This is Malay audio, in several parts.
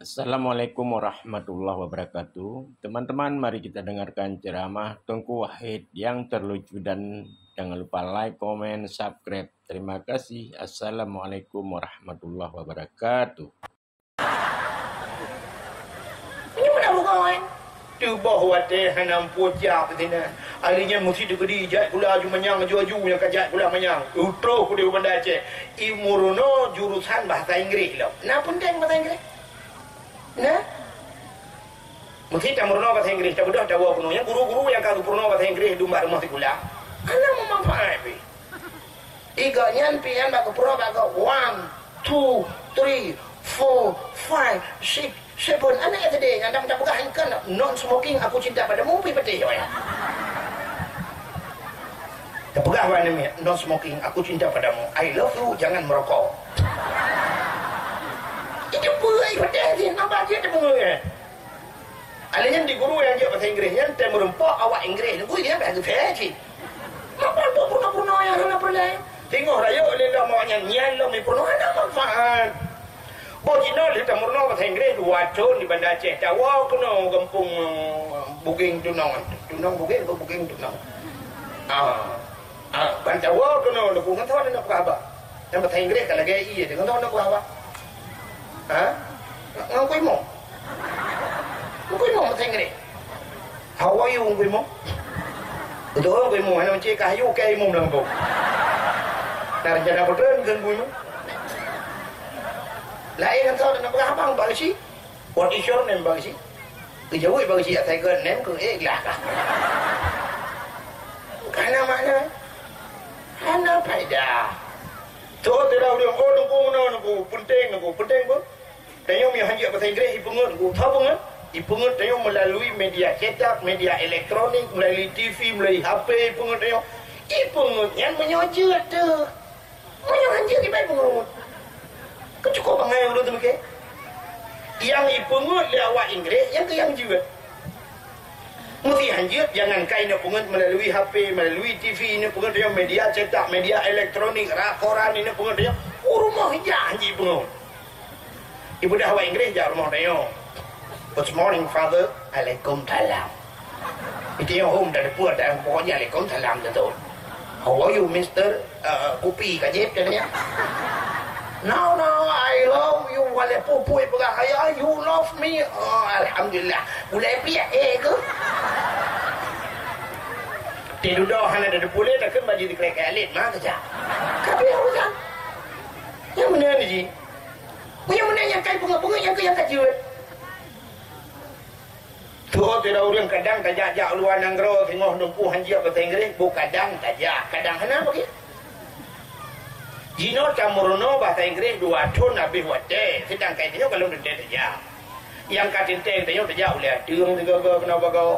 Assalamualaikum warahmatullahi wabarakatuh. Teman-teman, mari kita dengarkan ceramah Tengku Wahid yang terlucu dan jangan lupa like, komen, subscribe. Terima kasih. Assalamualaikum warahmatullahi wabarakatuh. Ini mana bukan? Tu bawa teh hanam pojak betina. Alinya mesti digedi jat pula ju manyang ju yang kajat pula manyang. Utro ku dia benda Aceh. Imurono jurusan bahasa Inggris lo. Nah penting bahasa Inggris. Nah. Mesti tamurono bahasa Inggris tak bedah tahu penuhnya guru-guru yang kau purno bahasa Inggris dumba rumah sekolah. Ana mau manfaat pi. Tiga nyan pian bak purno bak 1 2 3 4 5 6 7 anak tadi anda minta buka kan non smoking aku cinta padamu pi peti ya. Terpegah apa namanya? Non smoking aku cinta padamu. I love you jangan merokok. Itu buai pada dia nampak dia temunya. Alihnya di guru yang dia bahasa Inggris yang temu rempok awak Inggris guru dia bahasa French. Apa tu puno yang nak perlu? Tengok raya oleh dah mau nyanyian lo ni puno ada manfaat. Bojino li tamurno bahasa Inggris dua tahun di Banda Aceh. Tawa kena kampung Buging Tunong Buging atau Buging Tunong. Bantawa kena lu kan tahu nak apa? Yang bahasa Inggris kalau gaya iya dengan tahu nak apa? Ngangkui mo. Ngangkui mo bahasa Inggris. How are you ngangkui mo? Betul ngangkui mo, ana mencik kayu kai mo lang tu. Dari jana betul ngangkui mo. Lain kan tahu nak apa bang si? What is your name bang si? Kejauh bang si saya ke name ke lah kah? Karena mana? Karena faedah. Tu tidak boleh nunggu penting pun. Tanya mi hanya bahasa Inggris ipungut tahu kan? Ipungut tanya melalui media cetak, media elektronik, melalui TV, melalui HP ipungut tanya. Ipungut yang menyojut tu. Mana hanya di baik pungut. Cukup bangai dulu tu mungkin. Yang ipungut lewat Inggris, yang ke yang juga. Mesti hanjut jangan kain nak pungut melalui HP, melalui TV ini pungut dia media cetak, media elektronik, koran ini pungut dia. Rumah hijau hanjut pungut. Ibu dah awak Inggris jauh rumah dia. Good morning father, Waalaikumsalam. Itu yang home dari puan dan pokoknya Waalaikumsalam tu. How are you Mister Kopi kajib dia. No, I love you. Wala pupui pegang saya. You love me. Oh, Alhamdulillah. Mulai pihak ke? Tidur dah. Hana dah boleh. Dah kan baju dikelek alit. Mana saja? Tapi apa saja? Yang mana ni, Ji? Yang mana yang kai bunga-bunga yang ke yang kecil? Tuh, tidak orang kadang tajak luar nanggro. Tengok numpu hanjir bahasa Inggris. Bu kadang tajak. Kadang hana bagi? Jino camurono bahasa Inggris 2 tahun habis wate. Sedang kaitnya kalau tidak saja. Yang kaitnya tanya saja oleh tiung tiga kenapa kau?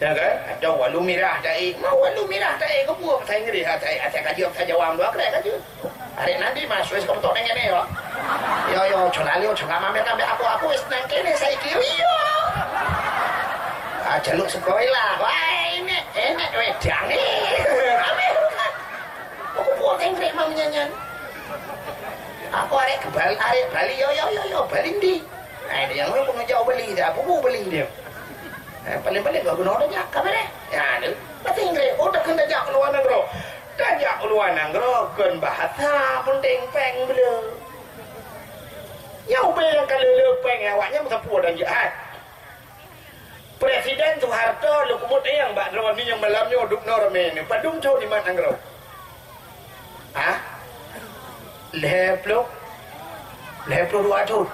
Ya kan? Ada walu mirah dai. Mau walu mirah dai kau buat bahasa Inggris ada kaji saja wang dua kena kaji. Hari nanti masuk sekolah tu dengan ni yo. Yo celali celama mereka aku senang kene saya kiri yo. Jaluk sekolah. Wah ini wedang ni. Aku buat Inggris mau nyanyian. Aku arek Bali yo Bali di. Dia yang aku ngejauh beli dia, aku beli dia. Paling-paling gak guna aja kamera. Ya ada. Bahasa Inggris, udah kena jak keluar negeri. Tajak keluar negeri kan bahasa penting peng bela. Yang bela kalau lepeng awaknya mesti puas dan jahat. Presiden Soeharto lu kemudian yang Mbak Drawan ni yang malamnya duduk normen ni. Padung jauh di mana negeri? Leploh 2 tahun.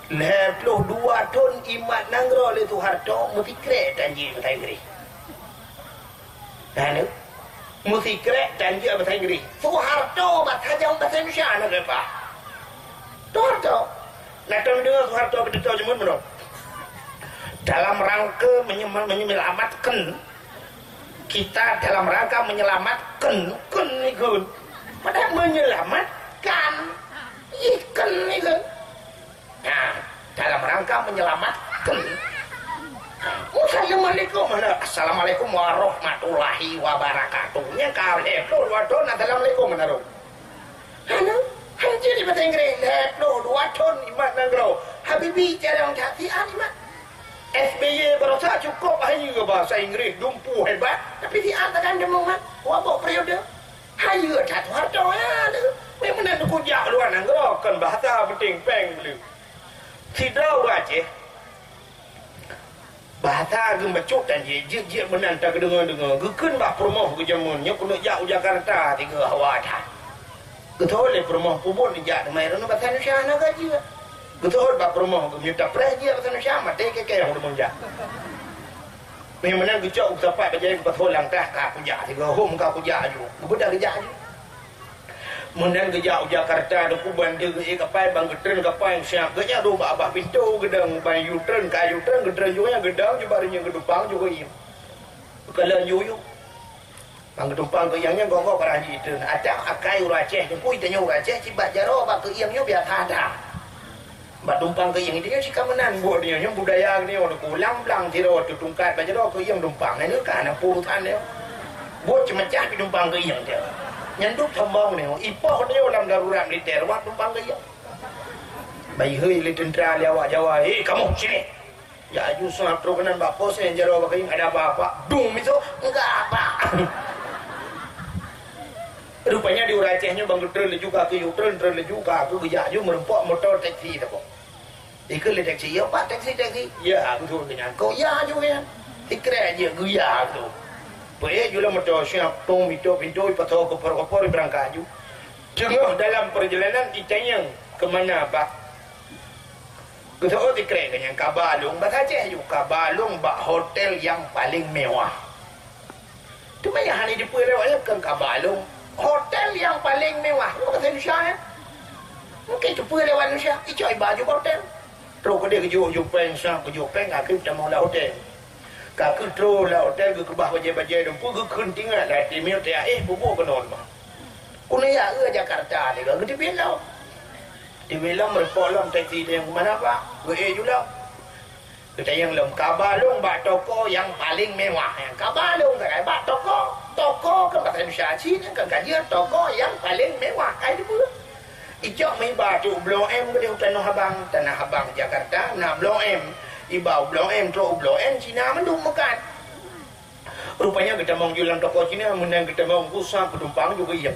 Leploh 2 tahun imat nanggro oleh Soeharto mesti krek janji bahasa Inggris. Dan mesti krek janji bahasa Inggris. Soeharto bahasa Indonesia nak apa? Soeharto. Nak tahu dengar Soeharto betul jemun mana? Dalam rangka menyelamatkan kita dalam rangka menyelamatkan ikut. Padahal menyelamatkan ikan itu. Nah, dalam rangka menyelamatkan. Assalamualaikum. Assalamualaikum warahmatullahi wabarakatuh. Yang kau leplo 2 tahun. Assalamualaikum menaruh. Hana, hanya di bahasa Inggris leplo 2 tahun iman negro. Habibie jarang hati animat. SBY berasa cukup hanya bahasa Inggeris dumpu hebat, tapi dia takkan demongan. Wabok periode. Hayu satu harta ya. Memang nak kujak luar negara kan bahasa penting peng beli. Tidak wajib. Bahasa gemacuk dan je menanta kedengar. Gekeun bah promoh ke jamunnya kuno jauh Jakarta tiga hawadan. Getol le promoh pubun jak mai rono bahasa Indonesia na gaji. Getol bah promoh ke minta praji bahasa Indonesia mate ke yang udah jak. Memang nak gecok sampai berjaya betul lang tah ka kujak tiga hom ka kujak ju. Budak kujak ju. Menang gejak Jakarta ada kuban dia ke kapal bang getren kapal siap gejak do abah pintu gedang bang U-turn ka U-turn getren juga gedang juga barinya gedupang juga im. Kalau yuyu bang gedupang ke yangnya gogok baraji itu ada akai uraceh pui tanya uraceh cibat jaro bak ke iangnya biar ada. Bak dumpang ke yang dia si kamenan buat dia yang budaya ni orang ulang belang tiro tu tungkat bajaro ke yang dumpang ni kan puluhan dia. Buat cemecah dumpang ke yang dia. Nyanduk thambang ni ipoh dia dalam darurat militer wak tumpang dia bayi hei le tentera dia awak Jawa kamu sini ya aju sunat prokenan bapa saya jaro bakai ada apa-apa dung itu enggak apa rupanya di uracehnya bang getren juga ke U-turn juga aku gejak ju merempok motor taksi tu kok ikut le taksi ya pak taksi ya aku tu dengan kau ya juga ya ikra je guya tu. Paya jula motor siap tong pintu patau kopor berangkat ju. Tengah dalam perjalanan ditanya ke mana pak? Kita dikira dengan Kabalung, bahasa Aceh ju Kabalung bak hotel yang paling mewah. Tu banyak hari di pulau kan Kabalung, hotel yang paling mewah. Bahasa Indonesia ya. Mungkin tu pulau Indonesia, icoi baju hotel. Terus dia keju peng aku kita mau lah hotel. Kakak terus lah hotel ke bawah bajai dan pun kekun tinggal lah di mil dia bubu kenon mah. Kuna ya ke Jakarta ni kan di belau. Di belau merpolong taksi dia yang mana pak? Gue juga. Kita yang lem Kabalung bak toko yang paling mewah. Yang Kabalung tak bak toko kan bahasa Indonesia Cina kan kajian toko yang paling mewah kayak di pula. Ijak main batu Blok M ke dia Tanah Abang Jakarta. Nah Blok M ibau Blok M tu Blok M Cina mendung makan. Rupanya kita mau jualan toko Cina, menang kita mau pusat penumpang juga iya.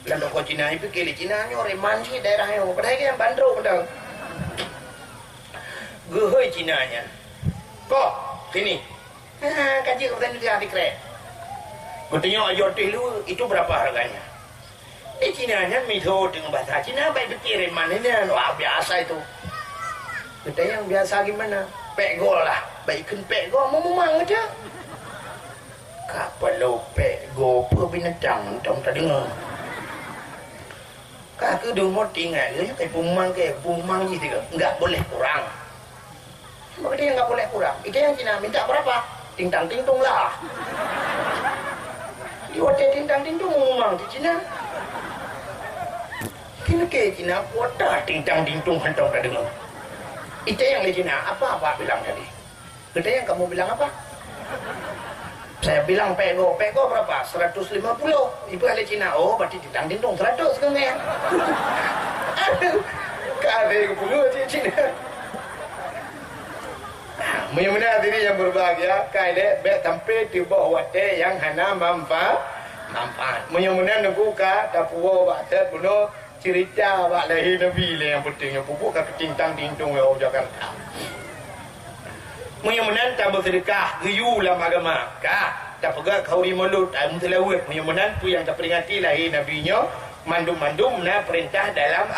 Dalam toko Cina itu kiri Cina ni orang manci daerah yang padahal yang bandro padahal. Gehoi Cina nya. Kok sini. Kaji kita ni jadi keren. Katanya ayo dulu itu berapa harganya? Cina nya mito dengan bahasa Cina baik berkirim mana ni wah biasa itu. Kita yang biasa gimana? Pegol lah. Baikkan pegol memang aja. Kalau pegol per binatang tong tak dengar. Kakak dulu mau tinggal kayak pumang gitu kan. Enggak boleh kurang. Maka dia enggak boleh kurang. Itu yang Cina minta berapa? Ting-tang ting-tung lah. Di hotel ting-tang ting-tung memang di Cina. Kini ke Cina kota ting-tang ting-tung hantong tak dengar. Itu yang di Cina, apa bilang tadi? Kita yang kamu bilang apa? Saya bilang pego berapa? 150. Ibu ahli Cina, oh berarti ditang-tindung 100 kan ya? Aduh, kali kepuluh di Cina. Mudah-mudahan diri yang berbahagia, kaya bet sampai di bawah wate yang hana manfaat. Mudah-mudahan nunggu tapuo batet bunuh. Cerita awak lahir Nabi lah yang pentingnya pupuk ke tintang tintung orang Jakarta. Mudah-mudahan tak bersedekah geyu dalam agama. Tak pegang kauri mulut telawat. Mudah-mudahan tu yang tak peringati lahir Nabi-nya mandum-mandum na perintah dalam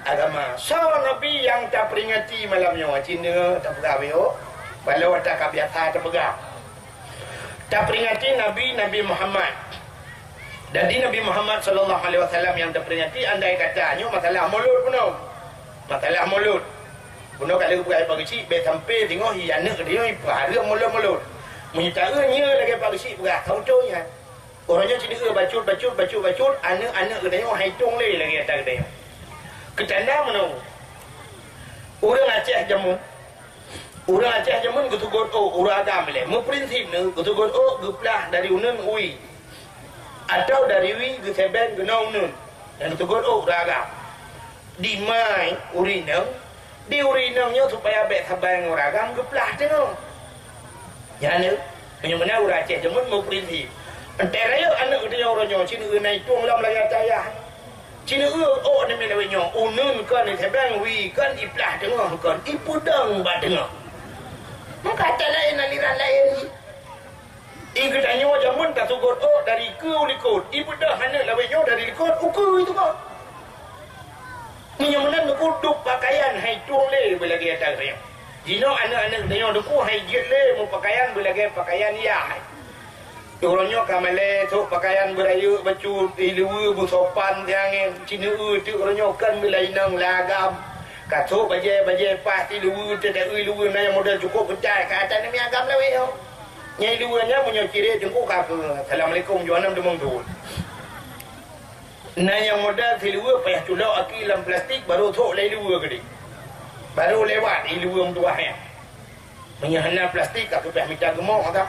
agama. So Nabi yang tak peringati malamnya Cina tak pegang yo. Walau tak biasa tak pegang. Tak peringati Nabi Muhammad. Dan di Nabi Muhammad sallallahu alaihi wasallam yang terperingati andai katanya masalah mulut puno. Masalah mulut. Puno kalau buat pagi cik be sampai tengok anak dia ipara mulut. Menyitaranya lagi pagi cik berat tautonya. Orangnya cedera bacut anak dia hitung lagi atas dia. Ketanda puno. Orang Aceh jamun gutugot orang agam le. Mu prinsip ne gutugot guplah dari unun ui. Atau dari wi ke seben ke naunun dan tegur raga di mai urinang diurinangnya supaya bet habang uragam geplah tengok jangan punya ura Aceh jemun mau prinsip antara yo anak dia orangnya sini naik tuang lam layar cahaya sini oh ni melawinyo unun kan ni habang wi kan iplah tengok kan ipudang ba tengok maka lain aliran lain Iku tanya macam mana tak sugut dari kau likut. Ibu dah hana lawinyo dari likut. Uku itu kau. Menyamunan aku duk pakaian hai tuang le belagi atas dia. Jino anak-anak dia duku hai jet le mu pakaian belagi pakaian ya. Orangnya kamale tu pakaian berayu bacu ilu busopan yang cina tu orangnya kan belainang lagam. Katu baje pas ilu tidak ilu na yang modal cukup pencai ke atas ni agam lawinyo. Nyai luanya punya ciri jengkuk apa? Assalamualaikum juanam demong tu. Nah yang modal si lua payah culak aki dalam plastik baru tok lai lua gede. Baru lewat di lua tua yang. Menyahana plastik aku payah minta gemuk tak?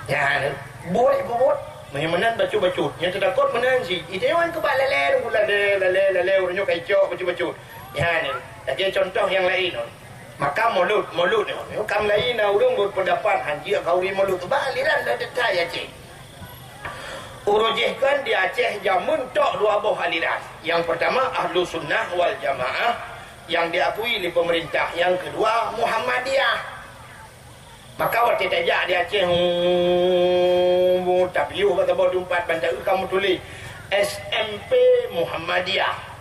Ya, buat. Menyamanan bacut. Yang terdapat menang si. Itu yang kebal lele orangnya kacau bacut. Ya ni. Jadi contoh yang lain. Maka mulut ni. Kam lain urang berpendapat hanji kauri mulut tu baliran dah detai Aceh. Urujihkan di Aceh jamun tok dua buah aliran. Yang pertama Ahlu Sunnah wal Jamaah yang diakui oleh pemerintah. Yang kedua Muhammadiyah. Maka waktu tajak di Aceh tapi kata bawa 4 bantai kamu tulis SMP Muhammadiyah.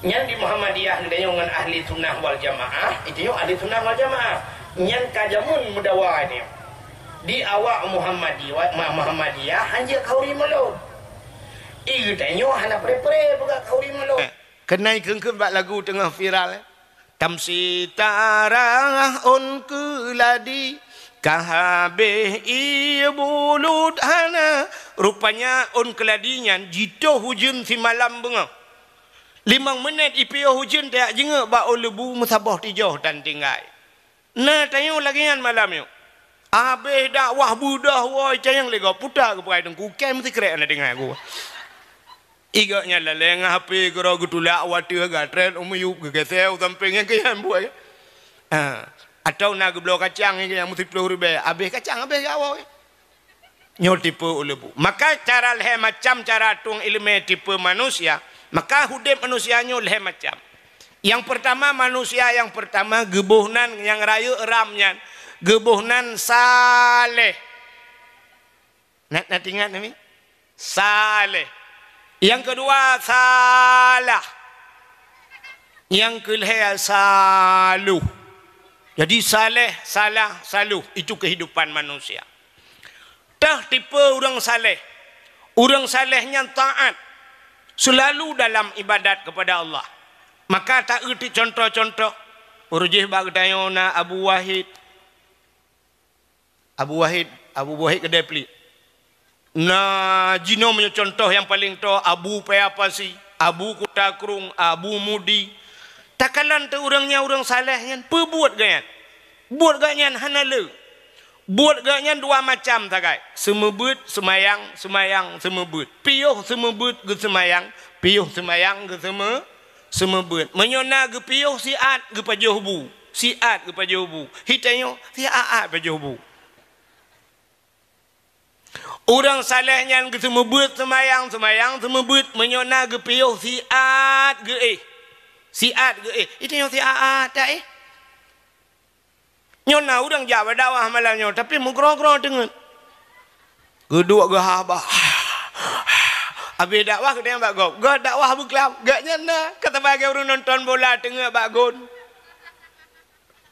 Yang di Muhammadiyah dengan ahli sunnah wal jamaah itu yang ahli sunnah wal jamaah yang kajamun mudawa ni di awak Muhammadiyah hanya kauri malu itu tanya hana pre buka kauri malu kenai kengkem bak lagu tengah viral tamsi tarah on kuladi kahabe ibulut hana rupanya on keladinya jito hujun si malam bunga 5 minit ipiyo hujan tak jenga ba lebu musabah tijah dan tinggal. Nah tanya lagi yang malam yo. Habis dakwah budah woi cayang lega putar ke perai dengku kem mesti kerek nak dengar aku. Igaknya leleng HP gero gutulak wati gatren umyu gegeseu sampingnya ke yang buat. Atau nak blok kacang yang mesti 10 ribu. Habis kacang habis awak. Nyo tipe lebu. Maka cara leh macam cara tung ilmu tipe manusia. Maka hidup manusianya leh macam. Yang pertama manusia yang pertama gebuhnan yang rayu eramnya. Gebuhnan saleh. Nak ingat ni? Saleh. Yang kedua salah. Yang kelihatan saluh. Jadi saleh, salah, saluh. Itu kehidupan manusia. Dah tipe orang saleh. Orang salehnya taat. Selalu dalam ibadat kepada Allah. Maka tak erti contoh-contoh. Urujih bagi tanya Abu Wahid kedai pelik. Nah, jino punya contoh yang paling to Abu Payapasi, Abu Kutakrung, Abu Mudi. Takalan tu orangnya orang salehnya perbuat ganyan. Buat ganyan hanale. Buat ganyan 2 macam takai. Semebut, semayang, semebut. Piuh semebut ke semayang, piuh semayang ke semebut. Menyona ke piuh siat ke pajuhbu. Siat ke pajuhbu. Hitanyo siat pajuhbu. Orang salehnya ke semebut, semayang, semebut. Menyona ke piuh siat ke Siat ke Hitanyo siat tak Nyona udang jawab dakwah malamnya tapi mugro-gro dengan kedua ke habah. Habis dakwah ke dia bagok. Gak dakwah buklam. Gak nyana kata bagi orang nonton bola tengah bagon.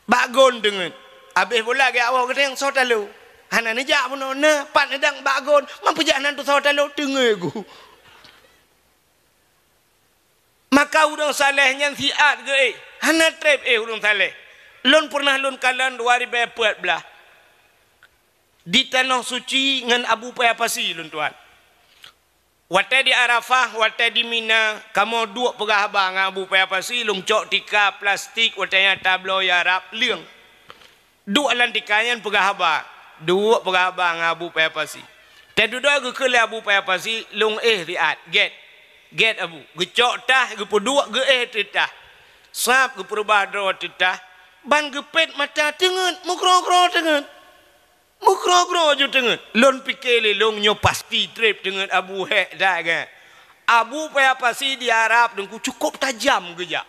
Bagon dengan. Habis bola ke awak ke yang sotalu. Hana ni jak pun na pat nedang bagon. Mampu jak nantu sotalu tengah aku. Maka orang salehnya siat ke Hana trip orang saleh. Lon pernah lon kalan 2014 di tanah suci dengan Abu Payapasi lon tuan. Wate di Arafah, wate di Mina, kamu dua pegahaba dengan Abu Payapasi lon cok tika plastik watenya tablo Arab liang. Dua lantikannya pegahaba, dua pegahaba dengan Abu Payapasi. Tedua ke kele Abu Payapasi lon riat get Abu. Gecok tah ge dua ge titah. Sab ke perbadro tetah. Ban gepet mata tengen. Mukro-kro tengen. Mukro-kro je tengen. Lon pikir long nyo pasti trip dengan Abu Hek dah kan. Abu payah pasti di Arab dengku cukup tajam kerja.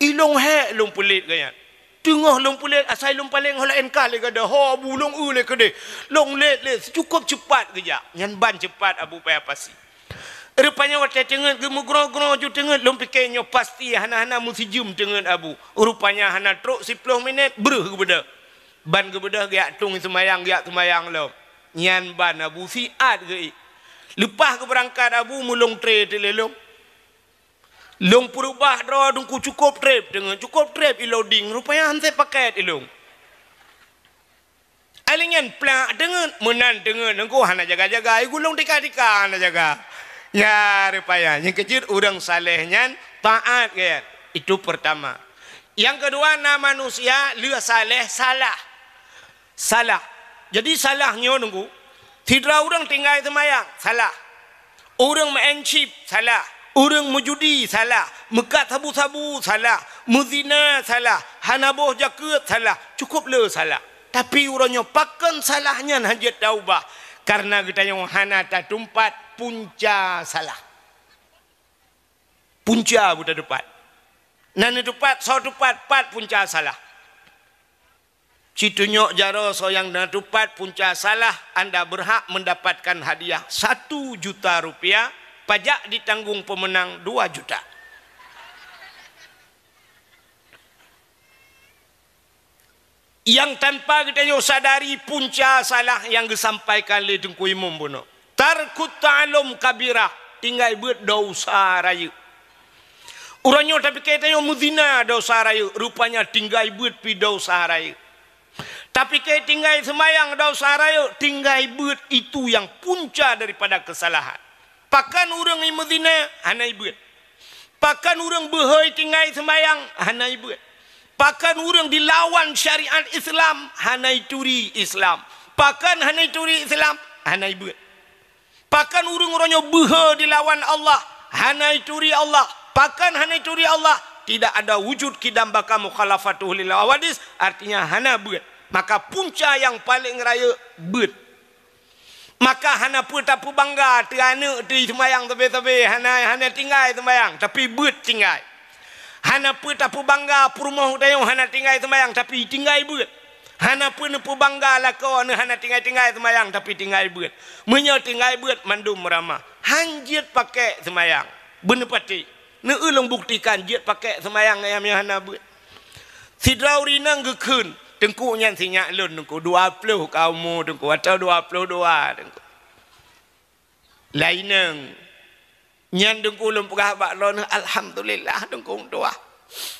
Ilong hek long pelit kan. Tengah long pelit asal long paling holain kali kada. Ho Abu long le kede. Long let cukup cepat kerja. Nyan ban cepat Abu payah pasti. Rupanya waktu tengah gemugro-gro ju tengah long pikirnya pasti hana-hana mesti jum dengan Abu. Rupanya hana truk 10 minit beruh kebedah. Ban kebedah giat tung semayang lo. Nyan ban Abu siat ke. Lepas ke berangkat Abu mulung trip telelong. Long perubah draw dengku cukup trip dengan cukup trip loading. Rupanya hanse paket ilong. Alingan plak dengan menan dengan dengku hana jaga-jaga. Gulung tika-tika hana jaga. Ya rupanya yang kecil orang salehnya taat kan. Itu pertama. Yang kedua nama manusia lu saleh salah. Salah. Jadi salahnya nunggu. Tidak orang tinggal semayang salah. Orang main chip salah. Orang menjudi salah. Mekat sabu-sabu salah. Muzina salah. Hanaboh jaket salah. Cukup le salah. Tapi orangnya pakan salahnya hajat taubah. Karena kita yang hana tak tumpat punca salah. Punca buta depan. Nana depan, so depan, pat punca salah. Citunyok jaro so yang nana depan punca salah, anda berhak mendapatkan hadiah 1 juta rupiah, pajak ditanggung pemenang 2 juta. Yang tanpa kita sadari punca salah yang disampaikan oleh Tengku Imam Bono. Tarkut ta'alum kabirah, tinggal buat dosa raya. Orangnya tapi kita muzina dosa raya, rupanya tinggal buat pi dosa raya. Tapi kita tinggal semayang dosa raya, tinggal buat itu yang punca daripada kesalahan. Pakan orang yang muzina, hanai buat. Pakan orang behoi tinggal semayang, hanai buat. Pakan orang dilawan syariat Islam, hanai turi Islam. Pakan hanai turi Islam, hanai buat. Pakan orang-orangnya beha dilawan Allah, hanai turi Allah. Pakan hanai turi Allah, tidak ada wujud kidam baka mukhalafatuh lil awadis, artinya hana buat. Maka punca yang paling raya buat. Maka hana pun tak bangga terana di semayang tabe-tabe, hana tinggal semayang, tapi buat tinggal. Hana pun tak bangga rumah dayung hana tinggal semayang tapi tinggal buat. Hana pun bangga lakon hana tinggal semayang tapi tinggal buat. Menyo tinggal buat mandum ramah. Hanjit pakai semayang. Benar pati. Ne ulung buktikan jit pakai semayang yang hana buat. Sidrauri nang gekun tengku nyan sinyak lun tengku 20 kaumu tengku atau 22 tengku. Laineng nyan dengku ulun pegah bak lon alhamdulillah dengku doa.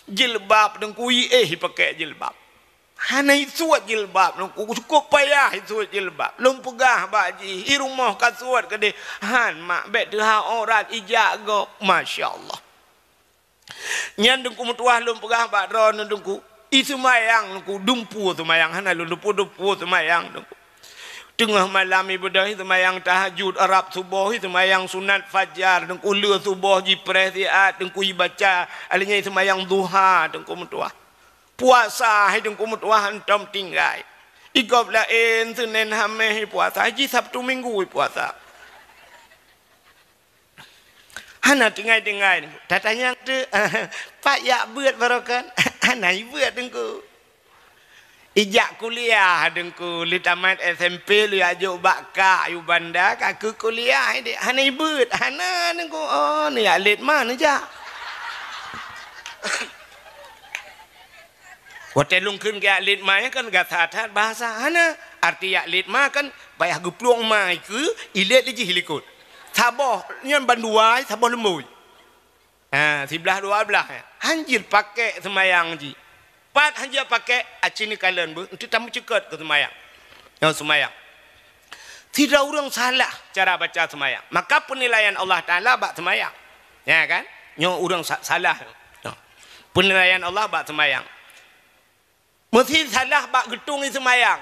Jilbab dengku pakai jilbab. Hanai suat jilbab dengku cukup payah suat jilbab. Lum pegah baji i rumah ka suat kede han mak bet deha orat ijak go masyaallah. Nyan dengku mutuah lum pegah bak lon dengku i semayang dengku dumpu semayang hana lumpu semayang dengku. Tengah malam ibadah semayang tahajud Arab subuh semayang sunat fajar dengku le subuh jipres siat dengku baca alinya semayang duha dengku mutuah puasa dengku mutuah antom tinggal igop lain Senin Hameh puasa haji Sabtu Minggu puasa hana tinggal tatanya tu pak ya buat barokan hana buat dengku ijak kuliah dengku li tamat SMP li ajuk bakka ayu banda kaku kuliah ide hana ibut hana dengku oh ni alit mana ja hotel lungkeun ke alit mah kan gathat bahasa hana arti alit mah kan payah gepluang mai ke ilet li hilikut saboh nyan banduai saboh lemui sebelah 12 hanjir pakai semayang ji pat hanya pakai acini kalian bu untuk tamu cekat ke semayang yang semayang tidak orang salah cara baca semayang maka penilaian Allah Ta'ala bak semayang ya kan yang orang salah penilaian Allah bak semayang mesti salah bak getung i semayang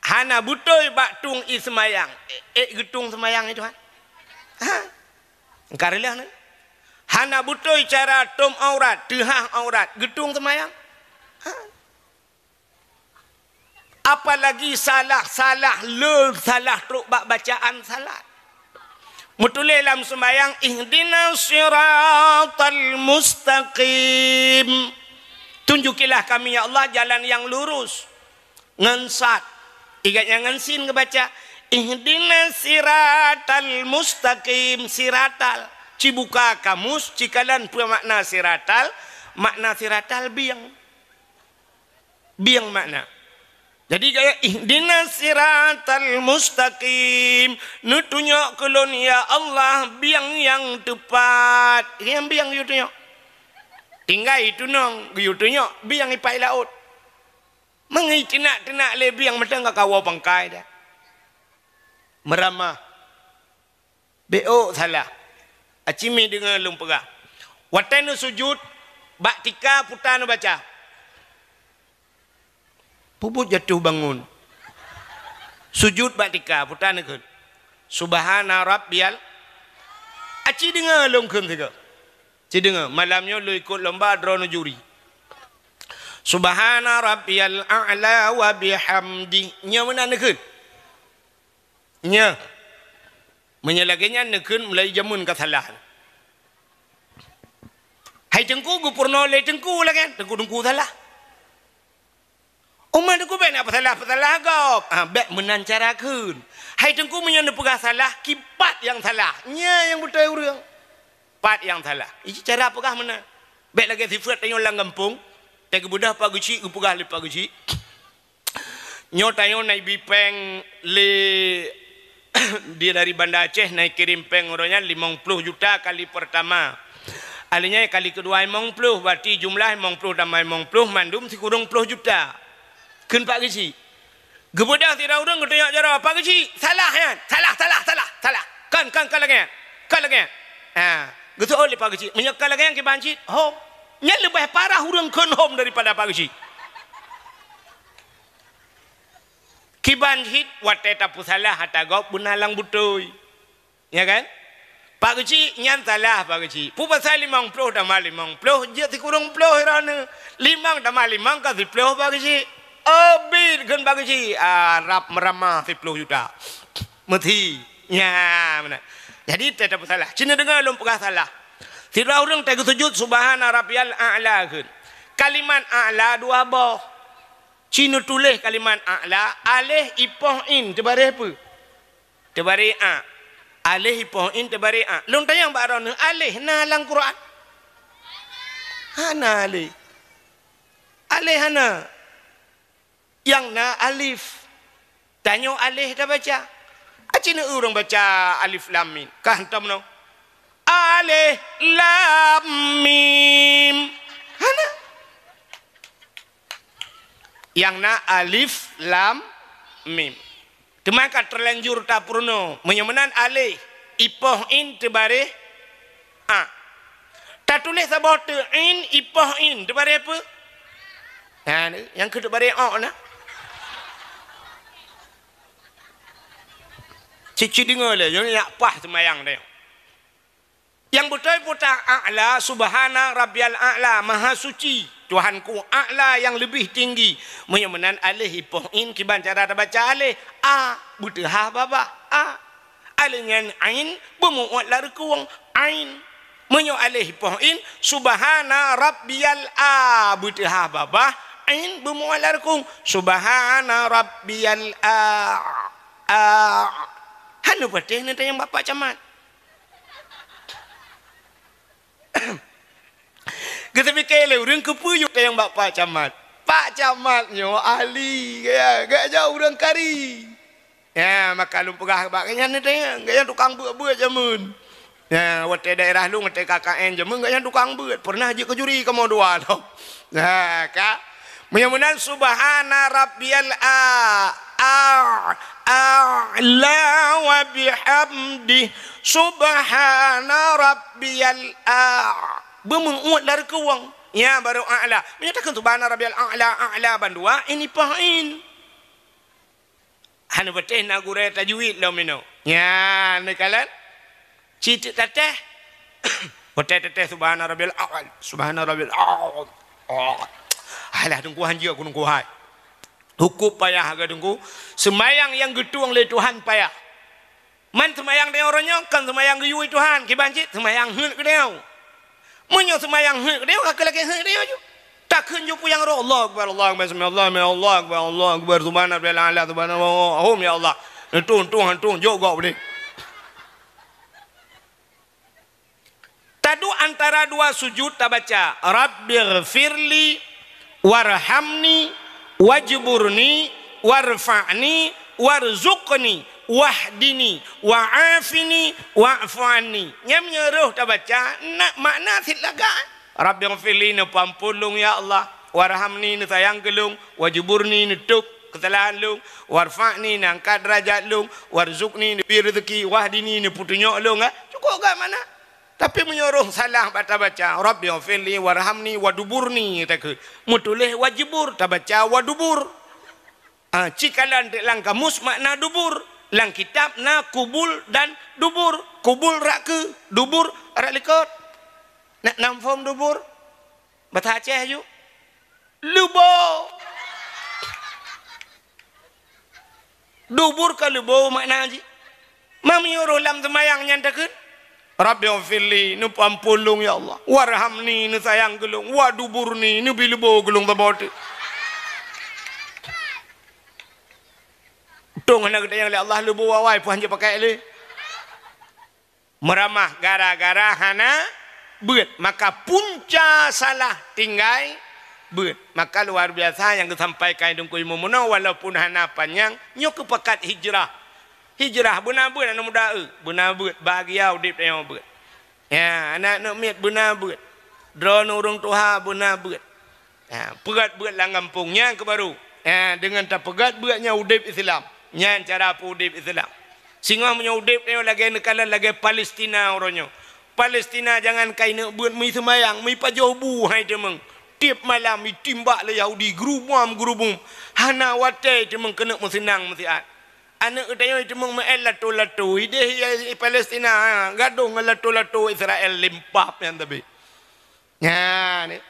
hana betul bak tung i semayang getung semayang itu kan kareliah ni Hana butoi cara tom aurat, dehah aurat, gedung semayang. Ha? Apalagi salah teruk bacaan salat. Mutulih dalam sembahyang ihdinas siratal mustaqim. Tunjukilah kami ya Allah jalan yang lurus. Ngensat. Igatnya ngensin kebaca ihdinas siratal mustaqim. Siratal. Cibuka kamus cikalan makna siratal biang. Biang makna. Jadi kaya ihdinas siratal mustaqim. Nutunyok kulun ya Allah biang yang tepat. Yang biang yutunyok. Tinggal itu nong yutunyok biang ipai laut. Mengi tenak le biang mata enggak kawa pangkai dah. Meramah. Beo salah. Acimi dengan lumpega. Watanu sujud baktika putanu baca. Puput jatuh bangun. Sujud baktika putanu kun. Subhana rabbiyal. Aci dengar longkun tiga. Aci dengar malamnya lu ikut lomba drone juri. Subhana rabbiyal a'la wa bihamdi. Nya mana nekun? Nya. Menyelaganya nekun mulai jamun kesalahan. Hai tengku gu purno le tengku lah kan. Tengku salah. Umat aku baik nak salah kau. Baik menancarakan. Hai tengku menyana pegah salah, kipat yang salah. Nya yang betul orang. Pat yang salah. Ini cara pegah mana? Baik lagi sifat tayong lang kampung. Tega budah pak guci, pegah le pak guci. Nyo tayong naik bipeng le dia dari Banda Aceh naik kirim peng orangnya 50 juta kali pertama. Alinya kali kedua 50, berarti jumlah 50 tambah 50 mandum si kurang 10 juta. Kun pak kecil. Gebudah tidak orang ketanya cara pak kecil. Salah kan? Salah. Kan lagi. Gitu oleh pak kecil. Menyekal lagi yang kebancit. Home. Nya lebih parah orang kun home daripada pak kecil. Kibancit wateta pusalah hata gop bunalang butoi. Ya kan? Pak kecil nyan salah pak kecil. Pu pasal 50 tambah 50. Dia si kurang 10 herana. 5 tambah 5 kasih 10 pak kecil. Bid kan bagi rap meramah 10 juta. Mati. Ya, mana. Jadi tidak salah. Cina dengar belum pernah salah. Tidak orang tak sujud subhana rabbiyal a'la kan. Kalimat a'la dua boh. Cina tulis kalimat a'la alih ipoh in tebari apa? Tebari a. Alih ipoh in tebari a. Long tayang baron alih na lang Quran. Hana alih. Alih hana. Yang na alif. Tanya alif dah baca. Acina orang baca alif lam mim. Kantam no. Alif lam mim. Hana. Yang na alif lam mim. Temaka terlanjur tak purno. Menyemenan alif. Ipoh in tebare a. Tak tulis sabot in ipoh in tebare apa? Nah, yang kedua tebare a na. Cici dengar le, yang nak pah semayang dia. Yang betul putar a'la subhana rabbiyal a'la maha suci Tuhanku a'la yang lebih tinggi. Menyemenan alih ipoh in kiban cara baca alih a butah baba a alingen ain bumuat lar kuang ain menyo alih ipoh in subhana rabbiyal a butah baba ain bumuat lar kuang subhana rabbiyal a hanu patih nanti yang bapak camat. Kita fikir le orang kepuyuk yang bapak camat. Pak camatnya ahli gak jauh orang kari. Ya maka lu pegah baknya nanti gak tukang buat jamun. Ya wate daerah lu ngate KKN jamun gak tukang buat. Pernah je kejuri kamu dua tu. Nah kak menyamanan subhana rabbiyal a'la wa bihamdi subhana rabbiyal bermenguat dari kewang ya baru a'la menyatakan subhana rabbiyal a'la bandua ini pahin hanu beteh na gure tajwid lo mino ya nekalan citik tateh Teteh subhana rabbil a'la. Subhana rabbil a'la. Alah dengku hanji aku dengku hai. Hukum payah agak dengku. Semayang yang getuang le Tuhan payah. Man semayang dia orangnya kan semayang ge yui Tuhan. Ki banjit semayang heu ke dia. Munyo semayang heu ke dia ka lagi heu dia ju. Tak keun ju puyang ro Allah akbar Allah bismillah Allah akbar Allah akbar subhana rabbil a'la subhanallah ya Allah. Tun jogo ni. Tadu antara dua sujud tak baca Rabbighfirli warhamni wajburni warfa'ni warzuqni wahdini wa'afini wa'fu'anni. Nyam nyeruh tak baca nak makna silakan. Rabbighfirli ni pampulung ya Allah, warhamni ni sayang gelung, wajburni ni tuk kesalahan lung, warfa'ni ni angkat derajat lung, warzuqni ni beri rezeki, wahdini ni putunyok lung. Cukup ke mana? Tapi menyuruh salah baca Rabbighfirli warhamni waduburni tak ke. Mutulih wajibur tak baca wadubur. Cikalan lang kamus makna dubur. Lang kitab na kubul dan dubur. Kubul rak ke, dubur rak likot. Nak nam form dubur. Bahasa Aceh ju. Lubo. Dubur ke lubo makna ji. Ma menyuruh lam semayang nyantakeun. Rabbighfirli nu pampulung ya Allah, warhamni nu sayang gelung, waduburni nu bilubo gelung tabot. Tung hendak yang Allah lubu wawai puan je pakai le. Meramah gara-gara hana beut, maka punca salah tinggai beut. Maka luar biasa yang disampaikan dengku ilmu munah walaupun hana panjang nyok kepakat hijrah. Hijrah beuna beut anu muda beuna beut bahagia udip teh beut. Ya, anak nak miet beuna beut. Drone urang tuha beuna beut. Ya, pegat beut lang kampungnya ke baru. Ya, dengan tak pegat beutnya udip Islam. Nya cara udip Islam. Singa punya udip teh lagi nekalan lagi Palestina orangnya. Palestina jangan kain beut mi semayang, mi pajobu hai temeng. Tiap malam mi timbak le Yahudi gerubum. Hana wate temeng kena mesenang mesiat. Anak katanya itu mengael latu-latu. Ide Palestina gaduh ngelatu-latu Israel limpah yang tapi. Ya, ni.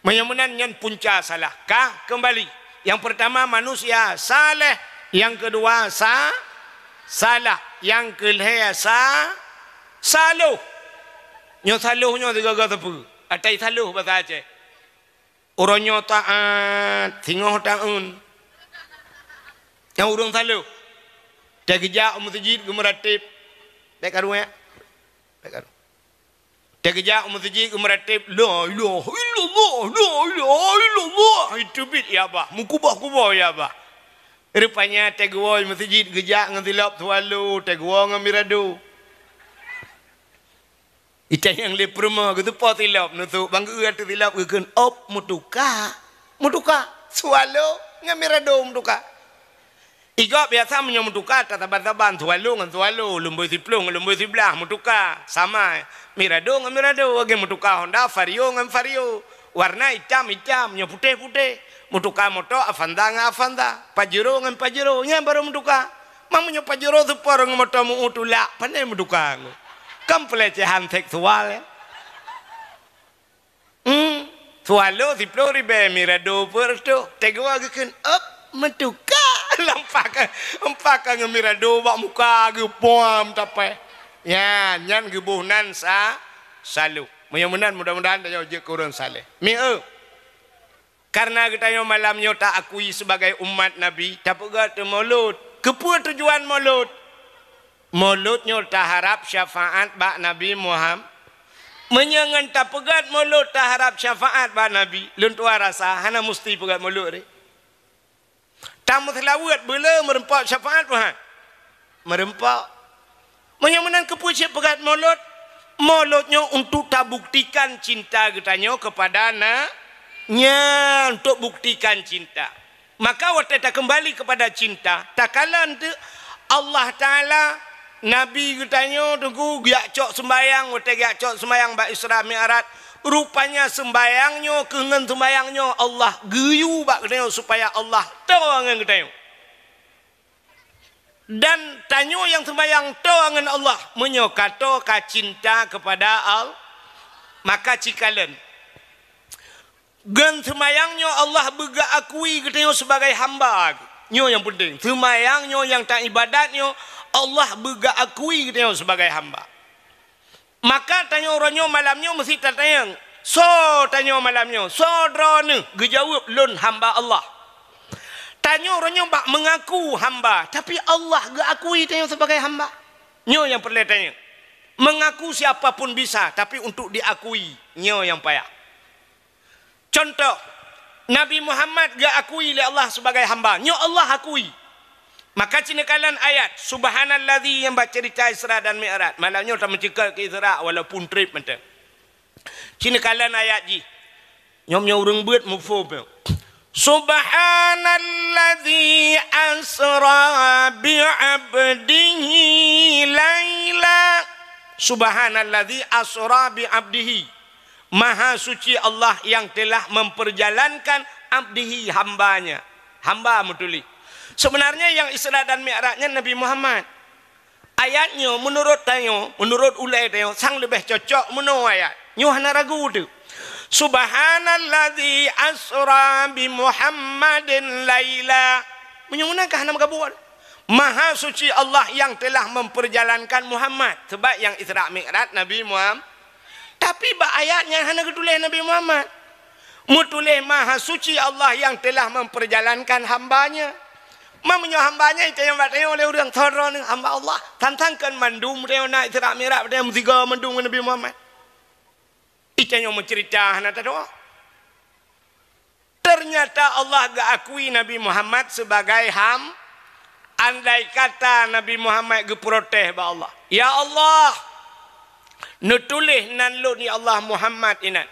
Menyamanan yang punca salah. Kah kembali. Yang pertama manusia saleh, yang kedua salah, yang ketiga saluh. Nyo saluhnya tiga apa? Atai saluh bahasa Aceh. Orangnya taat, singoh taun. Yang urang saluh. Dia kerja masjid ke meratib. Tak karu ya. Tak karu. Dia kerja masjid ke meratib. La ilaha illallah, la ilaha illallah. Itu bit ya bah. Mukubah-kubah ya bah. Rupanya tegwa masjid kerja ngetilap tualu, tegwa ngamiradu. Itu yang le perma gitu patilap nutuk bangga tu tilap keun op mutuka. Sualu ngamiradu mutuka. Iga biasa menyemutuka tataban-taban tualu ngan tualu lumbu siplung lumbu siblah mutuka sama mirado ngan mirado age mutuka Honda Vario ngan Vario warna hitam nya putih mutuka moto Avanza ngan Avanza Pajero ngan Pajero nya baru mutuka mamunya Pajero super ngan moto mu utula pandai mutuka kam pelecehan seksual ya tualu siplung ribe mirado perto tegwa gekeun up mutuka Lampakan ngemirado bak muka gepom tapai. Ya, nyan gebuhnan salu. Mudah-mudahan tak je kurang saleh. Karena kita yang malamnya tak akui sebagai umat Nabi, tak pegat maulud. Kepa tujuan maulud? Mauludnya tak harap syafaat bak Nabi Muhammad. Menyangan tak pegat maulud tak harap syafaat bak Nabi. Luntua rasa hana mesti pegat maulud ni. Tamu selawat bila merempak syafaat Tuhan. Merempak. Menyamanan kepujian pegat maulud. Mauludnya untuk tak buktikan cinta katanya kepada anaknya. Untuk buktikan cinta. Maka waktu tak kembali kepada cinta. Tak kala Allah Ta'ala Nabi katanya tunggu giak cok sembayang. Waktu giak cok sembayang bak Isra Mi'raj. Rupanya sembayangnya kengen sembayangnya Allah geyu bak katanya supaya Allah tawangan katanya. Dan tanyo yang sembayang tawangan Allah menyokato ka cinta kepada maka cikalan gan semayangnya Allah bega akui katanya sebagai hamba. Nyo yang penting. Semayangnya yang tak ibadatnya Allah bega akui katanya sebagai hamba. Maka tanya orangnya malamnya mesti tanya. So tanya malamnya. So drone gejawab lun hamba Allah. Tanya orangnya bak mengaku hamba, tapi Allah gak akui tanya sebagai hamba. Nyo yang perlu tanya. Mengaku siapapun bisa, tapi untuk diakui nyo yang payah. Contoh, Nabi Muhammad gak akui oleh Allah sebagai hamba, nyo Allah akui. Maka cinakalan ayat subhanalladzi yang baca cerita Isra dan Mi'raj. Malamnya tak mencekal ke Isra walaupun trip macam. Cinakalan ayat ji. Nyom-nyom urang buat mufhum. Subhanalladzi asra bi'abdihi laila. Subhanalladzi asra bi'abdihi. Maha suci Allah yang telah memperjalankan abdihi hambanya. Hamba mutuli. Sebenarnya yang Isra dan Mi'rajnya Nabi Muhammad. Ayatnya menurut tayo, menurut ulai tayo sang lebih cocok menurut ayat. Nyo hana ragu tu. Subhanalladzi asra bi Muhammadin laila. Menyunakah nama kabul? Maha suci Allah yang telah memperjalankan Muhammad. Sebab yang Isra Mi'raj Nabi Muhammad. Tapi ayatnya hana ketulis Nabi Muhammad. Mutulis maha suci Allah yang telah memperjalankan hambanya. Mamanya hambanya itu yang bertanya oleh orang thara ni hamba Allah. Tantangkan mandum dia nak Isra Mi'raj dia mestiga mandum Nabi Muhammad. Itu yang mencerita hana doa. Ternyata Allah gak akui Nabi Muhammad sebagai andai kata Nabi Muhammad ge protes ba Allah. Ya Allah, nutulih nan lu ni Allah Muhammad inan.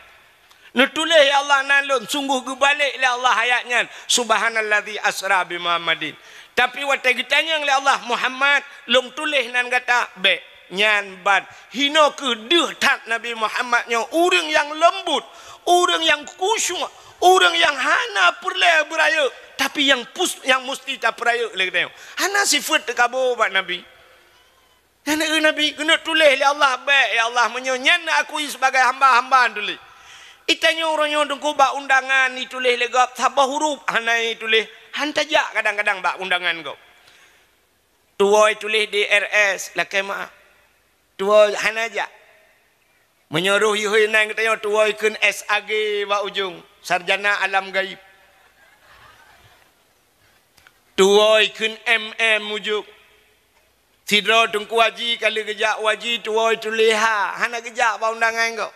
Nutulih ya Allah nan lu sungguh ge balik le Allah ayatnya subhanalladzi asra bi Muhammadin. Tapi waktu ditanya oleh Allah Muhammad long tulis nan kata be nyan ban hino ke deh tat Nabi Muhammadnya orang yang lembut, orang yang khusyuk, orang yang hana perle beraya tapi yang mesti tak peraya lagi tengok. Hana sifat tekabo buat Nabi. Hana Nabi kena tulis oleh Allah be ya Allah menyanyian akui sebagai hamba-hamba tulis. Itanya orangnya dengku bak undangan ditulis legap sabah huruf hana tulis hantajak kadang-kadang bak undangan kau. Tuoi tulis DRS lakai maaf. Tuoi hana aja. Menyuruh yuhui nang katanya tuoi kun SAG bak ujung sarjana alam gaib. Tuoi kun MM ujung. Sidro dengku waji kali kejak waji tuoi tulis ha hana kejak bak undangan kau.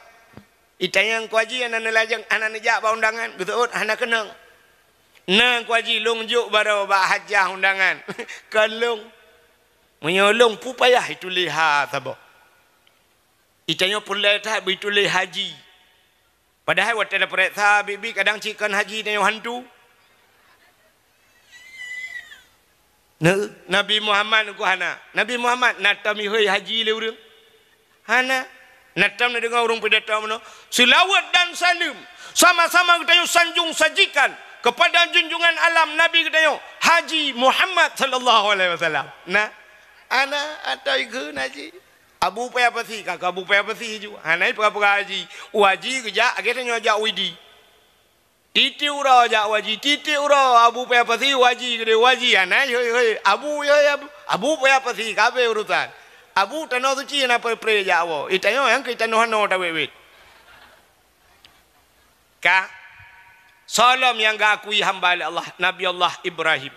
Itanya kuaji anak nelajang anak nejak ba undangan betul anak kenang. Nang kuaji longjuk baru ba hajah undangan. Kalung menyolong pu payah itu lihat apa. Itanya pulai tak bitulih haji. Padahal waktu ada periksa bibi kadang cikan haji dengan hantu. Nabi Muhammad ku hana. Nabi Muhammad natami hoi haji le urang. Hana natam na dengar orang pidato mana selawat dan salim sama-sama kita sanjung sajikan kepada junjungan alam Nabi kita Haji Muhammad sallallahu alaihi wasallam. Nah, ana atai ke naji Abu payah pasi kakak Abu payah pasi ju. Hanai perkara haji. Waji kerja akhirnya ajak widi. Titi ura ajak waji, titi ura Abu payah pasi waji gede waji hanai hoi Abu Abu payah pasi kabe urusan. Abu tanah suci na pre jawo. Itanya yang kita nohano ta wewet. Ka salam yang gakui hamba Allah Nabi Allah Ibrahim.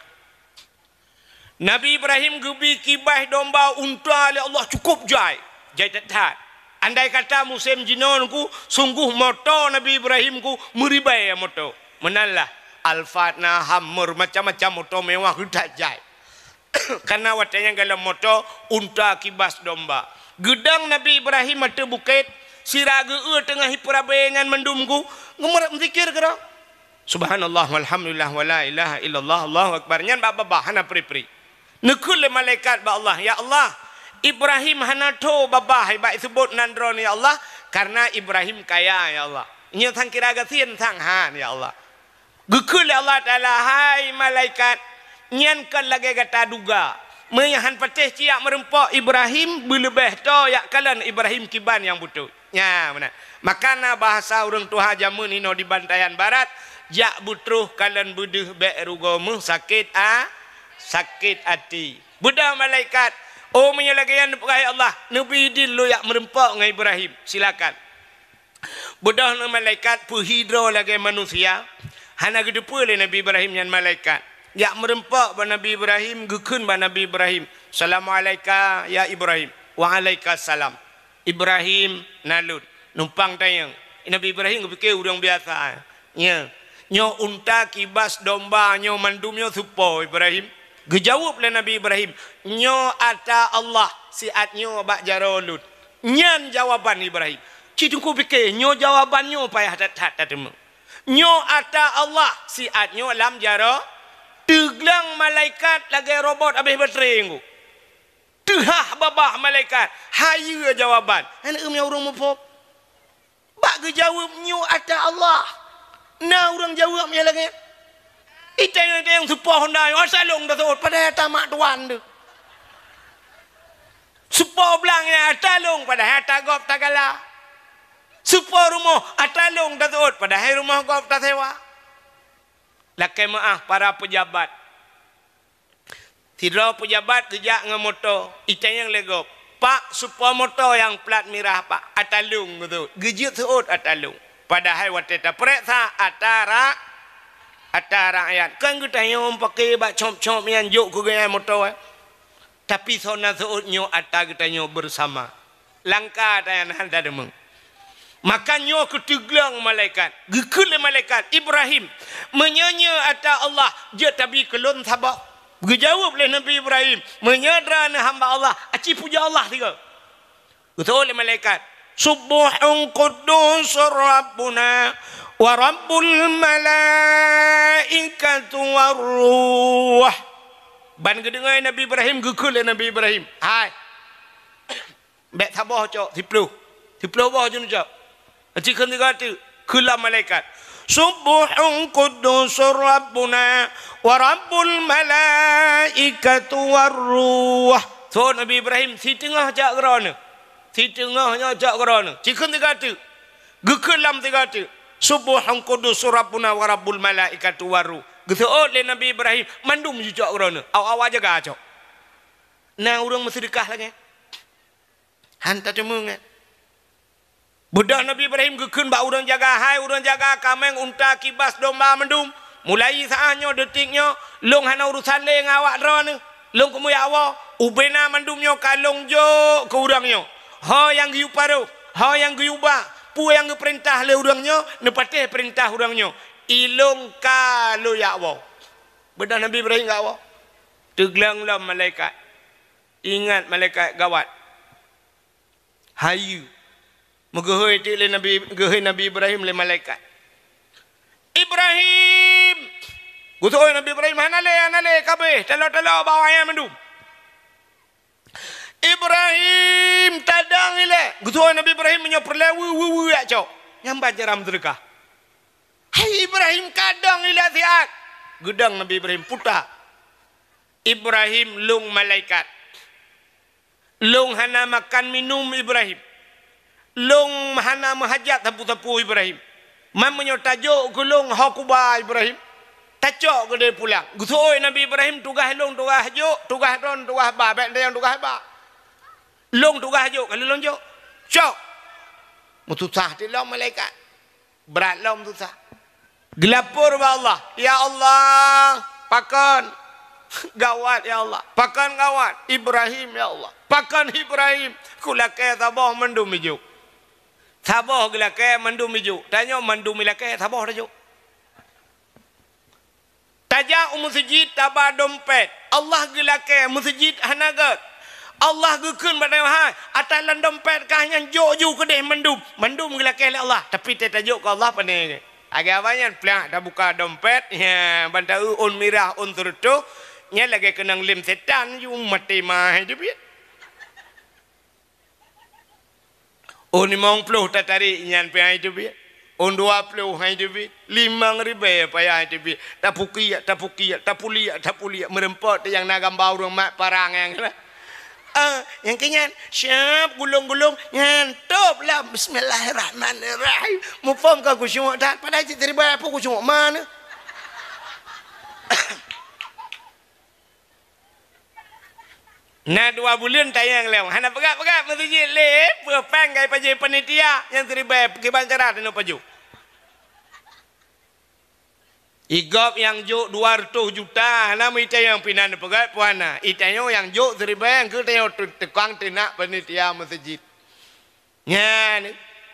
Nabi Ibrahim gubi kibah domba unta oleh Allah cukup jai. Jai tetat. Andai kata musim jinonku sungguh moto Nabi Ibrahimku meribai moto. Menalah Al-Fatna Hammer macam-macam moto mewah hutat jai. Karena watanya dalam moto unta kibas domba. Gedang Nabi Ibrahim mata bukit siraga tengah hipurabengan mendumku ngemerak zikir kira. Subhanallah walhamdulillah wala ilaha illallah Allahu akbar nyan baba hana pri-pri. Nekul malaikat ba Allah ya Allah Ibrahim hana to babah ba sebut nandron ya Allah karena Ibrahim kaya ya Allah. Nya thang kiraga sien thang han ya Allah. Gekul Allah taala hai malaikat nyan kan lagi kata duga Menyahan patih ciak merempak Ibrahim belebeh to yak kalan Ibrahim kiban yang butuh. Nya mana? Makana bahasa orang Tuhan jamun ino di bantayan barat jak butuh kalan buduh be rugomu sakit sakit hati. Budak malaikat oh menyelagayan perai Allah Nabi din lo yak merempak dengan Ibrahim. Silakan. Budak malaikat puhidro lagi manusia. Hana gedepa le Nabi Ibrahim yang malaikat. Yak merempak ba Nabi Ibrahim gekun ba Nabi Ibrahim. Assalamualaikum ya Ibrahim. Waalaikumsalam. Ibrahim nalut numpang tayang. Nabi Ibrahim fikir urang biasa. Ya. Nyo unta kibas domba nyo mandum nyo supo Ibrahim. Gejawab le Nabi Ibrahim. Nyo ata Allah siat nyo bak jarolud. Nyan jawaban Ibrahim. Cidungku fikir nyo jawaban nyo payah tat temu. Nyo ata Allah siat nyo lam jaro teglang malaikat lagi robot habis baterai ku. Tehah babah malaikat. Hayu jawaban. Anak umnya urang mopop. Bak ge jawab nyo ata Allah. Nah urang jawab nya lagi. Itang supah Honda asalong dah tu pada tamak tuan tu. Supah belangnya atalong pada hatagop tagala. Supah rumah atalong dah tu pada hai rumah gop tak sewa. Lakai maaf para pejabat. Tidak pejabat kerja dengan motor. Itang yang legop. Pak supaya motor yang plat merah pak. Atalung gitu. Gejut seot atalung. Padahal wateta periksa atara ayat. Kan kita yang pakai bak comp-comp yang juk ke gaya motor. Tapi sona seot nyo ata kita nyo bersama. Langkah tayan hal meng. Maka nyo keteglang malaikat. Gekul malaikat Ibrahim. Menyanya ata Allah. Je tabi kelun sabak. Berjawab oleh Nabi Ibrahim. Menyadara hamba Allah. Aci puja Allah tiga. Betul oleh malaikat. Subuhun kudus Rabbuna. Wa Rabbul malaikatu warruh. Ban kedengar Nabi Ibrahim. Gekul oleh Nabi Ibrahim. Hai. Bek sabah cok. Tipluh bawah jenuh cok. Aci kena kata. Kelam malaikat. Subuhun kudus Rabbuna wa Rabbul malaikatu warruh. So Nabi Ibrahim si tengah jak kerana. Si tengahnya jak kerana. Cikun tiga tu. Gekelam tiga tu. Subuhun kudus Rabbuna wa Rabbul malaikatu warruh. Geseot le Nabi Ibrahim mandum jak kerana. Awak jaga cok. Nah orang bersedekah lagi. Hantar cemungan. Budak Nabi Ibrahim gekun bak urang jaga hai, urang jaga kameng, unta, kibas, domba, mendum. Mulai saatnya detiknya, long hana urusan le ngawak drone. Long kemu ya Allah, ubena mandumnya kalong jo ke urangnya. Ha yang giu paru, ha yang giu ba, pu yang perintah le urangnya, nepatih perintah urangnya. Ilong kalau ya Allah. Budak Nabi Ibrahim gak Allah. Teglanglah malaikat. Ingat malaikat gawat. Hayu. Megahoi ti le Nabi Ibrahim le malaikat. Ibrahim. Gutoi Nabi Ibrahim hanale kabeh telo bawa ayam mendum. Ibrahim tadang ile. Gutoi Nabi Ibrahim menyoperle wu ya cok. Nyambat jaram sedekah. Hai Ibrahim kadang ile siat. Gedang Nabi Ibrahim puta. Ibrahim lung malaikat. Lung hana makan minum Ibrahim. Long hana mahajat tapu-tapu Ibrahim. Mamanya tajuk ke long hakuba Ibrahim. Tajuk ke dia pulang. Gusoi Nabi Ibrahim tugas long tugas hajuk, tugas ron tugas ba, bek dia yang tugas ba. Long tugas hajuk kalau long juk. Cok. Mutusah di long malaikat. Berat long mutusah. Gelapur ba Allah. Ya Allah, pakan gawat ya Allah. Pakan gawat Ibrahim ya Allah. Pakan Ibrahim kulakai tabah mendum ijuk. Sabah gelake mandum hiju. Tanya mandum ilake sabah rajuk. Tajak masjid tabah dompet. Allah gelake masjid hanagat. Allah gekun pada hai. Atalan dompet kahnya joju kedeh mandum. Mandum gelake Allah. Tapi tajuk ke Allah pane. Agak banyak pelak dah buka dompet. Ya, bantau on mirah on turtu. Nya lagi kenang lim setan ju mati mah hidup ya. Oh ni mong puluh tak tarik nyan pe itu biar. On 20 hai debi 5,000 payah debi tapukia merempot yang nagambau rumah parang yang lah yang kenyan siap gulung-gulung nyantop lah bismillahirrahmanirrahim mufam ka kusyuk dah pada cik terima apa kusyuk mana nah 2 bulan tayang lew hana pegat masjid le pepang gai pajai panitia yang terima pergi bancaran no paju igop yang juk 200 juta nama ita yang pinan pegat puana itanyo yang juk terima yang ke tayo tekang tenak panitia masjid nya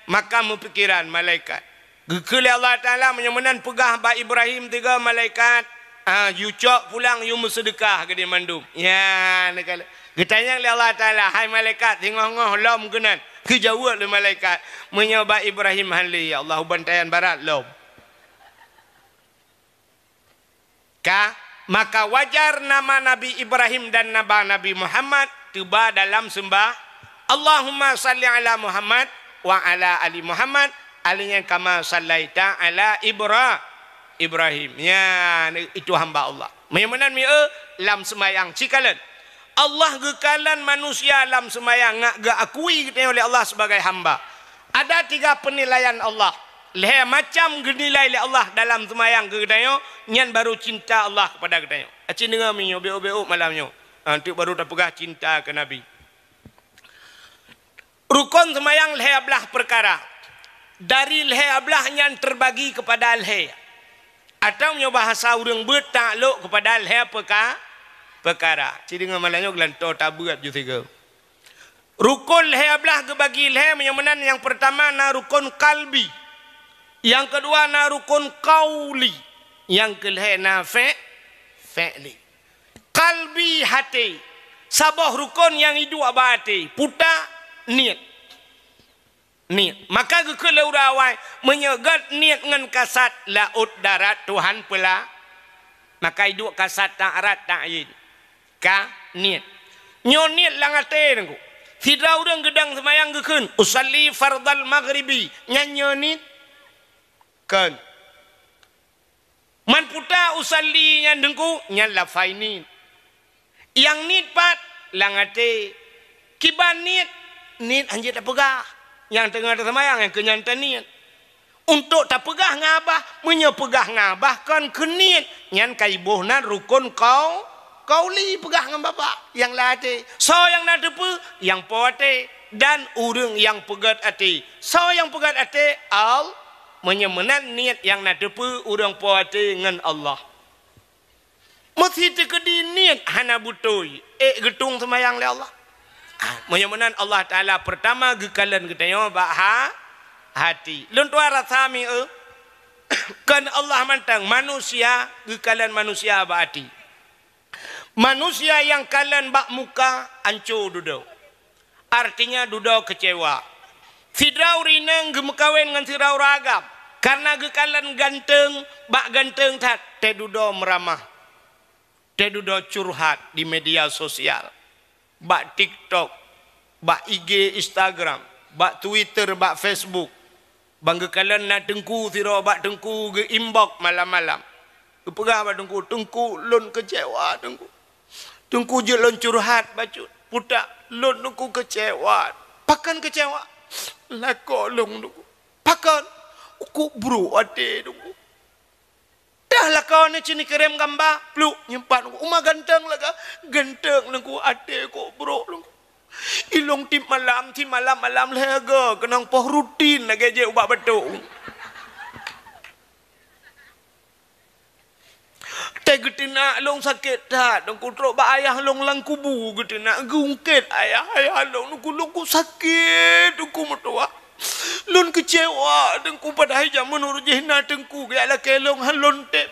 maka pikiran malaikat gekele Allah Taala menyemenan pegah ba Ibrahim 3 malaikat you cok pulang you bersedekah ke di mandum ya nekala getanya oleh Allah Taala hai malaikat tengok-ngok lom kenan kejawab oleh malaikat menyoba Ibrahim hali ya Allah bantayan barat lom maka wajar nama Nabi Ibrahim dan Nabi Muhammad tiba dalam sembah Allahumma salli ala Muhammad wa ala ali Muhammad alinya kama sallaita ala Ibrahim ya itu hamba Allah menyamanan lam semayang cikalan Allah gekalan manusia lam semayang ngak akui oleh Allah sebagai hamba ada 3 penilaian Allah leh macam genilai oleh Allah dalam semayang kedayo nyan baru cinta Allah kepada kedayo acin dengar minyo beo malamnya nanti baru terpegah cinta ke Nabi rukun semayang leh ablah perkara dari leh ablah nyan terbagi kepada leh atau nyo bahasa urang bertakluk kepada leh perkara ciri dengan malangnya gelanto tabuat ju 3 rukun leh ablah kebagi leh menyamanan yang pertama na rukun kalbi yang kedua na rukun qauli yang keleh na fi'li kalbi hati sabah rukun yang hidup abati puta niat maka gekele urawai menyegat niat ngan kasat laut darat Tuhan pula maka hidup kasat tak arat tak yin ka niat nyo niat langate nengku tidak urang gedang semayang gekeun usalli fardal maghribi nyanyo niat kan man puta usalli nyan dengku nyan lafaini yang niat pat langate kiban niat anjir tak pegah yang tengah tersemayang yang kenyantan niat untuk tak pegah ngabah menyepegah ngabah kan keniat nyan kaibohna rukun kauli pegah ngam bapak yang late so yang nadepu yang poate dan urang yang pegat ati so yang pegat ati al menyemenan niat yang nadepu urang poate ngan Allah mesti tekedi niat hana butoi getung semayang le Allah menyemenan Allah Ta'ala pertama gekalan ketanya bah hati lentua rasami kan Allah mantang manusia gekalan manusia bah hati manusia yang kalian bak muka ancu duduk artinya duduk kecewa Fidrau rineng gemekawen ngan sirau ragam karena gekalan ganteng bak ganteng tak te duduk meramah te duduk curhat di media sosial bak TikTok, bak IG Instagram, bak Twitter, bak Facebook. Bangga kalian nak tengku siro bak tengku ke inbox malam-malam. Kepegah bak tengku lon kecewa tengku. Tengku je lon curhat bacut. Putak lon tengku kecewa. Pakan kecewa. Lako long tengku. Pakan aku bro ade tengku. Dah lah kau ni cini kerem gambar peluk nyempat umah ganteng lah ganteng nengku ade ko bro nengku ilong tim malam lega kenang poh rutin lagi je ubah betul teh getina long sakit dah nengku trok ba ayah long lang kubu getina gungket ayah long nengku sakit nengku mertua lon kecewa dengku pada hijau menurut jehna dengku gaya lah kelong halon tep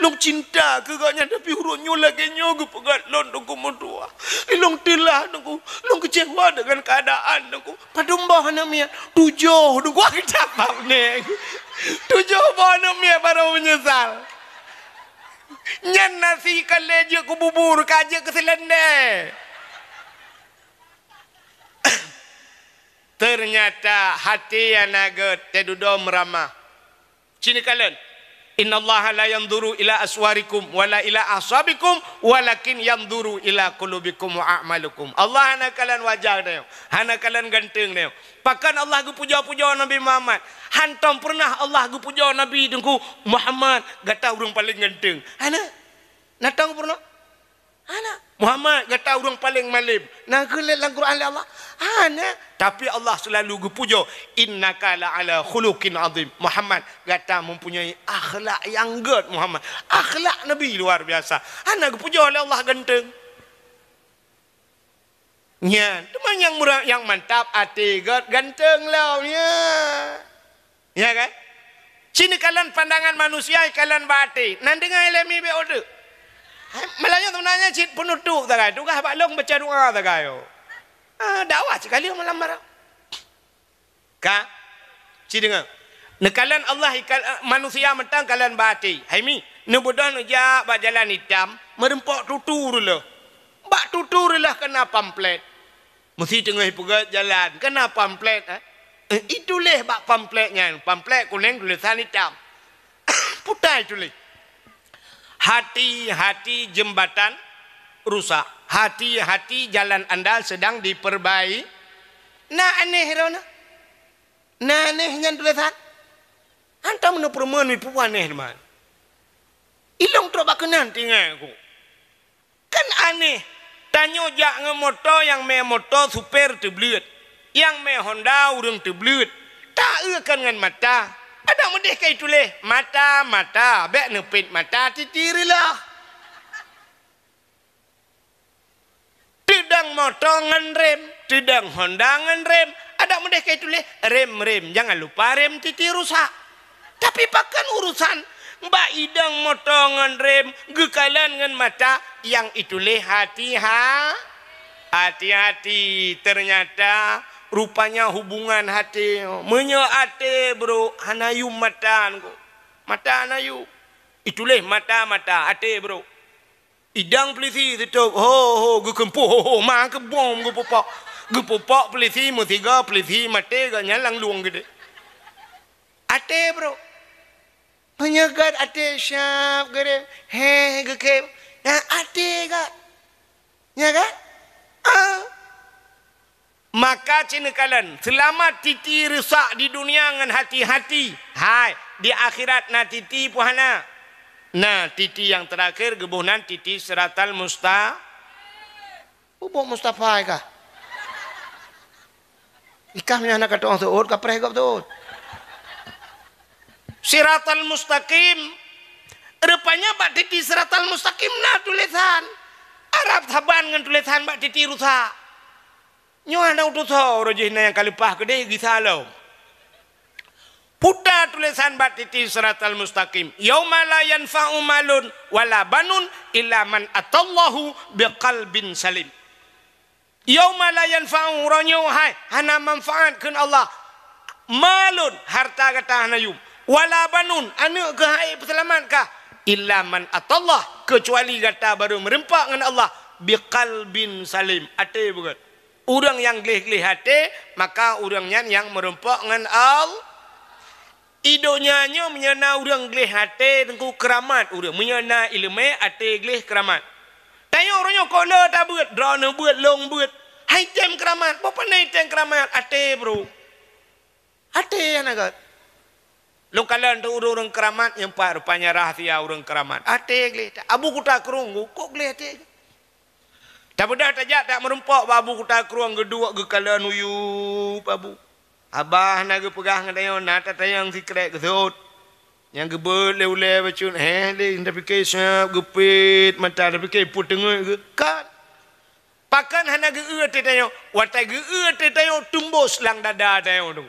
long cinta ke gaknya tapi hurunyo lagi nyogu pegat lon dengku mertua long telah dengku long kecewa dengan keadaan dengku padumbah namanya tujuh dengku kita apa neng tujuh bah namanya baru menyesal nyan nasi kaleje ku bubur kaje ke selende ternyata hati yang naga tedudo meramah Cini kalian. Innallaha la yanzuru ila aswarikum wala ila asabikum walakin yanzuru ila qulubikum wa a'malukum. Allah hana kalian wajah dia. Hana kalian ganteng dia. Pakan Allah gu puja-puja Nabi Muhammad. Hantam pernah Allah gu puja Nabi dengku Muhammad gata urang paling ganteng. Hana. Natang pernah. Hana. Muhammad gata urang paling malim. Nah geul dalam Quran Allah. Hana. Tapi Allah selalu gu puja innaka la ala khuluqin azim. Muhammad gata mempunyai akhlak yang good Muhammad. Akhlak Nabi luar biasa. Hana gu puja oleh Allah ganteng. Nya, teman yang murah yang mantap hati god ganteng lah nya. Ya kan? Sini kalian pandangan manusia kalian bati. Nan dengar ilmi be order. Malahnya sebenarnya cit penutup tak kaya. Tukah baklong baca doa tak kaya. Dakwah sekali malam marah. Ka? Cit dengar. Nekalan Allah manusia mentang kalian bati. Haimi. Nebudah nuja bak jalan hitam. Merempok tutur lah. Bak tutur lah kena pamflet. Mesti tengah pegat jalan. Kena pamflet. Itulah bak pamfletnya. Pamflet kuning tulisan hitam. Putai tulis. Hati-hati jembatan rusak. Hati-hati jalan anda sedang diperbaiki. Nah aneh rona. Nah aneh dengan tulisan. Anta mana perempuan ni puan aneh teman. Ilong teruk bakanan tinggal aku. Kan aneh. Tanyo jak ngemoto yang me moto super teblut. Yang me Honda urang teblut. Tak akan dengan mata. Ada mudih kai tulis mata bek nepit mata titirilah. Tidang motor ngan rem, tidang Honda ngan rem. Ada mudih kai tulis rem. Jangan lupa rem titir rusak. Tapi pakan urusan mbak idang motor ngan rem, gekalan ngan mata yang itulah hati-hati. Ternyata rupanya hubungan hati menyate bro hanayu mata hanayu itulah mata hati bro idang pelisi tutup ho gekempu ho ma ke bom gepopok pelisi mutiga pelisi mate ga nyalang luang gede hati bro penyegat hati syap gede he gekem nah hati ga ya kan maka cinekalan selamat titi rusak di dunia dengan hati-hati. Hai, di akhirat na titi puhana. Nah, titi yang terakhir gebunan titi siratal Mustafa kah? Ikah anak kata orang suud ka prehgap tu. Siratal mustaqim. Rupanya bak titi siratal mustaqim na tulisan. Arab saban dengan tulisan bak titi rusak. Nyo ana utus rojihna yang kalipah gede gisalau. Puta tulisan bat titi siratal mustaqim. Yauma la yanfa'u malun wala banun illa man atallahu biqalbin salim. Yauma la yanfa'u ronyo hai hana manfaat keun Allah. Malun harta kata hanayum wala banun anu ke hai selamat kah illa man atallah kecuali kata baru merempak dengan Allah biqalbin salim. Ate bukan. Orang yang gelih-gelih hati, maka orangnya yang merempak dengan Allah. Idonya menyana orang gelih hati tengku keramat. Orang menyana ilmu hati gelih keramat. Tanya orangnya kola tak buat, drone buat, long buat. Hai tem keramat, apa naik tem keramat? Hati bro. Hati anak kat. Lo kalian tu orang keramat yang pak rupanya rahasia orang keramat. Hati gelih. Abu kuta kerungu, kok gelih hati? Tak bedah tajak tak merempak babu kuta keruang gedua gekalan uyup babu. Abah nak pegang ngadayo nata tayang sikret kesut. Yang gebet le bacun le nda fikir siap gepit mata nda fikir put tengah ke kan. Pakan hana geu te tayo watai geu te tayo tumbus lang dada tayo tu.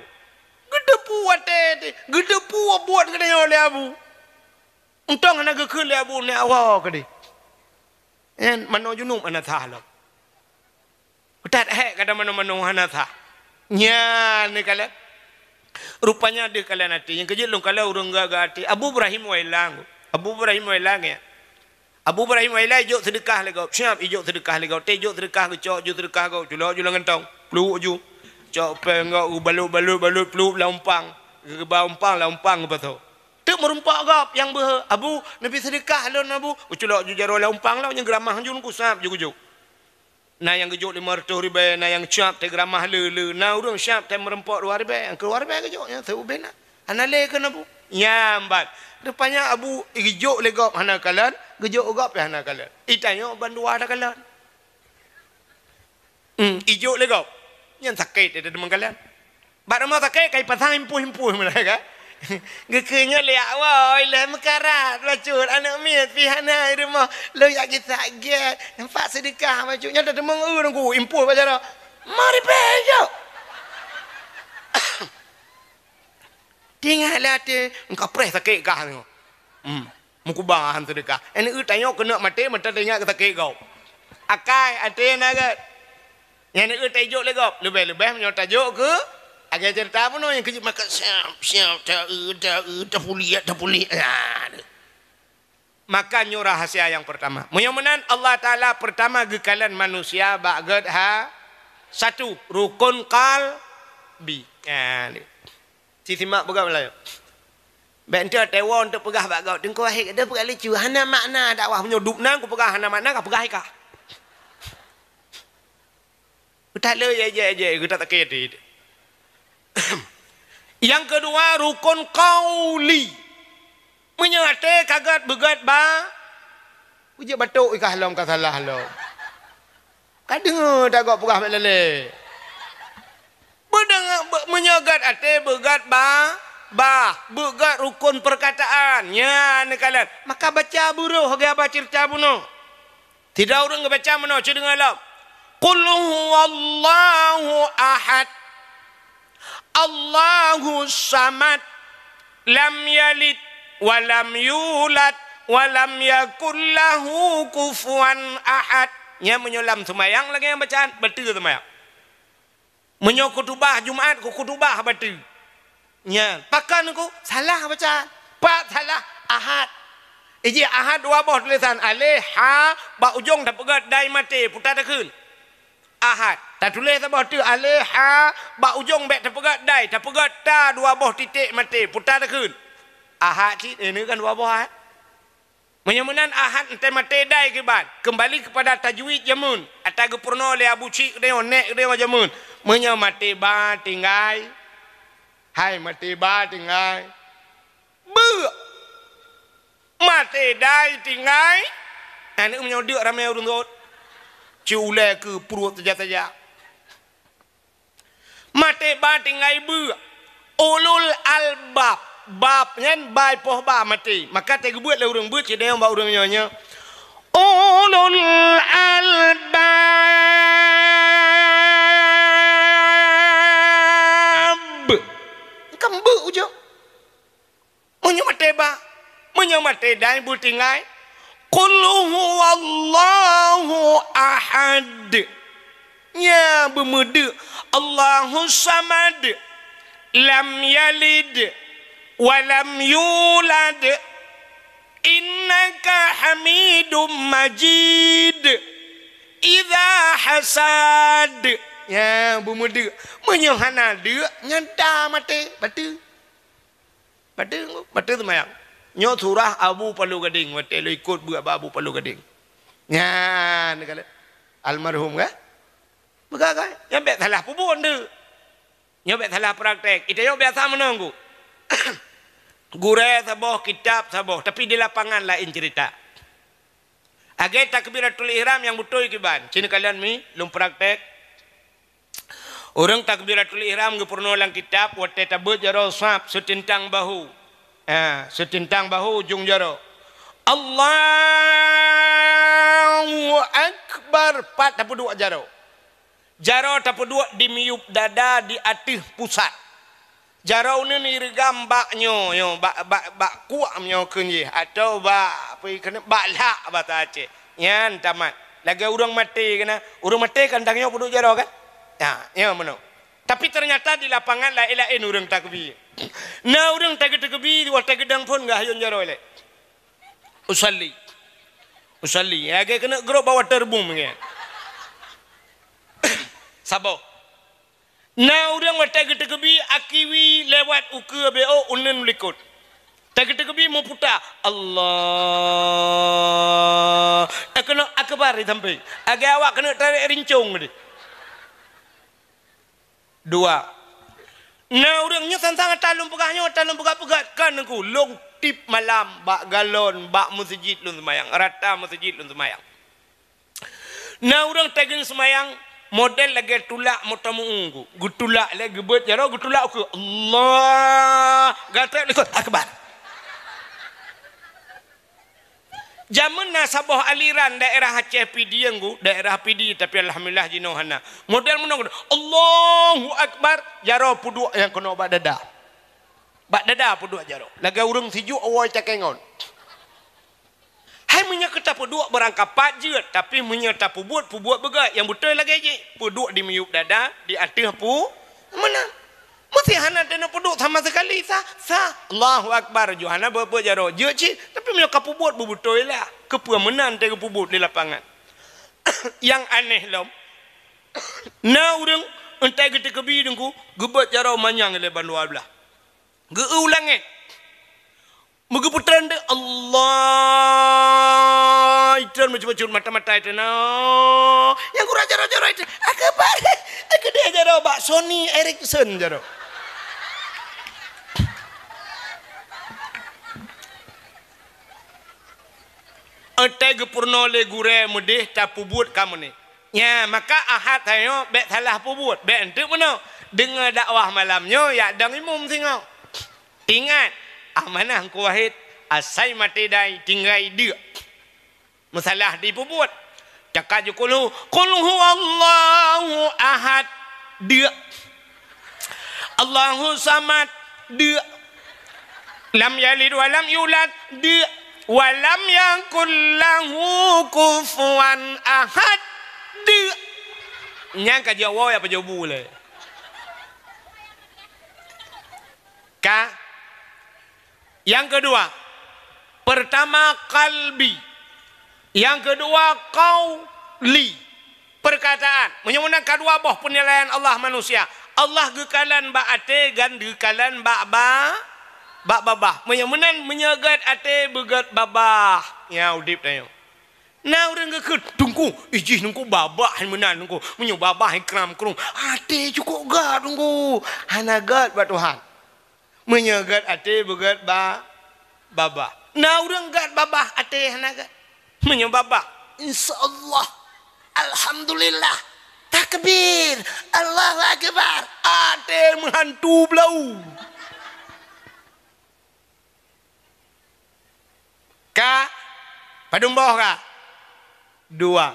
Gedepu watai gedepu buat ngadayo le abu. Untang hana geu le abu ne awak kadi. En mano junub anatha lo. Utat kata mano anatha. Nya ni kala. Rupanya dia kala nanti yang kejil long kala urang gagati. Abu Ibrahim wailang ya. Abu Ibrahim wailang jok sedekah le gau. Siap ijok sedekah le gau. Tejok sedekah ke cok jok sedekah gau. Julo ngentong. Peluk ju. Cok pengau balut peluk laumpang. Gebau umpang laumpang apa tu. Tu merumpak gap yang ber abu Nabi sedekah lon abu. Uculok ju jaro la umpang lah yang geramah jun ku sap ju. Na yang gejuk 500 ribu, na yang cap te geramah le. Na urang syap te merumpak 2 ribu, yang keluar ribu gejoknya teu bena. Anale kan abu. Nyambat. Rupanya abu gejuk le gap hana kalan, gejuk gap pe hana kalan. Itanyo bandua ada kalan. Ijuk le gap. Yang sakit ada demang kalan. Bak nama sakit kai pasang impuh-impuh mereka. Gekenya liak woi le mekarat lacur anak miat pihana rumah lo yak kita get nampak sedekah majunya dah demang ku impuh bacara mari pejo tinggallah te engkau pres sakit kah ni mukubahan sedekah ini tanya kena mati mata tanya sakit kau akai ate naga yang ni tajuk le kau lebih-lebih menyo tajuk ke agak cerita pun yang kejut makan siap tak pulih. Maka nyo rahasia yang pertama. Mudah-mudahan Allah Taala pertama gekalan manusia bagad satu rukun qalbi. Simak pegang lah. Benda tewa untuk pegah bagad. Tengko ahik ada pegah lecu. Hana makna dakwah menyudup nang ku pegah hana makna ka pegah ikah. Tak le je kita tak kira. Yang kedua rukun qauli. Menyate kagat begat ba. Uji batuk ikah long ka salah long. Kadang tak gak pegah melele. Bedang menyagat ate begat ba begat rukun perkataan. Nya ne kalan. Maka baca buruh ga baca cerita buno. Tidak urang baca meno cedengan lam. Qul huwallahu ahad. Allahu samad lam yalid walam yulad walam yakul lahu kufuwan ahad. Nya menyolam semayang lagi yang bacaan betul semayang. Menyo kutubah Jumaat ku kutubah betul. Nya pakan ku salah bacaan. Pak salah ahad. Iji ahad dua boh tulisan alif ha ba ujung dah pegat dai mati putar dah kun. Ahad. Tak tulis apa tu alih ha ba ujung bek terpegat dai terpegat ta dua boh titik mati putar dah kun. Ahad cik ini kan dua boh ahad. Menyemunan ahad ente mati dai ke ban. Kembali kepada tajwid jamun. Ataga purno le abu cik dia nek dia jamun. Menyamati ba tinggai. Hai mati ba tinggai. Bu. Mati dai tinggai. Ane menyodok ramai urang dot. Ciulai ke perut saja. Mate ba tinggai bu ulul albab bab ngan bai poh ba mati maka te gebuat le urang buat cedeng ba urang nyonya ulul albab kambu ujo munyo mate ba munyo mate dai bu tinggai qul huwallahu ahad. Ya bermuda Allahu samad lam yalid walam yulad innaka hamidum majid idza hasad. Ya bermuda menyohana dia nyanta mati batu semayang nyo surah Abu Palu Gading mati lo ikut buat Abu Palu Gading nya ni kala almarhum kan. Begagai, yang bet salah pun dia. Yang bet salah praktek. Itu yang biasa menunggu. Gure saboh, kitab saboh. Tapi di lapangan lain cerita. Agai takbiratul ihram yang betul kiban. Cina kalian mi, lum praktek. Orang takbiratul ihram ke purno lang kitab. Wate tabut jaro sap, setintang bahu. Setintang bahu ujung jaro. Allahu Akbar. 42 jaro. Jaro tapu dua di miup dada di atih pusat. Jaro ni regam baknyo yo bak kuak nyo kenje atau bak apa kena bak lak bata Aceh. Yan tamat. Lagi urang mati kena. Urang mati kan tangyo puduk jaro kan? Ya meno. Tapi ternyata di lapangan lain-lain urang takbir. Nah urang takbir wa takdang pun enggak hayon jaro le. Usalli. Lagi kena grup bawa terbum nge. Sabo. Na urang mata getegebi akiwi lewat uke bo unen likut. Tegi-tegi mau putar. Allah. Kena akbar di samping. Agak awak kena tarik rincung ni. Dua. Nah orangnya tentang talung pegahnya, talung pegah-pegah kan aku. Long tip malam, bak galon, bak masjid lun semayang. Rata masjid lun semayang. Nah orang tagin semayang. Model lagi tulak motamu unggu. Gutulak lagi buat jaro, gutulak aku. Allah. Gatak ikut akbar. Zaman nasabah aliran daerah Aceh PD yang daerah PD tapi alhamdulillah jinohana. Model menang Allahu akbar jaro puduk yang kena bak dada. Bak dada puduk jaro. Laga urang siju awal cakengon. Hai munya kita puduk berangkat pajut tapi munya tak pubuat begat yang betul lagi je. Puduk di meyup dada di atas pu menang. Mesti hana dana puduk sama sekali sah. Allahu akbar Johana berbuat jaro. Je cik tapi munya kapubut betul lah. Kepuamenan teh kepubut di lapangan. Yang aneh lom. Na urang entai kita kebi dengku gebat jaro manyang leban luar belah. Geulang Megeputran de Allah itu macam-macam mata-mata itu no. Yang kurang jaro-jaro itu akbar. Aku dia jaro bak Sony Ericsson jaro. Entai gepurno le gure mudih tak pubut kamu ni. Ya maka ahad hayo bet salah pubut. Bet ente mana dengar dakwah malamnya ya dang imum singau. Ingat amanah ku wahid asai mati dai tinggai dia. Masalah di pubut. Cakap je qul huwallahu ahad dia. Allahu samad dia. Lam yalid wa lam yulad dia. Walam yakul lahu kufuwan ahad dia. Nyangka jawab apa jawab boleh. Ka. Yang kedua, pertama kalbi. Yang kedua qauli. Perkataan. Menyebutkan kedua boh penilaian Allah manusia. Allah gekalan ba ate gan gekalan ba babah. Menyebutkan menyegat ate begat babah. Ya udip tayo. Nah orang ke tunggu ijih nunggu babah menan nunggu menyu babah ikram kurung ate cukup gad nunggu hanagat ba Tuhan. Menyegat ate begat babah. Nah orang gad babah ate hanagat. Menyu babah. Insyaallah. Alhamdulillah. Takbir. Allahu akbar. Ate menghantu belau. Ka padung bawah ka. Dua.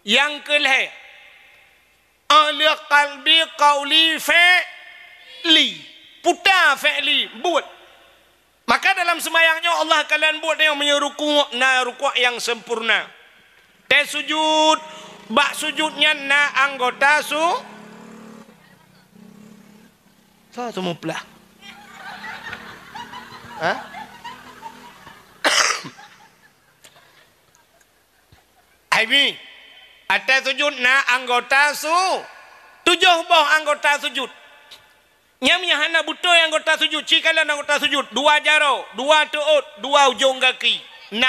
Yang kelih. Ahli qalbi qauli fi'li. Putar fi'li. Buat. Maka dalam semayangnya Allah kalian buat yang menyerukuk na rukuk yang sempurna. Teh sujud. Bak sujudnya na anggota Satu muplah. Hah? Ini atas sujud na anggota tujuh boh anggota sujud. Nyamnya hana buto anggota sujud. Cikalan anggota sujud. Dua jaro, dua tuut, dua ujung kaki. 6.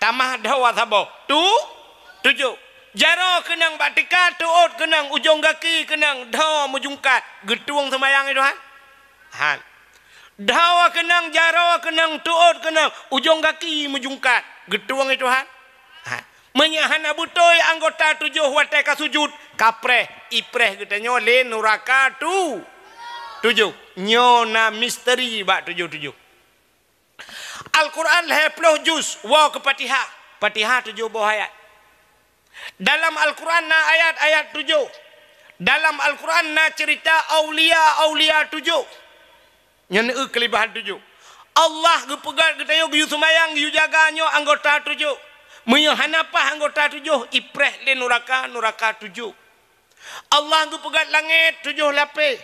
Tamah dawa saboh. Tujuh. Jaro kenang batika, tuut kenang ujung kaki, kenang dawa mujungkat. Getuang semayang itu han. Dawa kenang, jaro kenang, tuut kenang ujung kaki mujungkat. Getuang itu han. Menyahana butoy anggota 7 watai ka sujud kapreh ipreh katanya le nuraka 7 nyona misteri bak 7 Al-Quran 10 juz wa ke Fatihah 7 buah ayat. Dalam Al-Quran na ayat 7. Dalam Al-Quran na cerita aulia 7. Nyana kelebihan 7. Allah gepegat katanya yu semayang yu jaganyo anggota 7. Menyohanapah anggota 7 ipreh le nuraka 7. Allah gu pegat langit 7 lapis.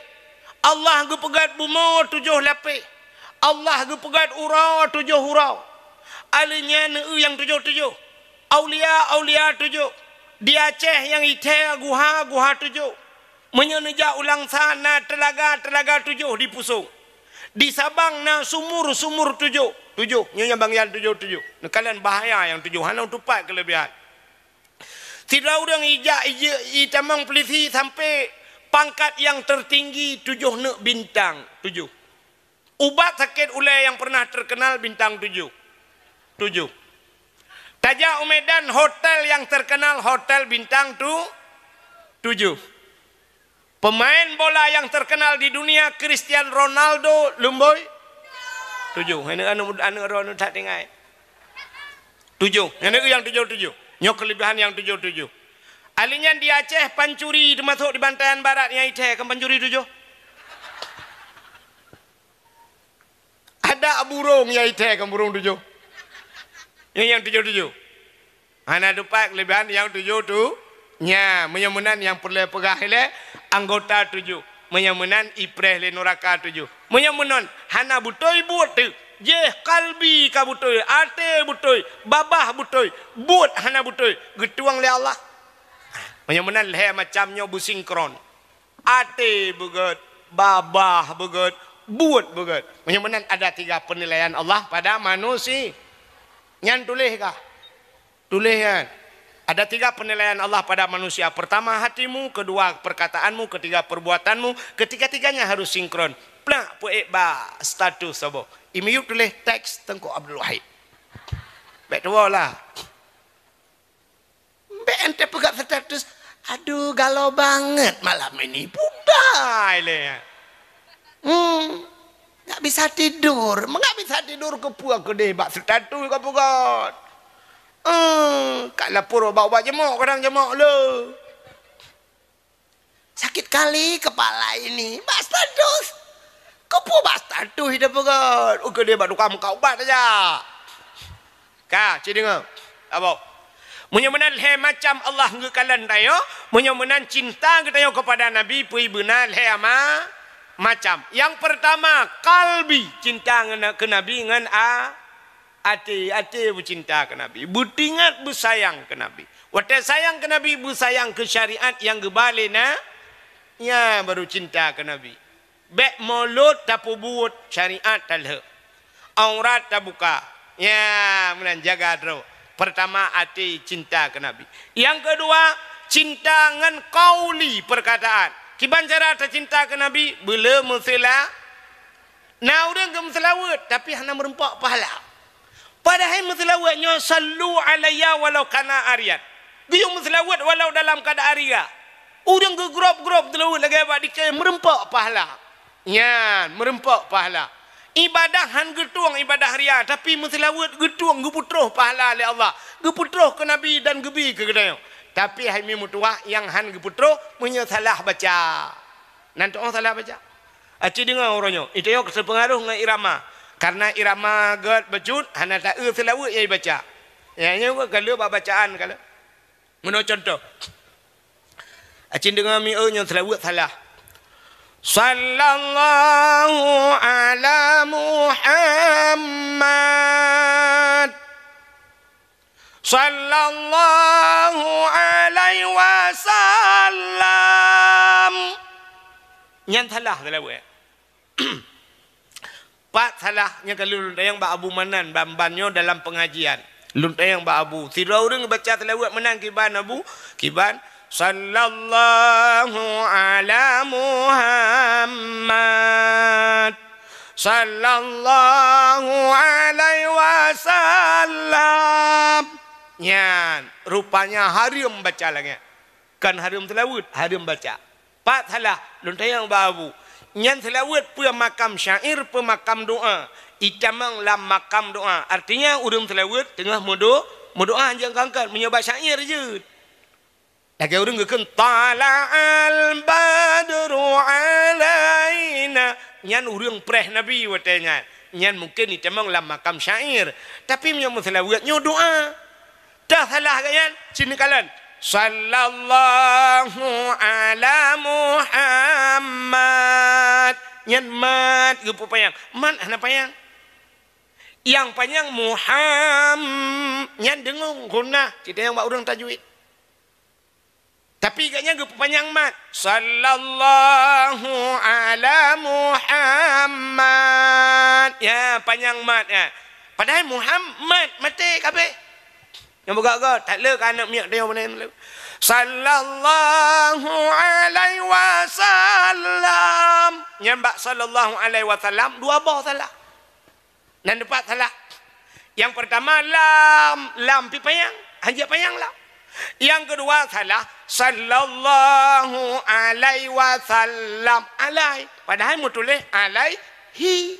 Allah gu pegat bumi 7 lapis. Allah gu pegat urau 7 hurau. Alinya yang 7. Aulia 7. Di Aceh yang ite guha 7. Menyeneja ulang sana telaga 7 di Pusung. Di Sabang na sumur 7. Nyonya Bang Yan 7. Kalian bahaya yang 7. Hana tupat kelebihan. Tidak orang itamang polisi sampai pangkat yang tertinggi 7 nak bintang 7. Ubat sakit ulai yang pernah terkenal bintang 7. Tajak Medan hotel yang terkenal hotel bintang 7. Pemain bola yang terkenal di dunia Cristiano Ronaldo Lumboy 7. Anu tak dengar. 7. Yang 7. Nyok kelebihan yang 7. Alinya di Aceh pancuri termasuk di Bantayan Barat yang Aceh kan pancuri 7. Ada burung yang Aceh kan burung 7. Yang 7. Ana dupak kelebihan yang 7 tu. Nya menyamunan yang perlu pegah le anggota 7. Menyamunan ipreh le neraka 7. Menyamunan hana butoi buat tu. Je kalbi ka butoi, ate butoi, babah butoi, buat hana butoi, getuang le Allah. Menyamunan le macamnya businkron. Ate beget, babah beget, buat beget. Menyamunan ada 3 penilaian Allah pada manusia. Nyan tulis kah? Tulis kan? Ada 3 penilaian Allah pada manusia. Pertama hatimu, kedua perkataanmu, ketiga perbuatanmu. Ketiga-tiganya harus sinkron. Plak puek ba status sabo. Imiu tulis teks Tengku Abdul Wahid. Baik tua lah. Baik ente pegang status. Aduh galau banget malam ini. Budai le. Nggak bisa tidur. Nggak bisa tidur ke puak ke deh. Bak status ke puak. Kak lapor bawa jemok kadang jemok lo. Sakit kali kepala ini. Bak status. Kepu bak status hidup pegat. Oke dia bak tukang kau ubat aja. Kak, cik dengar. Apa? Menyamunan he macam Allah ngekalan tayo. Menyamunan cinta kita kepada Nabi pui benar he ama macam. Yang pertama kalbi cinta ke Nabi dengan ati bercinta ke Nabi. Butingat bersayang ke Nabi. Waktu sayang ke Nabi, bersayang ke syariat yang gebalena. Ya baru cinta ke Nabi. Bek mulut tak buat syariat talha. Aurat tak buka. Ya menjaga dro. Pertama ati cinta ke Nabi. Yang kedua cinta dengan kauli perkataan. Kiban cara tercinta ke Nabi bila musila. Nah orang ke muslawat tapi hanya merempak pahala. Padahal muslawatnya sallu alayya walau kana ariat. Dia muslawat walau dalam keadaan aria. Orang ke grup telawat lagi abad dikaya merempak pahala. Ya, merempak pahala. Ibadah han getuang ibadah ria tapi muslawat getuang geputroh pahala oleh Allah. Geputroh ke Nabi dan gebi ke kedai. Tapi hai mi mutuah yang han geputroh punya salah baca. Nanti orang salah baca. Aci dengar orangnya. Itu yang terpengaruh dengan irama. Karena irama god becut hana tak selawat yang baca. Yang kalau bacaan kalau. Menurut contoh. Aci dengar mi nya selawat salah. Sallallahu ala Muhammad. Sallallahu alaihi wasallam. Nyan salah selawat. Pak salahnya kalau yang Mbak Abu Manan bambannya dalam pengajian. Luntai yang Mbak Abu. Tidak orang baca selawat menang kiban Abu. Kiban. Sallallahu ala Muhammad. Sallallahu alaihi wasallam. Nyan. Rupanya harum baca lagi. Kan harum selawat. Harum baca. Pak salah. Luntai yang Mbak Abu. Nyan selawat pemakam syair, pemakam doa. Itamang lam makam doa. Artinya urang selawat tengah modoa anjang kangkat menyebab syair je. Lagi urang gekeun tala'al badru alaina. Nyan urang preh Nabi watanya. Nyan mungkin itamang lam makam syair, tapi menyebab selawatnya doa. Dah salah kan? Sini kalian. Sallallahu ala Muhammad. Nyan mat gepu payang. Man ana payang. Yang panjang Muhammad. Nyan dengung guna. Kita yang bak urang tajwid. Tapi ikatnya ke panjang mat. Sallallahu ala Muhammad. Ya, panjang mat ya. Padahal Muhammad mati kabeh. Yang bergak-gak tak le kan anak miak dia mana. Sallallahu alaihi wasallam. Nyambak sallallahu alaihi wasallam dua bah salah. Dan depan salah. Yang pertama lam pi payang, hanya payang lam. Yang kedua salah sallallahu alaihi wasallam alai. Padahal mu tulis alaihi.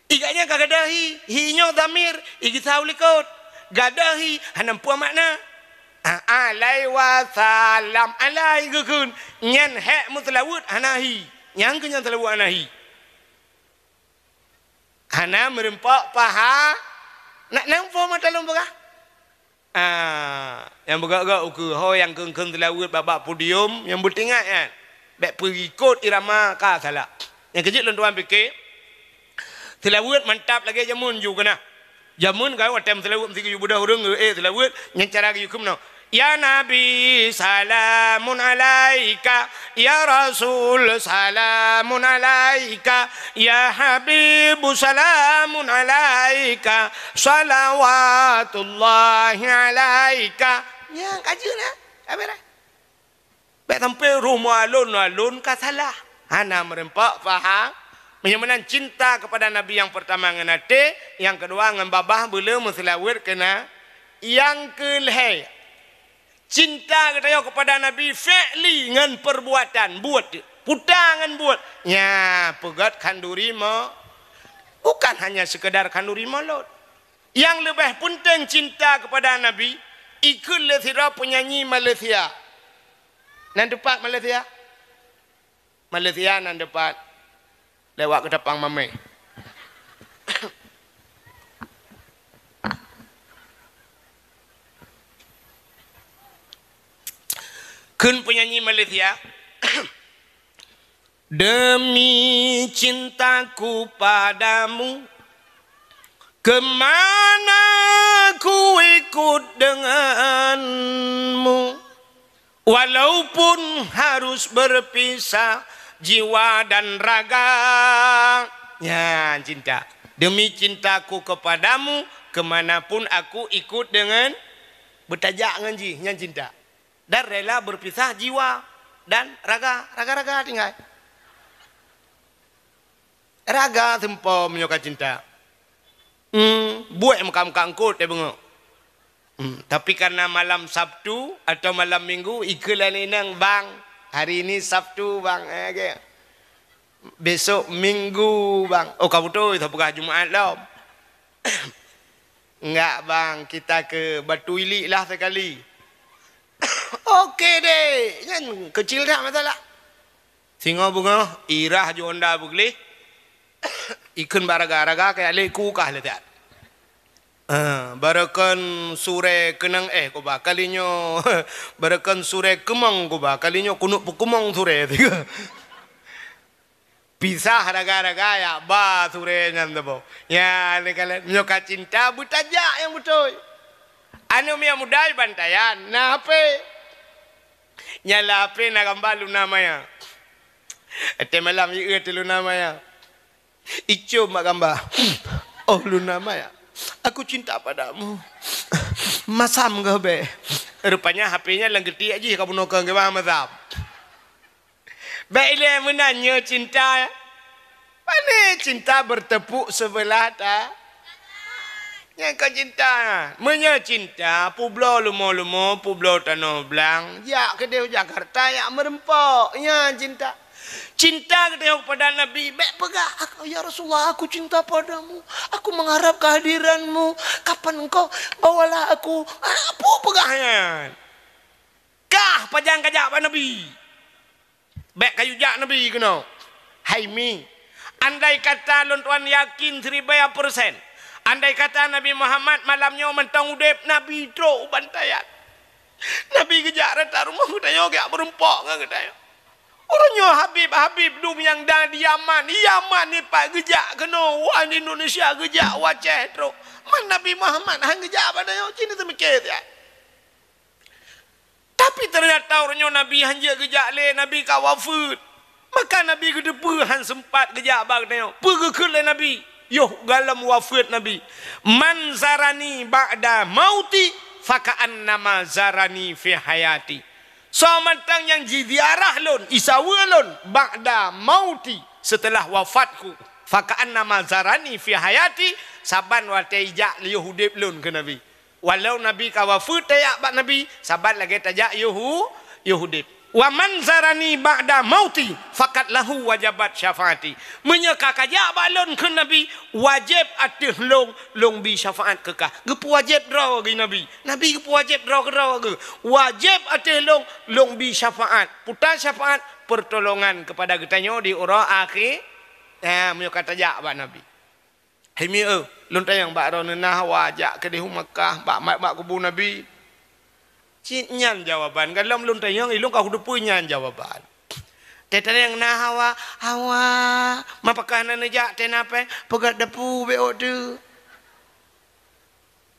Iganya kagak ada hi. Hi-nya dhamir, igi saulikot. Gadahi hanam puan makna. Alaihi wasallam alai gukun. Nyan hak mutlawud hanahi. Yang ke nyan telawud hanahi. Hana merempak paha. Nak nampak mata lombak. Yang bergak-gak ukur ho yang keng-keng telawud babak podium yang bertingat kan. Baik perikut irama ka salah. Yang kecil tuan fikir telawud mantap lagi jamun juga nah. Jamun kau atem telawud mesti ke budak urang telawud yang cara ke hukum no. Ya Nabi salamun alaika, ya Rasul salamun alaika, ya Habib salamun alaika, salawatullahi alaika. Ya kaji na, apa dah? Baik sampai rumah alun ka salah. Hana merempak faham. Menyamanan cinta kepada Nabi yang pertama ngenate, yang kedua ngan babah belum selawat kena, yang kelih cinta kita kepada Nabi fi'li ngan perbuatan buat putangan buat nya pegat kanduri mo bukan hanya sekedar kanduri molot yang lebih penting cinta kepada Nabi ikut lethira penyanyi Malaysia nan depan Malaysia nan depan lewat ke depan mame kun penyanyi Malaysia demi cintaku padamu kemana ku ikut denganmu walaupun harus berpisah jiwa dan raga ya cinta demi cintaku kepadamu kemanapun aku ikut dengan bertajak dengan yang cinta dan rela berpisah jiwa dan raga tinggal raga tempo menyuka cinta buat muka-muka angkut dia bengok tapi karena malam Sabtu atau malam Minggu ikulan inang bang hari ini Sabtu bang besok Minggu bang oh kamu tu itu bukan Jumaat lah enggak bang kita ke Batu Ilik lah sekali. Okey deh, kan kecil dah masalah. Singa bunga, irah jonda bugli, ikun baraga-raga kayak leku kah letak. Barakan sure kenang ko ba kalinyo, barakan sure kemang ko ba kalinyo kunuk pukemang sure tiga. Pisah raga-raga ya ba sure nyandabo. Ya lekala nyoka cinta butajak yang betul. Anu mia mudai bantayan, na apa? Nyala apa na gambalu namanya. Ete malam ieu lu namanya. Icu mak gamba. Oh lu namanya. Aku cinta padamu. Masam ke be? Rupanya HP-nya lenggeti aja kamu nokang ke masam. Baik ile menanya cinta. Mana cinta bertepuk sebelah tak? Yang kau cinta, menya cinta, publo lumo, publo Tanah Blang, ya ke dia Jakarta, ya merempok, ya cinta. Cinta ke dia kepada Nabi, baik pegah, ya Rasulullah, aku cinta padamu, aku mengharap kehadiranmu, kapan engkau bawalah aku, apa pegahnya? Kah pajang kajak pada Nabi, baik kayu jak Nabi kena, hai mi, andai kata lontuan yakin 1000%. Andai kata Nabi Muhammad malamnya mentang udep Nabi trok bantayan. Nabi kejak rata rumah kita gak berempok kan kita. Orangnya Habib dum yang dah di Yaman ni pak kejak kena wan Indonesia kejak waceh trok. Man Nabi Muhammad hang kejak pada yo cini temikir ya. Tapi ternyata orangnya Nabi hanya gejak le, Nabi kawafut. Maka Nabi kedepuhan sempat gejak bang tanya. Pergi ke le Nabi. Yoh galam wafat Nabi. Man zarani ba'da mauti faka'annama zarani fi hayati. So mantang yang jidiarah lon, isawa lon ba'da mauti, setelah wafatku. Faka'annama zarani fi hayati, saban wa tajak liyuhudib lon ke Nabi. Walau Nabi kawafut tayak bak Nabi, saban lagi tajak yuhudib. Wa man zarani ba'da mauti fakat lahu wajabat syafaati. Menyeka kajak balon ke Nabi, wajib atih long bi syafaat kekah. Gepu wajib draw ke Nabi. Nabi gepu wajib draw ke. Wajib atih long bi syafaat. Putar syafaat pertolongan kepada getanyo di ura akhir. Menyeka tajak bak Nabi. Hemi lon tayang bak ronenah wajak ke di Makkah bak kubur Nabi. Cinyan jawaban. Kalau belum tanya ilung kau udah punya jawaban. Tetanya yang nah hawa. Mapakanan aja tenape pegat depu beo tu.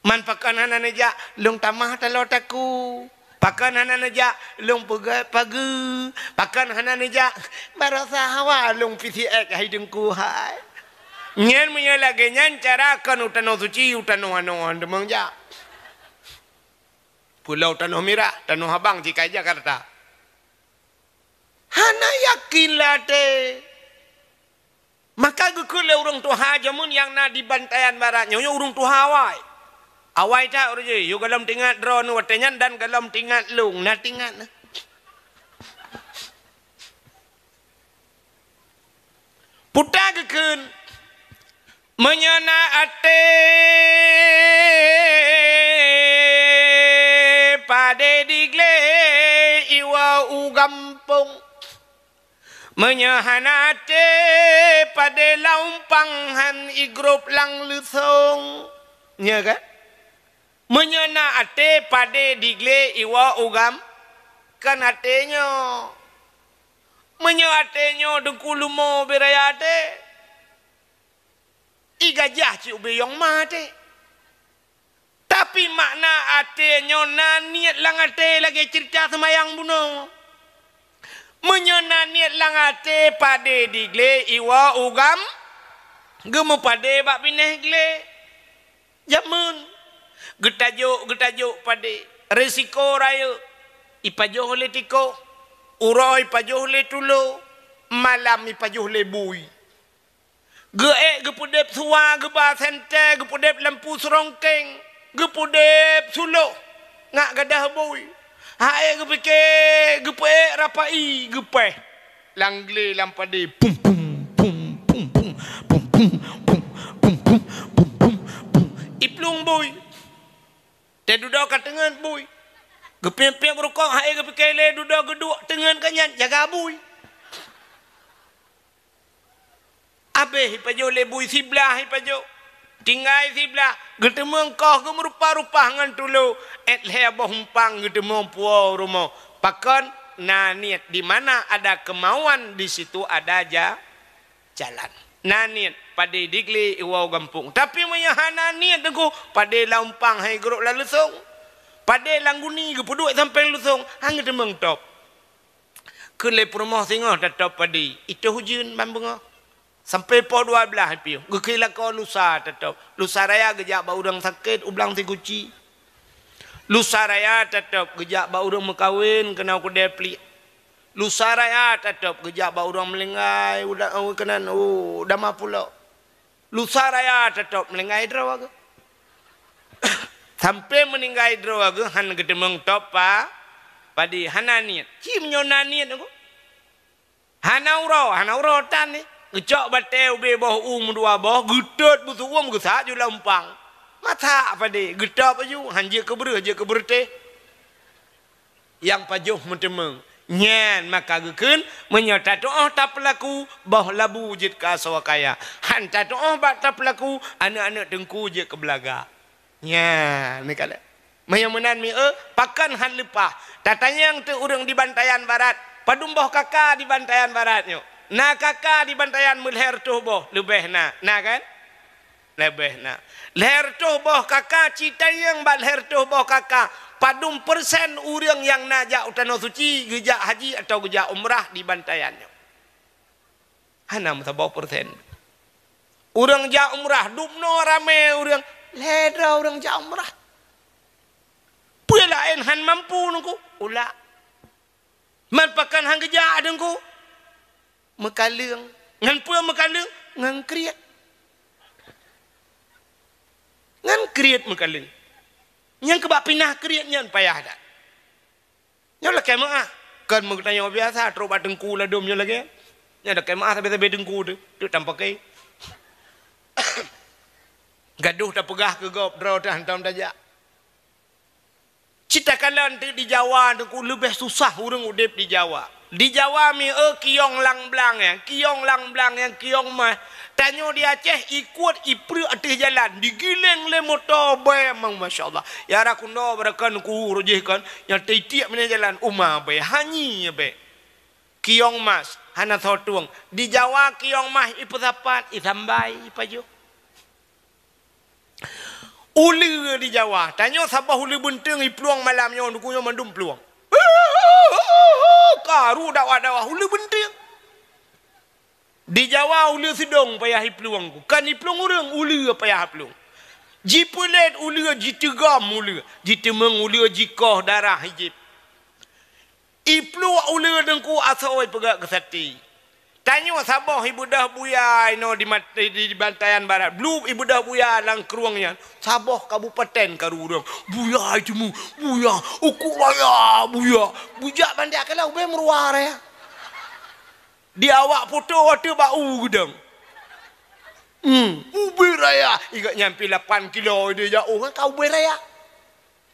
Man pakanan aja lung tamah talotaku. Pakanan aja lung pegat pagi. Pakanan aja barasa hawa lung pisi ek hidungku hai. Nyan punya lagi nyan cara kan utano suci utano anoan demang ja. Pulau Tanah Merah, Tanah Abang, jika Jakarta. Hana yakinlah te. Maka gukule urung tuha jamun yang na di Bantayan Barat. Nyonya urung tuha awai. Awai tak urung je. Yu galam tingat drone watenyan dan galam tingat lung. Na tingat na. Puta gukun. Menyana ate. Pade digle iwa ugampung menyahanate pade laumpanghan igrup lang lusong nya kan menyana ate pade digle iwa ugam kan atenyo menyo atenyo dengkulumo berayate igajah ci ubeyong mate. Tapi makna atenya niat lang ate lagi cerita semayang buno. Menyona niat lang ate pade digle iwa ugam. Gemu pade bak pineh gle. Jamun. Getajuk pade. Resiko raya. Ipajoh le tiko. Uro ipajoh le tulo. Malam ipajoh le bui. Gepudep suwa geba sente. Gepudep lampu serongkeng. Gepudep sulo ngak gadah boy hae gepe rapai gepe langle lampade pum pum pum pum pum pum pum pum pum pum pum pum iplung boy te duduk kat tengen boy gepe rokok hae gepe le duduk geduk tengen kanyan jaga boy abe hipajo le boy siblah hipajo tinggai siblah getemeng kau gemerupa-rupa ngan tulo et le bohumpang getemeng puau rumah pakan naniat di mana ada kemauan di situ ada aja jalan naniat pade digli iwau gampung tapi menyahana niat dengku pade laumpang hai geruk lalusong pade langguni gepuduk sampai lusong hang getemeng top kele rumah singoh tetap pade itu hujun bambungoh sampai po 12 piu gekila ko lusa tetap lusa raya gejak ba urang sakit ublang si kuci lusa raya tetap gejak ba urang mekawin kena ku depli lusa raya tetap gejak ba urang melengai udah kenan dama pulau lusa raya tetap melengai drawaga sampai meninggai drawaga han gedemeng top pa padi hananiat cim nyonaniat aku hanauro tan ni ngecok bateu be boh dua boh gedot butuh gesak ju lampang mata apa de gedap aju hanje keber teh yang pajuh mentemeng nyen maka gekeun menyata doa tak pelaku boh labu jit ka sawakaya hanta doa bak tak pelaku anak-anak dengku je ke belaga nya ni kala mayamunan mi pakan han lepah tatanya yang teu urang di Bantayan Barat padumboh kakak di Bantayan Barat nyo. Nah kakak di Bantayan Mulher tuh boh lebih nah kan lebih nak leher tu boh kakak cita yang bat leher tu boh kakak padum persen orang yang najak utana suci gejak haji atau gejak umrah di bantaiannya hana mutabau persen orang jak umrah dupno rame orang leda orang jak umrah pelain han mampu nungku ulah man pakan hang gejak dengku mekaling ngan pua mekaling ngan kriat mekaling yang kebak pinah kriatnya payah dah nyolah kemah kan mengtanya biasa terobat dengku lah domnya lagi nya ada kemah sampai dengku tu tanpa kai gaduh dah pegah ke gop draw dah hantam dajak cita kalan di Jawa dengku lebih susah orang udip di Jawa mi kiong lang blang yang kiong mah tanyo di Aceh ikut ipru atas jalan digileng le motor be memang masyaallah ya rakuno berakan ku rojehkan yang tiap mana jalan umah be hanyi be kiong mas hana thotuang di Jawa kiong mas ipu sapat itambai ipaju uli di Jawa tanyo sabah uli buntung ipluang malamnya ndukunya mandum peluang karu dakwah uli buntung di Jawa uli sidong payah ipluang kan ipluang orang uli payah ipluang jipulet uli jitegam uli jitemeng uli jikoh darah hijib ipluang uli dengku asawai pegak kesati tanyo sabah ibu dah buya no di Bantayan Barat belum ibu dah buya lang keruangnya sabah kabupaten karu urang buya cemu buya ukulaya buya bujak bandak kalau be meruar ya di awak foto waktu bau gedang ube raya ikat nyampi 8 kilo dia jauh kan kau ube raya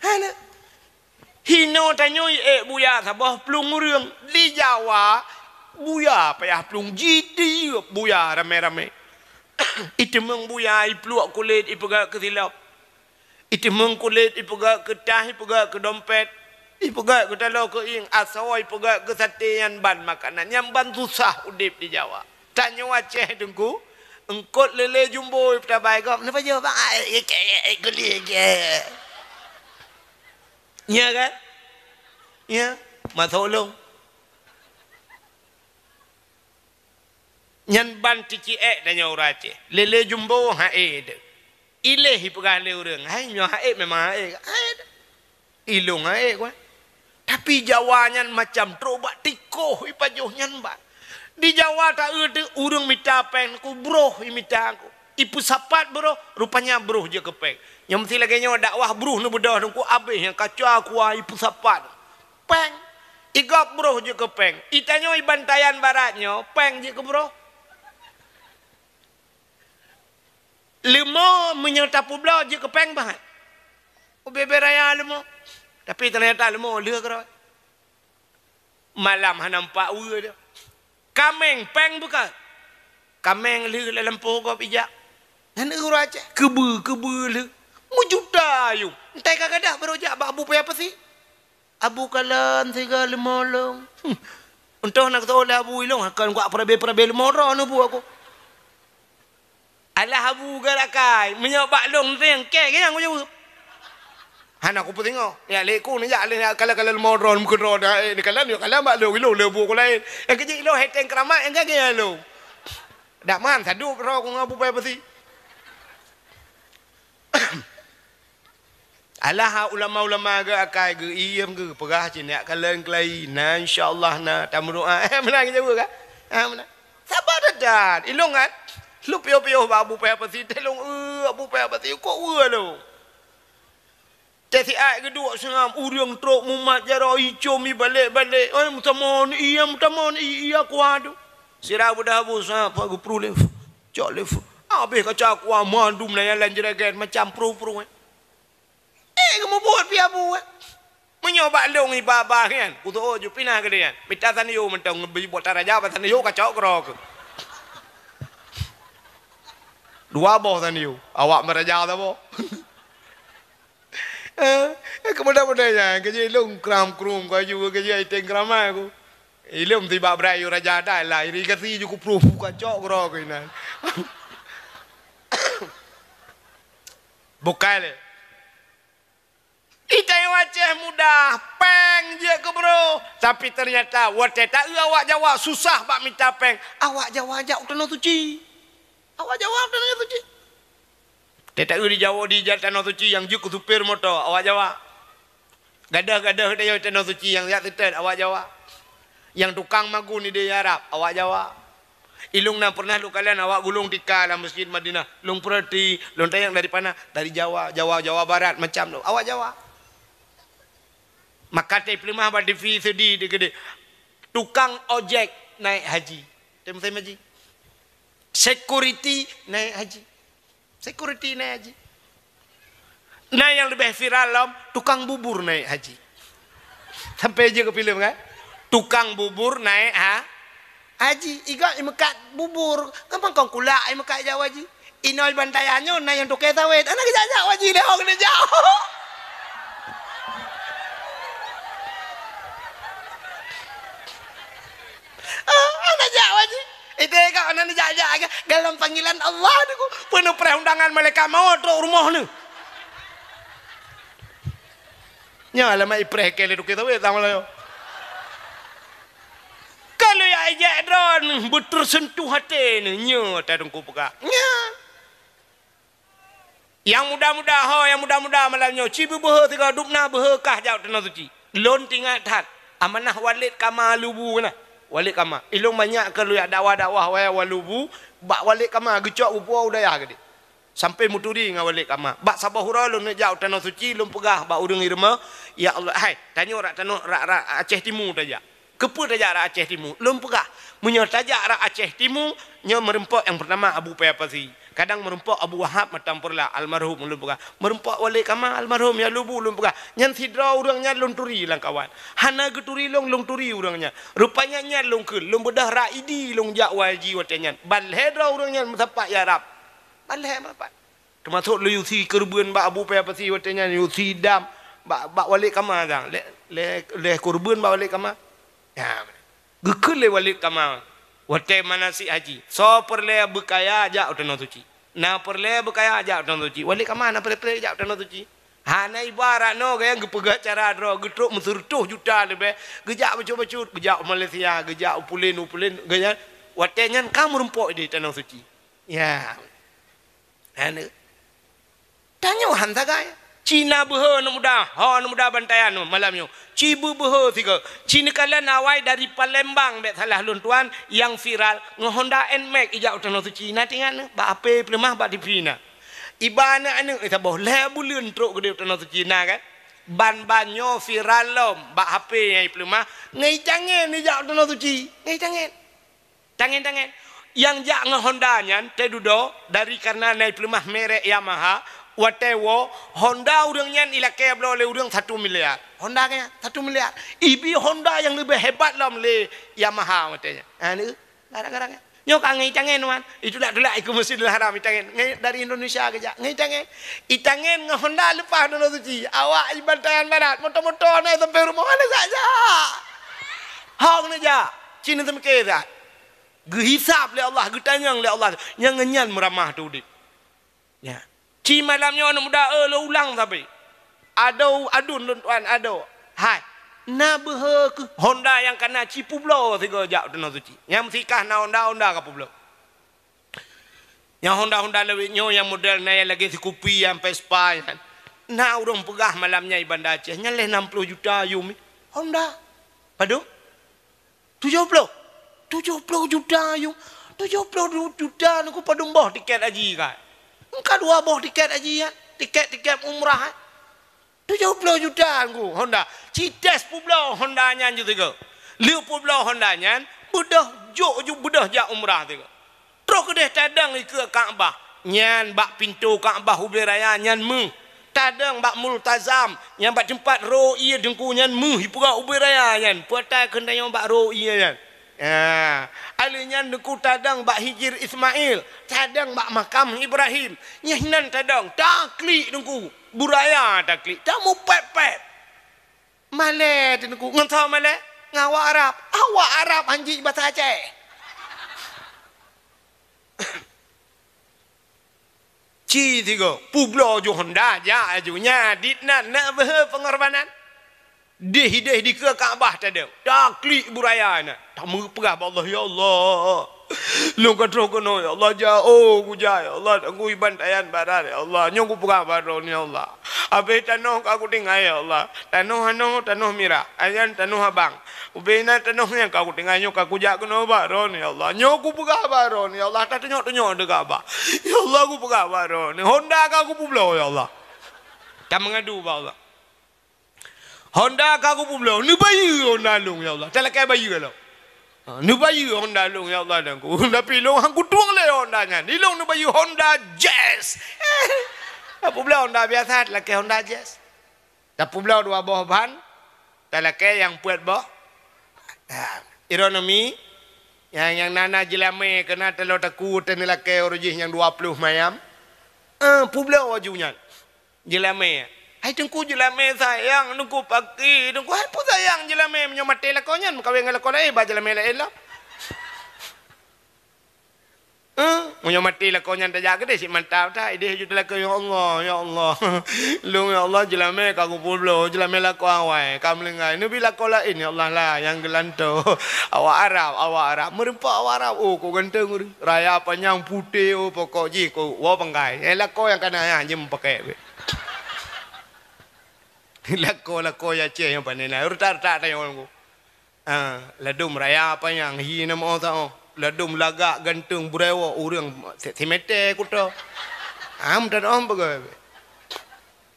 hana hino tanyo buya sabah pelung urang di Jawa buya payah pelung jiti buya rame-rame itu meng buya ipluak kulit ipegak ke silap itu meng kulit ipegak ke tah ipegak ke dompet ipegak ke talau ke ing asawai ipegak ke sate yang ban makanan yang ban susah udip di Jawa tanya Aceh dengku engkot lele jumbo petabai kau kenapa jawab geli ya kan ya matolong nyan ban tici danya urace lele jumbo de ile hipegale urang hai nyo memang ilung kwa tapi Jawa nyan macam trobak tikoh ipajoh nyan ban di Jawa tak ada urang minta pen ku bro imita aku ipu sapat bro rupanya bro je kepeng yang mesti lagi nyo dakwah bro nu bedah ku abeh yang kaca aku ipu sapat peng igap bro je kepeng itanyo i Bantayan Baratnyo peng je ke bro lemo menyerta publa je kepeng banget bebe raya lemo tapi ternyata lemo leh keroi malam nampak ue dia kameng peng bukan kameng leh lempo kau pijak nan urace kebe leh mujuda yu entai kagadah berojak abu pe apa sih abu kalan segala lemolong entah nak tahu lah abu ilong akan gua perabe lemoro nu bu aku alah abu garakai menyobak long teng ke yang aku jawab han aku pun tengok ya leku ni jak le kalau modron muka roda ni kalau mak lo bu ko lain yang kecil lo heteng keramat yang gaya lo dak man sadu ro ko ngabu pai pasi alah ulama-ulama ge akai ge iem ge perah cinak kalen kelai na insyaallah na tamu doa menang je ka menang sabar dadan ilongan lu pio abu pai pasi telong abu pai pasi ko lo Tesi ai kedua sengam urang truk mumat jaro ijo mi balik. Oi mutamon iya kuadu. Sira budah bu sa pagu prulef. Jolef. Habis kaca aku mandum na yalan jeragen macam pro. Kamu buat pi abu. Menyoba long i baba kan. Ku tu ojo pinah ke dia. Pita sana yo mentang ngebi buat raja sana yo kaca krok. Dua boh sana yo. Awak meraja ta boh. Kemudian kerja ilung kram kau juga kerja iteng kramai aku ilung tiba berayu raja dah lah ini kasi juga proof kacau kerok ini Bukan. Kita yang Aceh mudah, peng je ke bro. Tapi ternyata wate tak awak Jawa susah bak minta peng. Awak Jawa ajak tanah suci. Awak Jawa tanah suci. Tak di Jawa di tanah suci yang juk supir motor awak Jawa. Gadah-gadah dia tanah suci yang siap tetet awak Jawa. Yang tukang magu ni dia Arab awak Jawa. Ilung na pernah lu kalian awak gulung tika dalam masjid Madinah. Lung perhati, lung tayang dari mana? Dari Jawa, Jawa Barat macam tu. Awak Jawa. Maka te pelimah pada fi sedih dia gede. Tukang ojek naik haji. Tem haji. Security naik haji. Security naik haji. Nah yang lebih viral lom, tukang bubur naik haji. Sampai je ke film kan? Tukang bubur naik haji. Iga imekat bubur. Gampang kau kulak imekat Jawa haji. Inoi bantayannya na yang tukai sawit. Anak kejak haji dah orang kena jauh. Anak jauh haji. Itu kau anak jajak dalam panggilan Allah ni ku penuh perundangan malaikat maut tok rumah ni. Nya lama ipreh kele tukai sawit sama lah. Kalau ya ajak drone betul sentuh hati ni nya tak dengku peka. Nya. Yang muda-muda malamnya cibu beuh tiga dupna beuh kah jauh tanah suci. Lon tinggal tat amanah walid kama lubu na. Walid kama. Ilung banyak kalau ya dakwah-dakwah walubu bak walid kama gecok upo udaya gede. Sampai muturi dengan walid kama. Bak sabahura lun jauh tanah suci lun pegah bak udung irma. Ya Allah, hai tanya rak tanah rak Aceh Timur saja. Kepu tajak rak Aceh Timur. Lum pegah. Munya tajak rak Aceh Timur nya merempok yang pertama Abu Payapasi. Kadang merempok Abu Wahab Matampurla almarhum lum pegah. Merempok walid kama almarhum ya lubu lum pegah. Nyan sidra urangnya lun turi lang kawan. Hana geturi lung turi urangnya. Rupanya nya lung keul lum bedah raidi lung jak waji watenya. Balhedra urangnya mesapak ya Arab. Balhe apa? Termasuk lu yusi kerben bak Abu Payapasi watenya yusi dam bak walid kama dang. Le kurban bak walid kama. Ya. Gekul le walid kama. Wate manasik haji. So perle bekaya ajak tanah suci. Na perle bekaya ajak tanah suci. Walid kama na perle ajak tanah suci. Hana ibarat no gaya gepegak cara dro getruk mensurtuh juta lebih. Gejak bacut-bacut, gejak Malaysia, gejak upulin gaya wate nyan kamu rempok di tanah suci. Ya. Hana. Tanya hanta gaya. Cina beuh nu muda, ha nu muda bantayan nu malamnya. Cibu beuh tiga. Cina kalian awai dari Palembang bet salah lun tuan yang viral nge-Honda Nmax ijak tanah suci. Na tingan ba ape pelemah ba dipina. Ibana anu eta boh le buleun truk gede tanah suci na kan. Ban-banyo viral lom ba HP yang pelemah ngai jangen ijak tanah suci. Ngai jangen. Tangen. Yang jak nge-Honda nyan tedudo dari karena naik pelemah merek Yamaha. Watewo Honda urangnya ilake blo le urang 1 miliar. Honda nya 1 miliar. Ibi Honda yang lebih hebat lom le Yamaha watenya. Anu garang-garang. Nyok angai cangen wan. Itu dak delak iku Masjidil Haram itangen. Ngai dari Indonesia keja. Ngai cangen. Itangen nge Honda lepas tanah suci. Awak ibantayan barat motor-motor naik sampai rumah mana saja. Hong ni ja. Cina temke dah. Gehisap le Allah, getanyang le Allah. Yang ngenyan meramah tu dik. Ya. Ci malamnya anak muda lo ulang tapi adun tuan ado hai na beuh ke Honda yang kena cipu blo tiga jak tanah suci yang sikah na Honda ka publo yang Honda lewitnya yang model na yang lagi sikupi yang Vespa kan na urang pegah malamnya di Bandar Aceh nyaleh 60 juta yumi Honda padu 70 juta yum 70 juta aku padu boh tiket haji kan. Engkau 2 boh tiket haji ya. Tiket umrah. 70 juta aku Honda. Cites publo Honda nyan juga. Liu publo Honda nyan budah budah jak umrah juga. Terus kedeh tadang ke Kaabah. Nyan bak pintu Kaabah Hubai Raya nyan mu. Tadang bak multazam yang bak tempat roi dengku nyan mu hipura Hubai Raya nyan. Puatai kendayang bak roi nyan. Ya, alinya dengku tadang bak hijir Ismail, tadang bak makam Ibrahim. Nyahinan tadang taklik dengku buraya taklik. Tamu pep. Male dengku ngentau male ngawak Arab. Awak Arab anji bahasa Aceh. Ci tiga. Publo ju Honda ja ajunya ditna nak bah pengorbanan. Deh di ke Kaabah tadi. Dah klik buraya na. Tak merpegah Allah ya Allah. Lu kata kono ya Allah jauh ku ya Allah aku ibantayan barat ya Allah nyong ku pegah baron ya Allah. Abe tanah aku tinggal ya Allah. Tanah mira. Ayan tanah abang. Ubena tanah yang aku tinggal nyok aku jak kono baron ya Allah. Nyok ku pegah baron ya Allah. Tak tengok de Kaabah. Ya Allah aku pegah baron. Honda aku publo ya Allah. Tak mengadu ba Allah. Honda aku publo. Ni bayi Honda long ya Allah. Tak lakai bayi kalau. Ni bayi Honda long ya Allah dan ku. Tapi long aku tuang le Honda nya. Ni long ni bayi Honda Jazz. Apa pula Honda biasa lakai Honda Jazz. Tapi pula dua buah ban. Tak lakai yang buat bah. Ironomi yang nana jelame kena telur takut dan lakai origin yang 20 mayam. Pula wajunya. Jelame. Hai tengku jelame sayang nungku pagi nungku hai pun sayang jelame menyomate lakonnya kawin ngalakon ai ba jelame lain lah. Menyomate lakonnya tak jaga deh si mantap dah ide ju lakon ya Allah. Lu ya Allah jelame kagu pullo jelame lakon awai kam lengai nu bila kola ini Allah lah yang gelanto. Awak Arab merempak awak Arab oh kau ganteng raya panjang putih oh pokok ji kau wa penggai lakon yang kana jem pakai Lako ya cie yang panena. Urtar yang orang ladum raya apa yang hina mau tahu. Ladum lagak gantung burewo urang timete kuto. Dan bagai.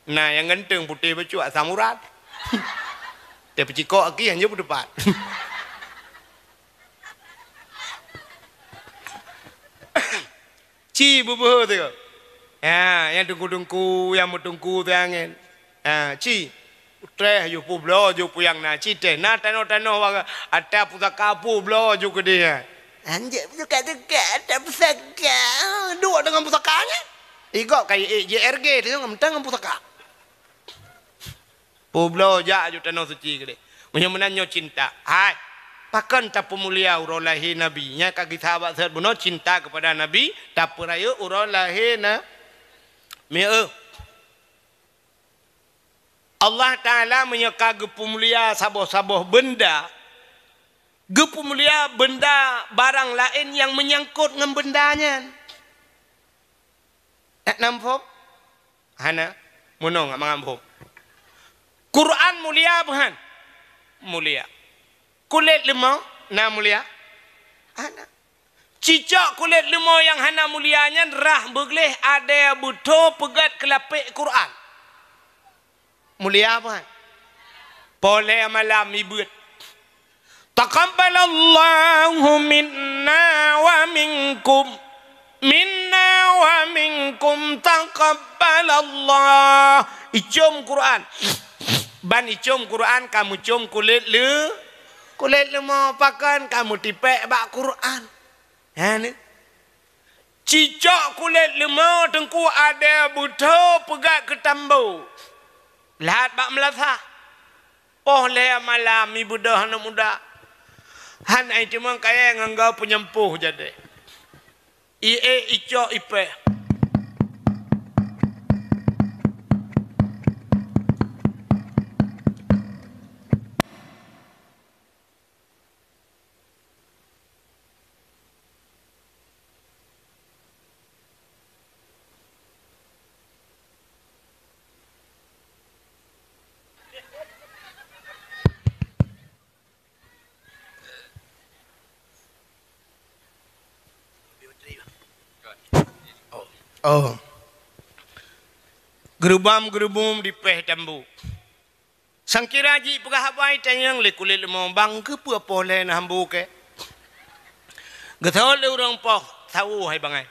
Nah yang gantung putih becu samurat. Dia peciko aki hanya berdepan. Ci bubuh tu. Yang tungku yang tungku tu angin. Ci utreh ju publo ju puyang na ci teh na tano waga ada pusaka publo ju ke dia anjir pusaka ada pusaka dua dengan pusakanya igok kayak JRG tu ngentang pusaka publo ja ju tano suci ke dia menyo cinta hai pakan tak pemulia urolahi nabi nya kaki sahabat sahabat buno cinta kepada nabi tak perayu urolahi na Allah Ta'ala menyeka gepemulia saboh-saboh benda. Gepemulia benda barang lain yang menyangkut dengan bendanya. Tak nampak? Hana? Munong tak mengambil. Quran mulia bukan? Mulia. Kulit lemah? Nah mulia? Hana. Cicak kulit lemah yang hana mulianya rah begleh ada butuh pegat kelapik Quran. Mulia apa? Boleh malam ibut. Taqabbalallahu minna wa minkum taqabbalallah. Icum Quran. Ban icum Quran kamu cium kulit lemah pakan kamu tipek bak Quran. Ha ni. Cicak kulit lemah tengku ada butuh pegat ketambu. Lahat bak melasah. Boleh malam ibu dah anak muda. Han ai cuma kaya ngangau penyempuh jadi. Ico ipe. Oh. Gerubam di peh tambu. Sangkira ji pegah habai tanyang le kulit lemong bang ke apa le na hambu ke. Gethol le urang poh tahu hai bangai.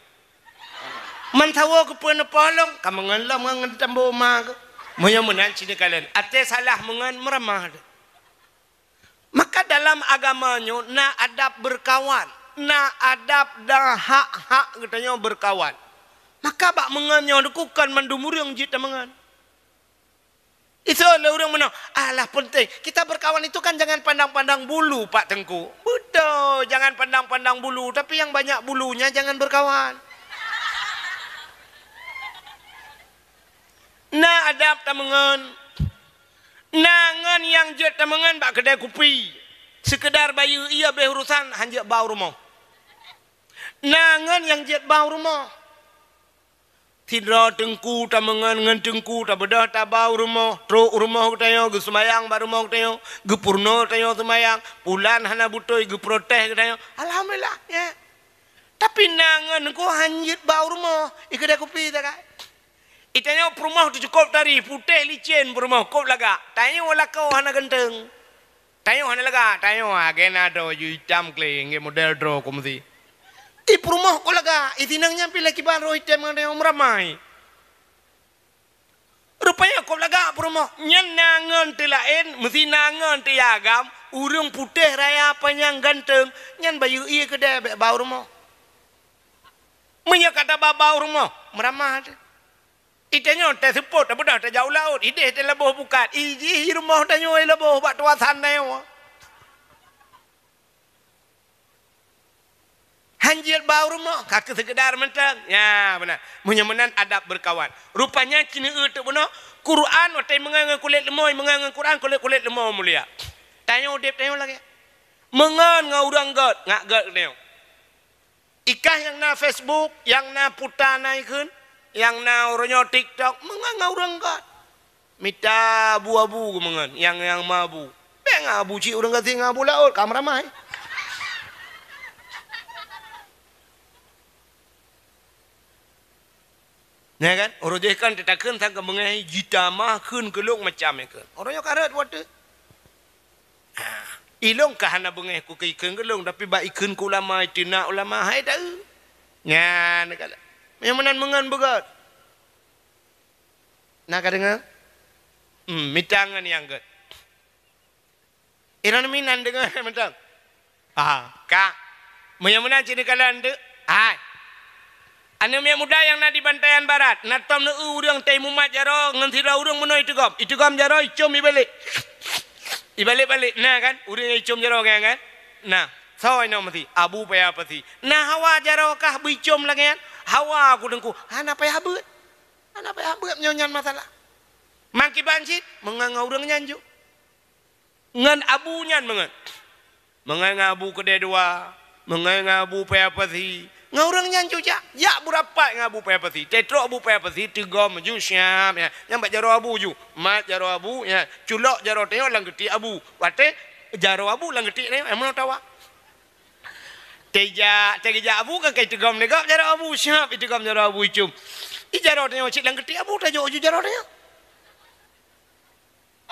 Man tahu ke pun polong kamangan lam ngan tambu ma ke. Moyo menan sini kalian. Ate salah mengan meramah. Maka dalam agamanya na adab berkawan, na adab dah hak-hak katanya berkawan. Maka bak mengannya dukukan mandumur yang jita mengan. Itu oleh orang menang. Alah penting. Kita berkawan itu kan jangan pandang-pandang bulu Pak Tengku. Betul. Jangan pandang-pandang bulu. Tapi yang banyak bulunya jangan berkawan. Na adab tamangan. Nangan yang jet tamangan bak kedai kopi. Sekedar bayu ia berurusan hanjak bau rumah. Nangan yang jet bau rumah. Tidra tengku tamangan ngan tengku ta bedah ta bau rumah. Truk rumah ketayo ge semayang ba rumah ketayo. Ge purno ketayo semayang. Bulan hana butoi ge protes ketayo. Alhamdulillah ya. Tapi nangan ko hanjit bau rumah. Kedai kopi tak kai. Itanya rumah tu cukup dari putih licin rumah kop laga. Tanya wala kau hana genteng. Tanya hana laga. Tanya agena do hitam kling model draw kumsi. Di rumah ko laga. Itinang nyampi lagi baru hitam ngene ramai. Rupanya kop laga rumah nyan nangan telain mesti nangan tiagam urung putih raya panyang ganteng nyan bayu iya kedai bau rumah. Menya kata bau rumah meramah. Itanya teh sepot tak bedah tak jauh laut. Ide teh leboh bukat. Iji rumah tanya leboh bak tuasan na. Hanjil bau rumah kaki sekedar mentang. Ya benar. Menyamanan adab berkawan. Rupanya kini itu benar. Quran watai mengangan kulit lemoi, mengangan Quran kulit lemoi mulia. Tanya udip tanya lagi. Mengan ngau urang god, ngak god tanya. Ikah yang na Facebook, yang na putar naikun, yang na orangnya TikTok, mengan ngau urang god. Mita abu-abu mengan, yang mabu. Beng abu cik urang kasih ngabu laut, kam ramai. Ya kan? Orang dia kan tetakan tak mengenai jita mah kun kelung macam ni kan. Orangnya karat waktu. Ilong kahana bengeh ku ke ikan kelung tapi ba ikan ku ulama tina ulama hai dah. Ya nak kata. Yang menan mengan begat. Nak dengar? Mitangan yang gat. Iran minan dengar mentang. Kak. Menyamuna cini kalian de. Hai. Anu miak muda yang na di Bantaian Barat, natom na urang teh mumat jaro ngan sira urang meno itu gom jaro icom ibalik. Ibalik-balik. Nah kan, urang icom jaro kan. Nah, sawai no mati abu paya pati. Nah hawa jaro kah bu icom lagi kan. Hawa aku dengku, ana paya habut. Ana paya habut nyonyan masalah. Mangki bansit mengang urang nyanju. Ngan abu nyan mengan. Mengang abu kedai dua, mengang abu paya pati. Ngorang nyanju ja, ya berapa ngabu payah pasti, tetro abu payah pasti, tiga maju siap ya, nyambat jaro abu ju, mat jaro abu ya, culok jaro teo lang geti abu, wate jaro abu lang geti teo, emang tawa, teja abu kan kayak tiga menegak jaro abu siap, tiga jaro abu cum, jaro teo cik lang geti abu, tajo ju jaro teo,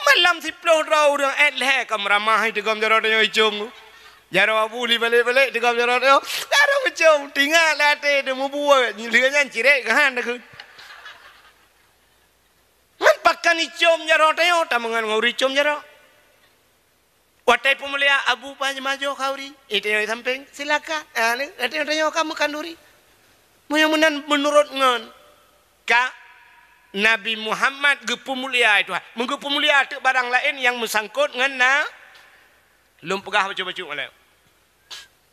malam 10 orang leh kamramah tiga jaro teo cum. Jaro abu li balik-balik tegam jaro teo. Jaro macam tinggal late de buat nyilanya cirek kan dah. Man pakan icom jaro teo tamangan nguri icom jaro. Watai pemulia abu panjamajo kauri. Itu yang samping silakan. Ni teo kamu kanduri. Mudah-mudahan menurut ngan. Ka Nabi Muhammad gepemulia itu. Menggepemulia tu barang lain yang mesangkut ngan na lum pegah baca-baca oleh.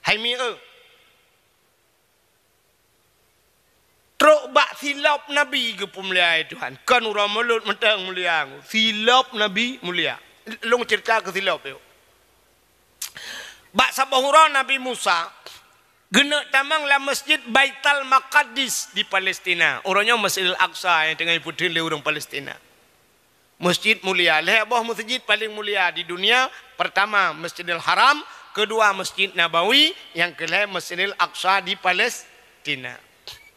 Hai mi Truk bak silap Nabi ke pemulia Tuhan. Kan orang mulut mentang mulia. Silap Nabi mulia. Long cerita ke silap tu. Bak sabahura Nabi Musa. Gena tamang lah masjid Baitul Maqdis di Palestina. Orangnya Masjidil Aqsa yang tengah putih le orang Palestina. Masjid mulia. Lihat bawah masjid paling mulia di dunia. Pertama Masjidil Haram. Kedua Masjid Nabawi, yang kelima Masjidil Aqsa di Palestina.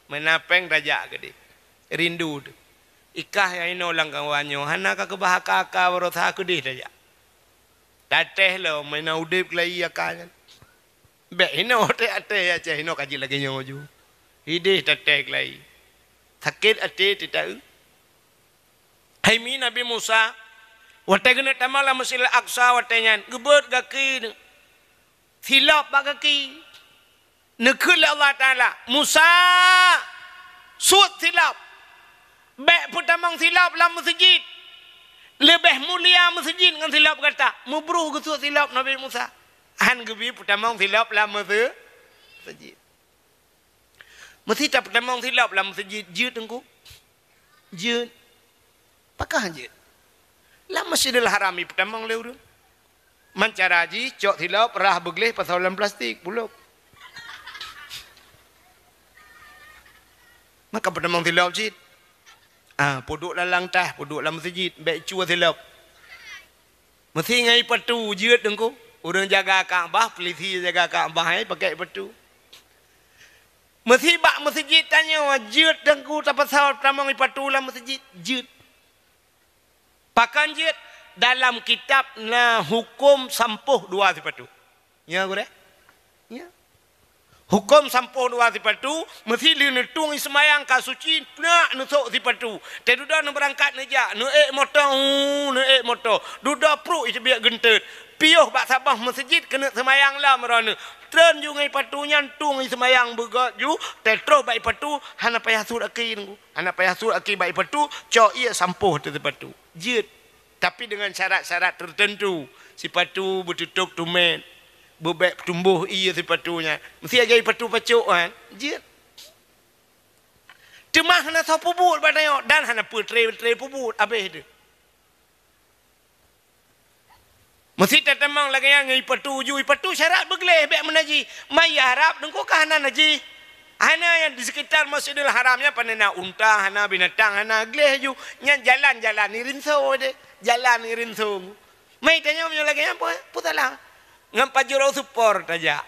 Menapeng raja gede. Rindu. Ikah yang ino lang kawanyo. Hana ka kebahaka ka warotha aku deh raja. Tateh lo mena udip lagi akan. Be ino ate aja ino kaji lagi nyoju. Hidih tateh lagi. Sakit ate tidak. Hai mi Nabi Musa. Watai kena tamala Masjidil Aqsa watainya. Gebut kaki. Silap bagaki. Nekul Allah Ta'ala. Musa. Suat silap. Baik pertamang silap dalam masjid. Lebih mulia masjid dengan silap kata. Mubruh ke suat silap Nabi Musa. Han gebi pertamang silap dalam masjid. Mesti tak pertamang silap dalam masjid. Jut engkau. Jut. Pakah je. Lah Masjidil Haram ni pertamang le urang. Mancara haji cok tilap rah begleh pasalan plastik buluk. Maka pertamang tilap jid. Podok lalang tah, podok dalam masjid, baik cua tilap. Mesti ngai patu jeut dengku. Urang jaga Kaabah, peliti jaga Kaabah ai pakai patu. Mesti bak masjid tanya jeut dengku tak pasal pertamang patu dalam masjid jeut. Pakan jeut dalam kitab na hukum sampuh dua sipatu. Ya gure? Ya. Hukum sampuh dua sipatu mesti li netung semayang ka suci nak nusuk sipatu. Te duda nu berangkat neja, nu motor. Duda pro itu biak gentet. Piuh bak sabah masjid kena semayang lah merana. Tren ju ngai patu nyantung semayang begat ju, te terus baik patu hana payah sur aki nunggu. Hana payah sur aki baik patu, cok ia sampuh tu sipatu. Jeut. Tapi dengan syarat-syarat tertentu. Sipatu bertutup tumen. Bebek tumbuh ia sipatunya. Mesti aja patu pacuk kan. Jeut. Temah hana sa pubut badai dan hana putre pubut habis dia. Mesti tetemang lagi yang ngai patu ju patu syarat begleh bek menaji. Mai harap dengko ka hana naji. Hana yang di sekitar Masjidil Haramnya panena unta, hana binatang, hana gleh ju. Nya jalan-jalan ni rinso de. Jalan ni rinso. Mai tanya punya lagi apa? Putalah. Ngam pajero support aja.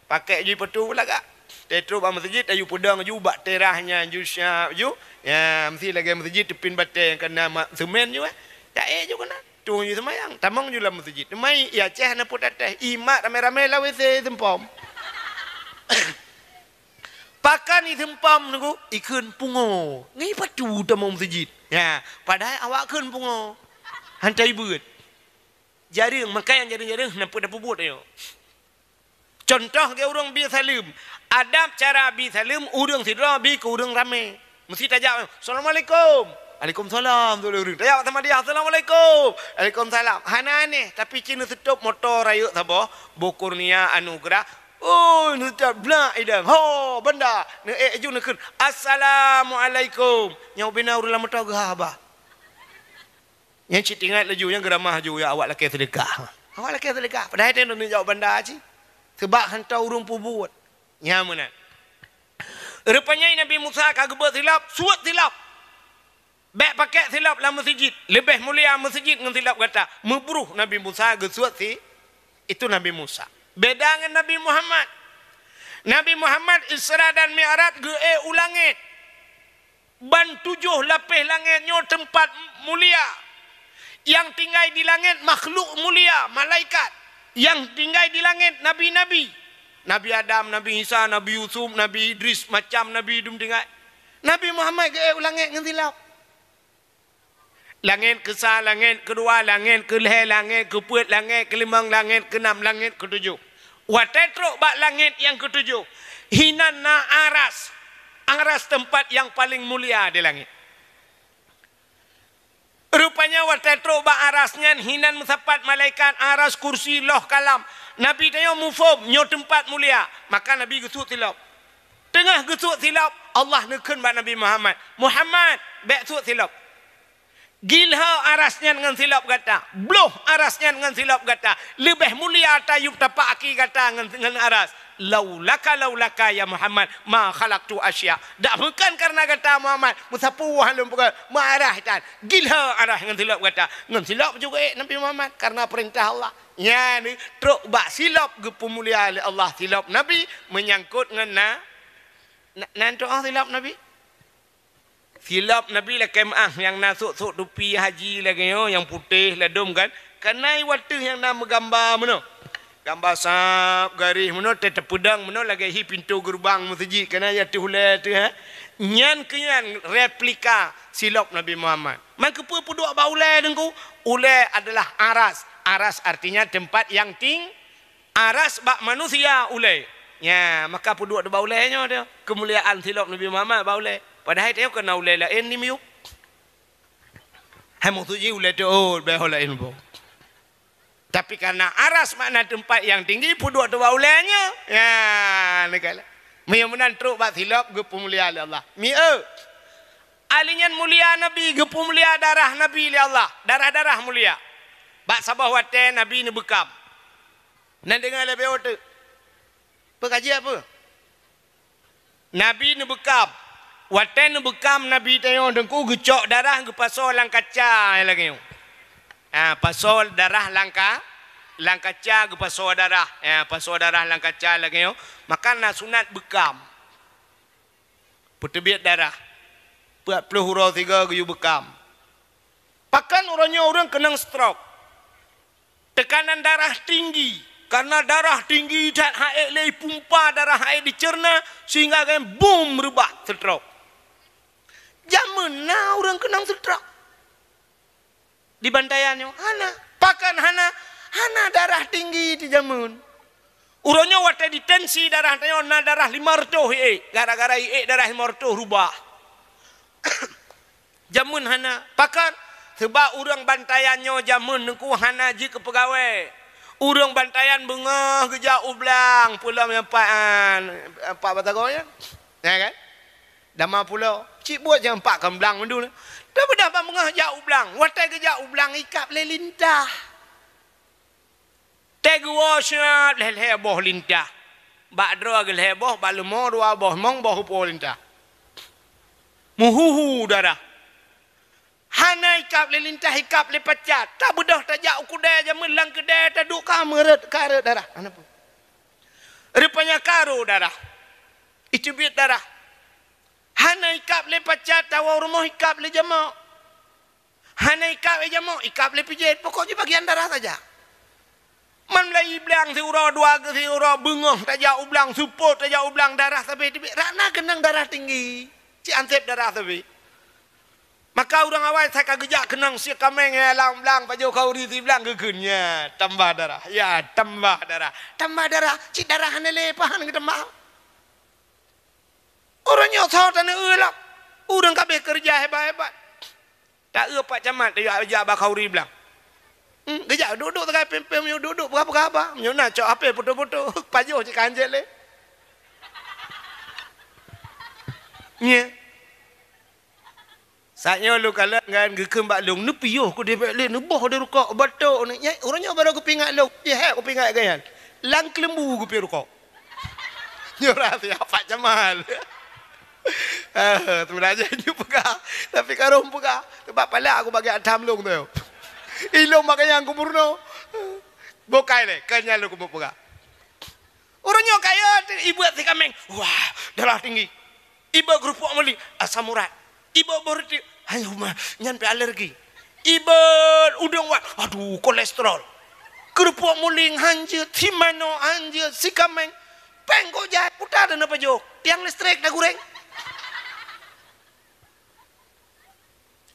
Pakai ju patu pula kak. Tetro ba masjid ayu pedang ju bak terahnya ju syap ju. Ya mesti lagi masjid tepin bateng kena semen ju tak ju kena. Tu ju semayang. Tamang ju dalam masjid. Mai ya ceh na put atas. Imat rame-rame la wese tempom. Pakan ni tempom nunggu ikun pungo. Ngai patu tamang masjid. Ya, padahal awak keun pungo. Hantai beut. Jaring, makan jaring-jaring nampak dah pubut ayo. Contoh ke urang bi salim. Adab cara bi salim urang sidra bi ke urang rame. Mesti tajak, "Assalamualaikum." "Waalaikumsalam." Tu urang. Tajak sama dia, "Assalamualaikum." "Waalaikumsalam." Hana aneh tapi cina tutup motor ayo sabo, Bo Kurnia Anugerah. Oh, nutup blak idang. Ho, benda. Ne ju nekeun. "Assalamualaikum." Nyau bina urang motor gah. Yang cik tinggal laju yang geramah ju ya awak laki sedekah. Awak laki sedekah. Padahal dia nak jawab benda aja. Sebab hantar urung pubut. Ya mana? Rupanya Nabi Musa kagebut silap, suat silap. Baik pakai silap dalam masjid. Lebih mulia masjid dengan silap kata. Mebruh Nabi Musa gesuat si. Itu Nabi Musa. Beda dengan Nabi Muhammad. Nabi Muhammad Isra dan Mi'raj ge ulangit. Ban 7 lapis langitnya tempat mulia. Yang tinggal di langit makhluk mulia, malaikat. Yang tinggal di langit nabi-nabi. Nabi Adam, Nabi Isa, Nabi Yusuf, Nabi Idris, macam Nabi Idum tinggal. Nabi Muhammad ke langit dengan silap. Langit ke-1, langit kedua, langit ke-2, langit ke-4, langit ke-5, langit ke-6, langit ke-7. Watetruk bak langit yang ke-7. Hinana aras. Aras tempat yang paling mulia di langit. Rupanya watetro ba arasnya hinan musapat malaikat aras kursi loh kalam. Nabi tanya mufum nyo tempat mulia. Maka Nabi gesuk silap. Tengah gesuk silap Allah nekun ba Nabi Muhammad. Muhammad bek suk silap. Gilha arasnya dengan silap kata. Bloh arasnya dengan silap kata. Lebih mulia tayub tapak aki kata dengan aras. Laulaka ya Muhammad ma khalaqtu asya. Dak bukan karena kata Muhammad musapu halum bukan marah tan. Gilha arah dengan silap kata. Dengan silap juga Nabi Muhammad karena perintah Allah. Ya ni truk bak silap ge pemulia oleh Allah silap Nabi menyangkut dengan nanti silap Nabi. Silap Nabi lah kemah yang nasuk-suk tupi haji lagi yang putih ladum kan. Karena waktu yang nama gambar mana? Gambar sap garis mana tetap pedang mana lagi hi pintu gerbang masjid kena ya tu hulai tu ha. Nyan kenyan replika silap Nabi Muhammad. Maka apa puduk baulai dengku? Ulai adalah aras. Aras artinya tempat yang aras bak manusia ulai. Ya, maka puduk ada baulainya dia. Kemuliaan silap Nabi Muhammad baulai. Padahal dia kena ulai lain ni miuk. Hai maksudnya ulai tu behol lain pun. Tapi karena aras makna tempat yang tinggi puduk tu baulainya. Ya, negala. Menan truk bak silap ge pemuliaan Allah. Alinyan mulia Nabi, gepu mulia darah Nabi li Allah. Darah-darah mulia. Bak sabah wate Nabi ni bekam. Nan dengar lebih otak. Pekaji apa? Nabi ni bekam. Wate ni bekam Nabi tayong dengku gecok darah ke pasal lang kaca lagi. Pasal darah lang kaca ke pasal darah. Pasal darah lang kaca lagi. Maka nak sunat bekam. Putebit darah. 40 hurau 3 ke bekam. Pakan orang kena stroke. Tekanan darah tinggi. Karena darah tinggi dan haid lei pumpa darah haid dicerna sehingga kan boom rebah stroke. Zaman na orang kena stroke. Di bantayannya hana pakan hana darah tinggi di zaman. Urangnya wate ditensi darah tanya na darah 500 gara-gara darah 500 rubah. Jamun hana pakan sebab urang bantayannya jamun nengku hana ji ke pegawai. Urang bantayan bengah geja ublang pula menyampaikan empat batagonya. Ya kan? Dama pula. Cik buat je empat kemblang mendu. Dah berdapat bengah geja ublang. Watai geja ublang ikap le lintah. Tegwa syat le heboh lintah. Bak dua gel heboh, bak lemah dua boh mong boh po lintah. Muhuhu darah. Hana ikap le lintah ikap le pecat. Tak bedah tak jak kudai je melang kedai tak duk karet darah. Apa? Rupanya karo darah. Itu bit darah. Hana ikap le pecat tawa rumah ikap le jamak. Hana ikap le jamak ikap le pijit pokoknya bagian darah saja. Man mulai belang si urau dua ke si urau bengah tak jak ublang support tak jak ublang darah sampai tibik rana kenang darah tinggi. Cik ansep darah sampai. Maka orang awal saya kagejak kenang si kameng alang belang paju kau riti belang kekunnya tambah darah. Ya tambah darah. Tambah darah. Cik darah hana lepahan ke tambah. Orang nyosor tanah ulap. Orang kabeh kerja hebat-hebat. Tak pak camat dia ajak bakau riti belang. Gejak duduk tegai pempem duduk berapa-berapa. Menyona cok apa foto-foto paju cik kanjel le. Nya. Saatnya lu kalau dengan gekem bak long nu piyo ku de bek le nu boh de rukok batok ni orangnya baru ku pingat long ye hak ku pingat kan lang kelembu ku pi rukok nyora siapa jamal tu belajar ju pegah tapi karom pegah sebab pala aku bagi atam long tu ilong makanya aku murno bokai le kanya lu ku pegah orangnya kaya ibu si kameng wah darah tinggi ibu kerupuk meli asam urat ibu berarti ayo mah nyampe alergi. Ibu udang wat, aduh kolesterol. Kerupuk muling hanjut, timano hanjut, si kameng, pengko jahat putar dan apa jo, tiang listrik dah goreng.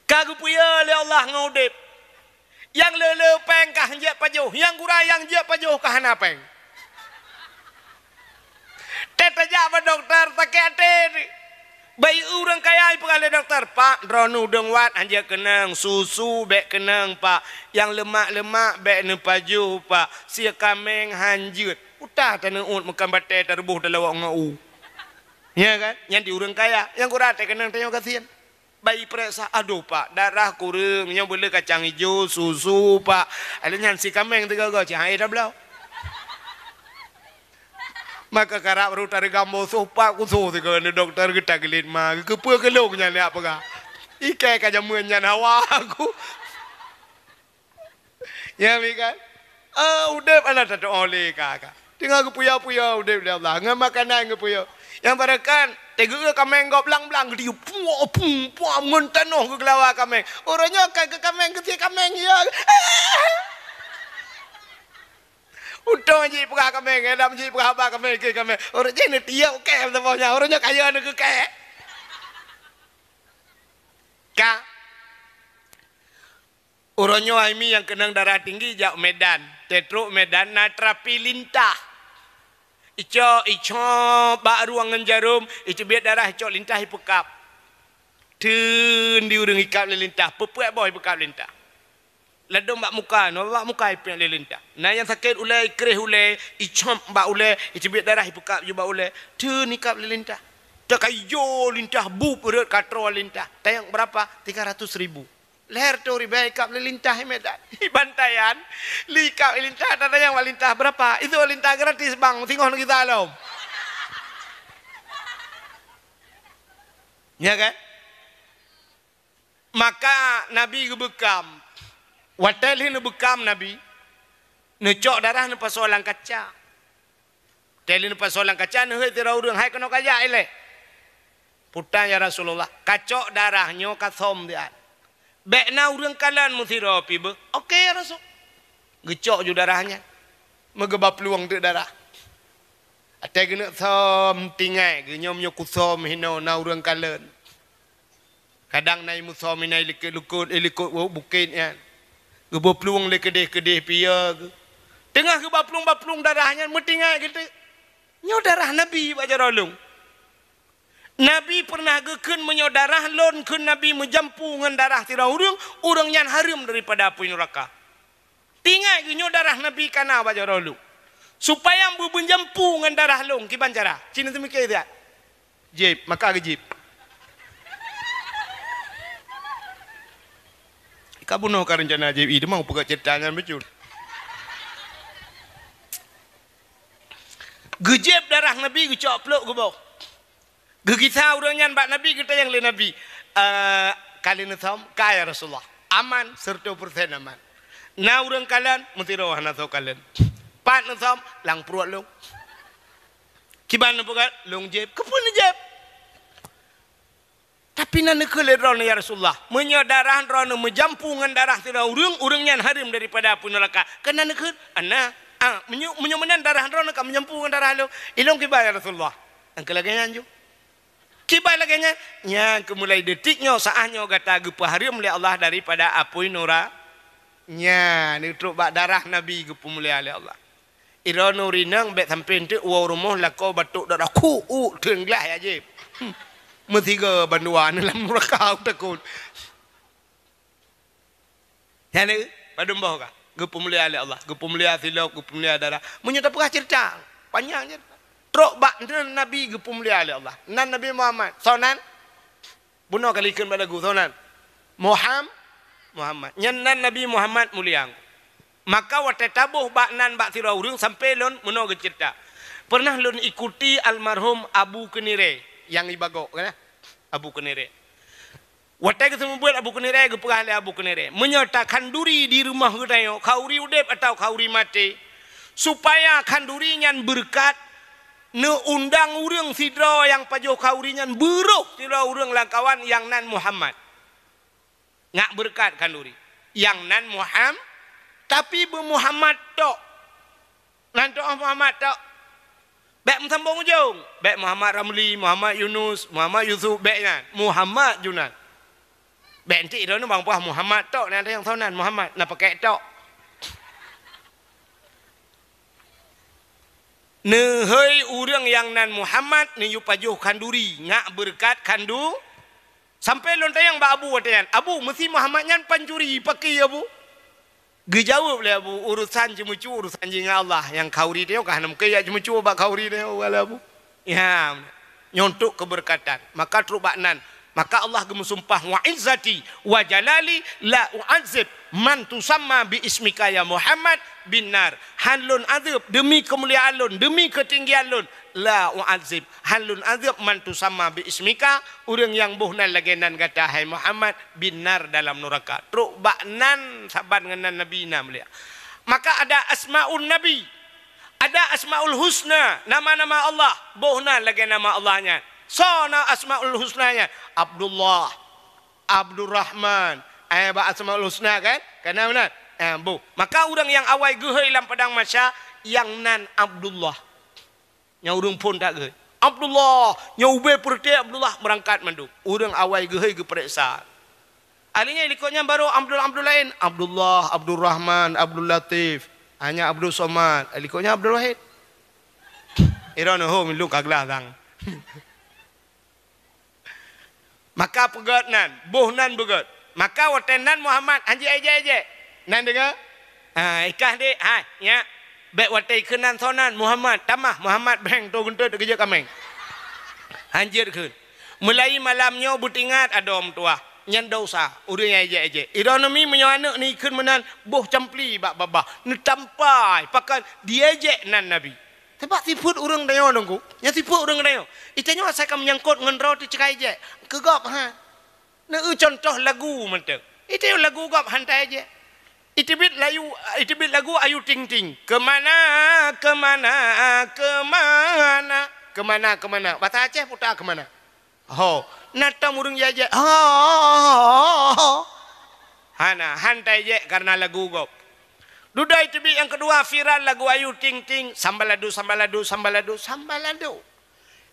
Kagak puya le Allah ngaudep. Yang lele peng kah hanjut pajo, yang gurah yang jat pajo kah hana peng. Teta jawab dokter tak ada. Bayi orang kaya pegawai doktor pak drone udang wat hanya kenang susu bek kenang pak yang lemak-lemak bek nepaju pak sia kameng hanjut utah tanah ut makan batai terbuh dalam wak ngau ya kan yang di orang kaya yang kurang kenang tanya kasihan bayi periksa aduh pak darah kurang yang boleh kacang hijau susu pak ada yang si kameng tiga-tiga cahaya dah belau. Maka karap rutar gambo sopak kuso tiga ni doktor kita gelin mah kepa kelongnya ni apa kah? Ikai kajamuannya nawa aku. Ya kan? Udah anak tak oleh kakak. Tinggal kepuya-puya udah Allah. Ngam makanan kepuya. Yang barakan tega kameng gop belang-belang dia puah mentanoh ke kelawa kameng. Orangnya ke kameng ke kameng ya. Udah je pegah kami, dalam je pegah apa kami ke kami. Orang je ni tiap ke semuanya. Orangnya kaya nak ke. Ka. Orangnya ini yang kenang darah tinggi jauh Medan, Tetruk Medan natrapi lintah. Ico bak ruangan jarum, ico biar darah ico lintah ipekap. Tun di urang ikap lintah, pepuak boy pekap lintah. Ladong bak muka, no bak muka ipin lelintah. Nah yang sakit ulai, kereh ulai, icom bak ulai, icibit darah ipukap juga ulai. Tu nikap lelintah. Tak kayo lintah bu perut katro lintah. Tayang berapa? 300,000. Leher tu ribai kap lintah medan. Bantayan likap lintah dan yang lintah berapa? Itu lintah gratis bang. Tengok kita lom. Ya kan? Maka Nabi gebekam. Watel ni bekam Nabi. Necok darah ni pasolang kaca. Teli ni pasolang kaca ni hei tira urang hai kena kaya ile. Putan ya Rasulullah. Kacok darahnya kathom dia. Bekna urang kalan muthira pi be. Okey ya Rasul. Gecok ju darahnya. Megeba peluang de darah. Ate gena thom tingai genyom nyo kuthom hino na urang kalan. Kadang nai muthom nai lekut likut bukit yan. Gebo peluang le kedeh-kedeh pia. Tengah geba peluang darahnya metingai gitu. Nyo darah Nabi baca rolong. Nabi pernah geken menyodarah lon ke Nabi menjampu dengan darah tira urang yang haram daripada api neraka. Tinggal nyo darah Nabi kana baca rolong. Supaya menjampu dengan darah long kiban cara. Cina tu mikir dia. Jib, maka ke jib. Kabuno ka rencana jib itu mau pegat ceritanya betul. Gejib darah Nabi gecok peluk ke bawah. Gegita urang nyan bak Nabi kita yang le Nabi. Kali ni thom kaya Rasulullah. Aman 100% aman. Na urang kalan mutiro hana tho kalan. Pat ni thom lang pruat long. Kiban ni pegat long jeb. Kepun ni jeb. Tapi na nekele drone ya Rasulullah. Menyodarah drone menjampu ngan darah tira urang nyan harim daripada api neraka. Kena nekele ana menyomenan darah drone ka menjampu ngan darah long. Ilong kiban ya Rasulullah. Angkel lagi nyanju. Kibai lagi nya kemulai detiknya saahnya kata gepa harim oleh Allah daripada api nura nya ni truk bak darah Nabi gepa mulia oleh Allah. Ira nurinang bet sampai tu wa rumah lako batuk darah ku tenglah aja. Metiga banduan dalam neraka takut. Ya ni padum bau ka gepa mulia oleh Allah, gepa mulia silap, gepa mulia darah. Menyata perah cerita panjang je. Trok bak Nabi gepa mulia oleh Allah. Nan Nabi Muhammad. Sonan. Bunuh kali ikan pada gu. Sonan. Muhammad. Nyan Nabi Muhammad mulia. Maka waktu tabuh bak nan bak tira urang sampai lon bunuh ke cerita. Pernah lon ikuti almarhum Abu Kenire. Yang ibagok. Kan? Abu Kenire. Waktu ketemu buat Abu Kenire. Geperah oleh Abu Kenire. Menyertakan duri di rumah kita. Kauri udep atau kauri mati. Supaya kanduri nyan berkat. Ne undang urang sidra yang pajoh kaurinyan beruh sidra urang langkawan yang nan Muhammad. Ngak berkat kanduri. Yang nan Muhammad tapi be Muhammad tok. Nan tok Muhammad tok. Bek sambung ujung. Bek Muhammad Ramli, Muhammad Yunus, Muhammad Yusuf beknya. Muhammad Junan. Bek entik dah bang puah Muhammad tok nan yang sonan Muhammad nak pakai tok. Nehai urang yang nan Muhammad ni yu pajuh kanduri ngak berkat kandu sampai lontai yang ba Abu watayan Abu mesti Muhammad nyan pancuri pakai Abu gejawab le Abu urusan jemucu urusan jing Allah yang kauri dia kah nam kaya jemucu ba kauri dia wala Abu ya nyontok keberkatan maka trubak nan maka Allah gemusumpah wa izzati wa jalali la u'adzib man tusamma bi ismika ya Muhammad bin nar halun azab demi kemuliaan lun demi ketinggian lun la u'adzib halun azab man tusamma bi ismika urang yang buhnan lagenan kata hai Muhammad bin nar dalam neraka truk baknan saban dengan nabi na mulia maka ada asmaul nabi ada asmaul husna nama-nama Allah buhnan lagi nama Allahnya sona asmaul husnanya Abdullah Abdurrahman ba asmaul husna kan kana benar bu maka orang yang awal gehei dalam padang masya yang nan Abdullah yang urang pun tak gehei Abdullah yang ube perti Abdullah berangkat mandu orang awal gehei ge periksa alinya ikutnya baru Abdul lain Abdullah Abdurrahman Abdul Latif hanya Abdul Somad ikutnya Abdul Wahid irana ho milu kaglah dang maka pegat nan boh nan begat maka watenan Muhammad anji aje nan dengar ikah dek ya bek watai kenan sonan Muhammad tamah Muhammad beng to guntur kerja kameng Hanjir kun. Mulai malamnya butingat adom tua. Nyan dosa. Urangnya ejek-ejek. Ironomi menyo anak ni kun menan boh campli bak babah. Ni tampai pakai diejek nan Nabi. Sebab tiput urang dayo nunggu. Yang tiput urang dayo. Itanya saya akan menyangkut ngan roti cekai je. Kegap ha. Nah contoh lagu mentang. Itu lagu gap hantai je. Itu bit lagu ayu ting ting. Kemana kemana kemana kemana kemana. Bahasa Aceh putar kemana. Ho. Nata murung je. Hana hantai je karena lagu gap. Duda itu bit yang kedua viral lagu ayu ting ting. Sambaladu sambaladu sambaladu sambaladu.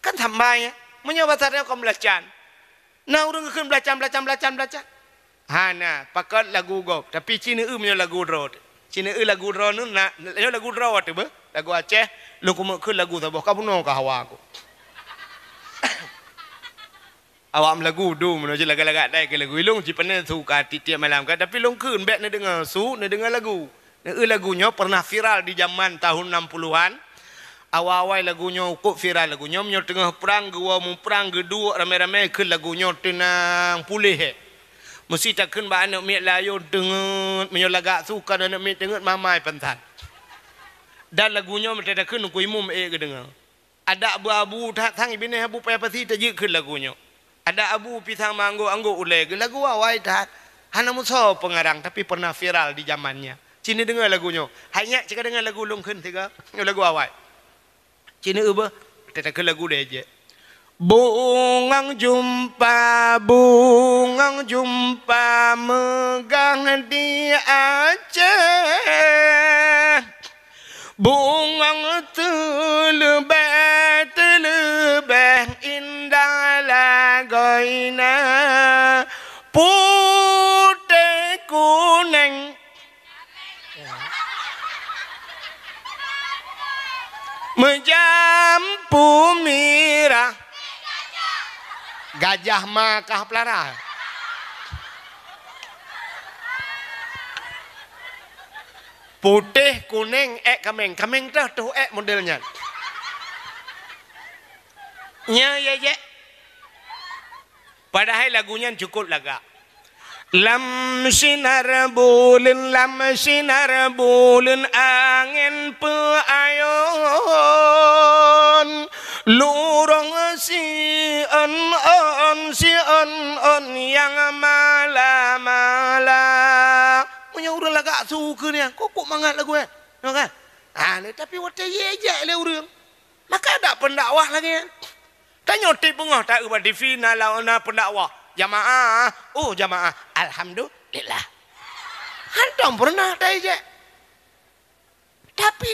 Kan tambahnya. Menyobat saya kau belacan. Nah orang akan belacan. Hana pakai lagu gop. Tapi Cina punya lagu draw. Cina lagu draw nu nak lagu draw tu ber. Lagu Aceh. Lu kumak ke lagu tu. Kau pun nak hawa aku. Awam lagu du menuju laga-laga dai ke lagu. Ilung cipana suka tiap malam kan. Tapi long kun bet nak dengar nak dengar lagu. Lagunya pernah viral di zaman tahun 60-an. Awal-awal lagunya kok viral lagunya menyo tengah perang gua mu perang gedua rame-rame ke lagunya tenang pulih mesti takkan ba anak mek layo denget menyo lagak suka anak mek denget mamai pentan dan lagunya mesti takkan ku imum ke dengar ada abu-abu tang ibine abu payah pasti tajik ke lagunya ada abu pisang manggo anggo ulai ke lagu awai tat hana muso pengarang tapi pernah viral di zamannya Cina dengar lagunya hanya cakap dengar lagu longkeun tiga lagu awai Cina ubah, kita ke lagu dia je. Bungang jumpa megang di Aceh. Bungang telebeh indah lagoina. Putih kuning. Menjampu mirah gajah makah pelara putih kuning kameng tuh modelnya ya padahal lagunya cukup laga lam sinar bulun angin peayon lurong si on yang mala punya urang laga suka ni kok mangat lagu kan tapi wate ye le urang maka ada pendakwah lagi tanya tip bengah tak ubah di final lawan pendakwah jamaah, jamaah, alhamdulillah. Hantam pernah dah je. Tapi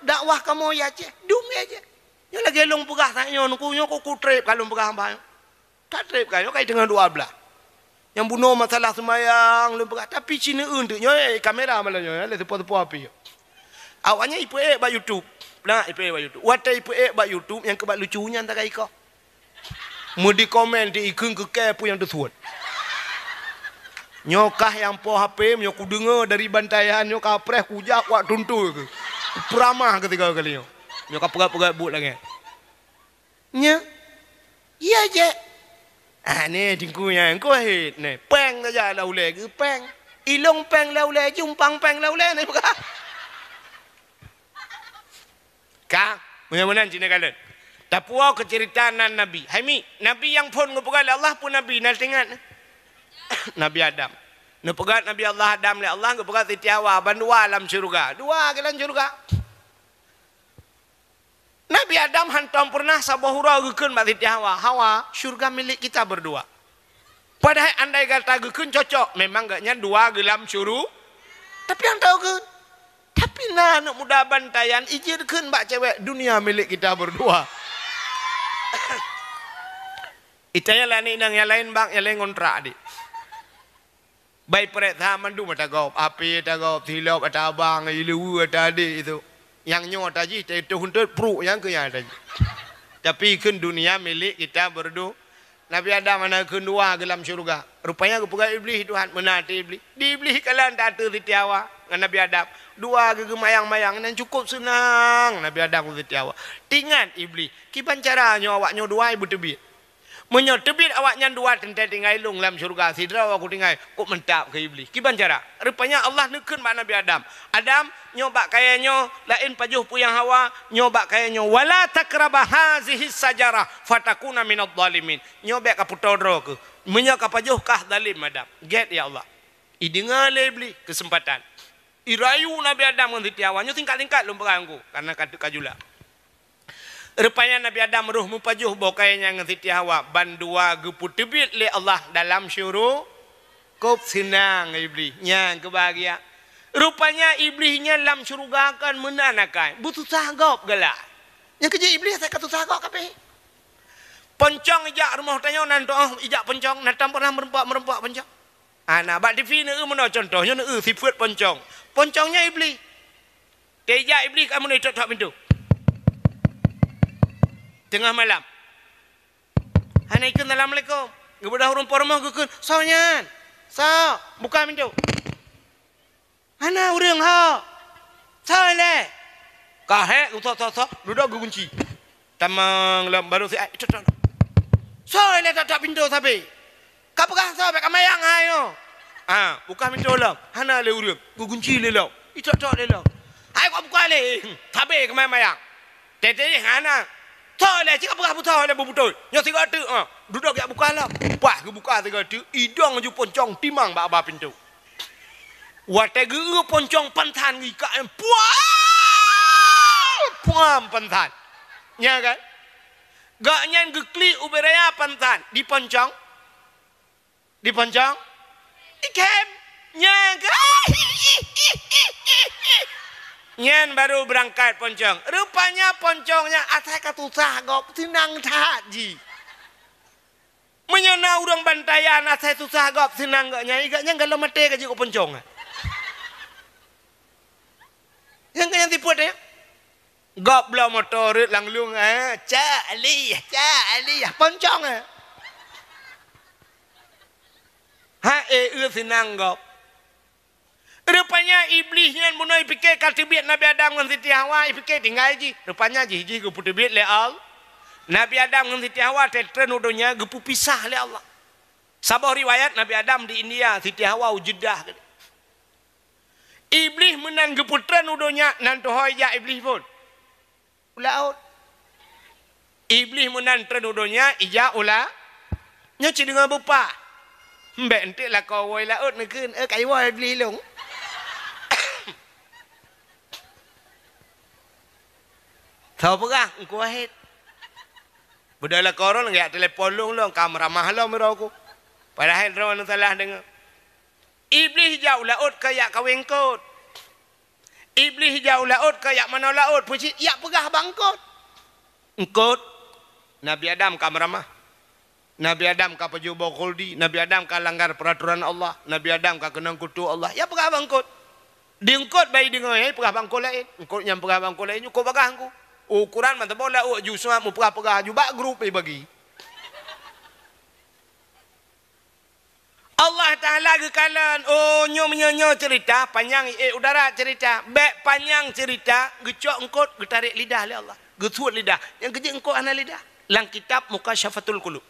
dakwah kamu ya je, dumi aja. Yang lagi long pegah tanya, nukunya kok trip kalau pegah hamba. Tak trip kan, kait dengan dua belah. Yang bunuh masalah semayang, long pegah. Tapi Cina untuknya kamera malahnya, le tepu api. Awalnya ipu bak YouTube, nah ipu bak YouTube. Watai ipu bak YouTube yang kebak lucunya antara iko. Mudi komen di ikung ke kepu yang tersebut. Nyokah yang po HP, nyoku dengar dari bantaian, nyokah preh kujak wak tuntu ke. Peramah ketiga kali nyokah pegat-pegat but lagi. Nya, iya je. Ni tingkunya, engkau hit ni. Peng saja laulai ke peng. Ilong peng laulai, jumpang peng laulai ni bukan. Kang, mana-mana Cina kalian. Tapua keceritaan Nabi. Haimi, Nabi yang pun ngepegat Allah pun Nabi. Nak ingat. Nabi Adam. Ngepegat Nabi Allah Adam. Allah ngepegat Siti Hawa. Bandua alam syurga. Dua ke dalam syurga. Nabi Adam hantam pernah sabahura gekun Mbak Siti Hawa. Hawa, syurga milik kita berdua. Padahal andai kata gekun cocok. Memang gaknya dua gelam syuru. Tapi yang tahu ke? Tapi anak muda bantayan. Ijirkan mbak cewek. Dunia milik kita berdua. Itanya lani nang yang lain bang yang lain kontrak di. Baik perintah mandu mata gop api ta gop tilop ada abang ilu ada adik itu. Yang nyo tadi itu untuk pro yang ke yang tadi. Tapi kun dunia milik kita berdua. Nabi Adam mana kedua gelam syurga. Rupanya kepegat iblis Tuhan menati iblis. Di iblis kalian tak tu Siti Hawa. dengan Nabi Adam. Dua gege mayang-mayang dan cukup senang Nabi Adam ku awak. Tingan iblis. Kiban caranya awaknya dua ibu tebit. Menyo tebit awaknya dua tentai tinggal ilung dalam syurga. Sidra aku tinggal kok mentap ke iblis. Kiban cara? Rupanya Allah neken mak Nabi Adam. Adam nyoba kayanya lain pajuh puyang Hawa nyoba kayanya wala takrabah hazihi sajarah fatakuna minadh dhalimin. Nyoba ka putodro ke. Menyo ka pajuh kah zalim Adam. Get ya Allah. Idengar le iblis kesempatan. Irayu Nabi Adam ngan titiawannya tingkat-tingkat lu berangku karena kajula. Rupanya Nabi Adam ruh mupajuh bokainya ngan Siti Hawa bandua geput tebit le Allah dalam syuruk kop senang iblis nya kebahagia. Rupanya iblisnya dalam syurga akan menanakan butuh sagop galak. Yang kerja iblis saya kata sagop kabeh. Poncong ijak rumah tanya nanto ijak poncong natam pernah merempak poncong. Ana bak TV ne meno contohnya ne sifat poncong. Poncongnya iblis. Tejak iblis kamu ni tok pintu. Tengah malam. Hanaikan Assalamualaikum. Gebedah rumah rumah gekun. Sawnyan. Sa, buka pintu. Hana urang ha. Sa le. Kahek utok duduk kunci. Tamang lam baru si ai tok. Sa le tak pintu sabe. Kapakah sa bek amayang hayo. Buka pintu lam. Hana le urang. Kunci le lam. Tok le lam. Hai kau buka le. Sabe ke mayang. Tete hana. Toleh cakap buka le betul. Nya tiga tu duduk yak buka lah. Pas ke buka tiga tu idong ju poncong timang ba pintu. Wate ge poncong pantan gi ka puam pantan. Nya kan? Gak nyan ge kli uberaya pantan di poncong. Ikem nya kan? Nyen baru berangkat poncong. Rupanya poncongnya atai katusah gop senang taji. Menyana urang bantayan atai tusah gop senang gak nyai gaknya kalau mate gaji ko poncong. Yang tipu dia. Gop bela motor langlung ca ali poncong. Senang gop. Rupanya iblisnya munai fikir katibit Nabi Adam dengan Siti Hawa fikir tinggal ji. Rupanya ji ke putibit le Allah. Nabi Adam dengan Siti Hawa tetren udonya gepu pisah le Allah. Sabah riwayat Nabi Adam di India, Siti Hawa Jeddah. Iblis menang geputren udonya nanti hoya iblis pun. Ulaut. Iblis menang tren udonya ija ula. Nya ci dengan bupa. Mbek entik lah kau woi laut nekeun kai woi iblis long. Tahu perah engkau ahit. Budaya koron enggak telepon long kamera mahal merauku. Padahal rawan salah dengar. Iblis jauh laut kayak kawengkot. Iblis jauh laut kayak mana laut puji yak perah bangkot. Engkot Nabi Adam kamera mah. Nabi Adam ka peju bokoldi, Nabi Adam ka langgar peraturan Allah, Nabi Adam ka kenang kutu Allah. Ya perah bangkot. Diengkot bayi dengar ya perah bangkot lain. Engkot yang perah bangkot lain kau bagah aku. Ukuran mantap bola ju semua mu perah juga grup bagi. Allah Taala gekalan nyo cerita panjang udara cerita bek panjang cerita gecok engkot getarik lidah le Allah. Gesuat lidah. Yang kerja engkot hana lidah. Lang kitab Mukasyafatul Qulub.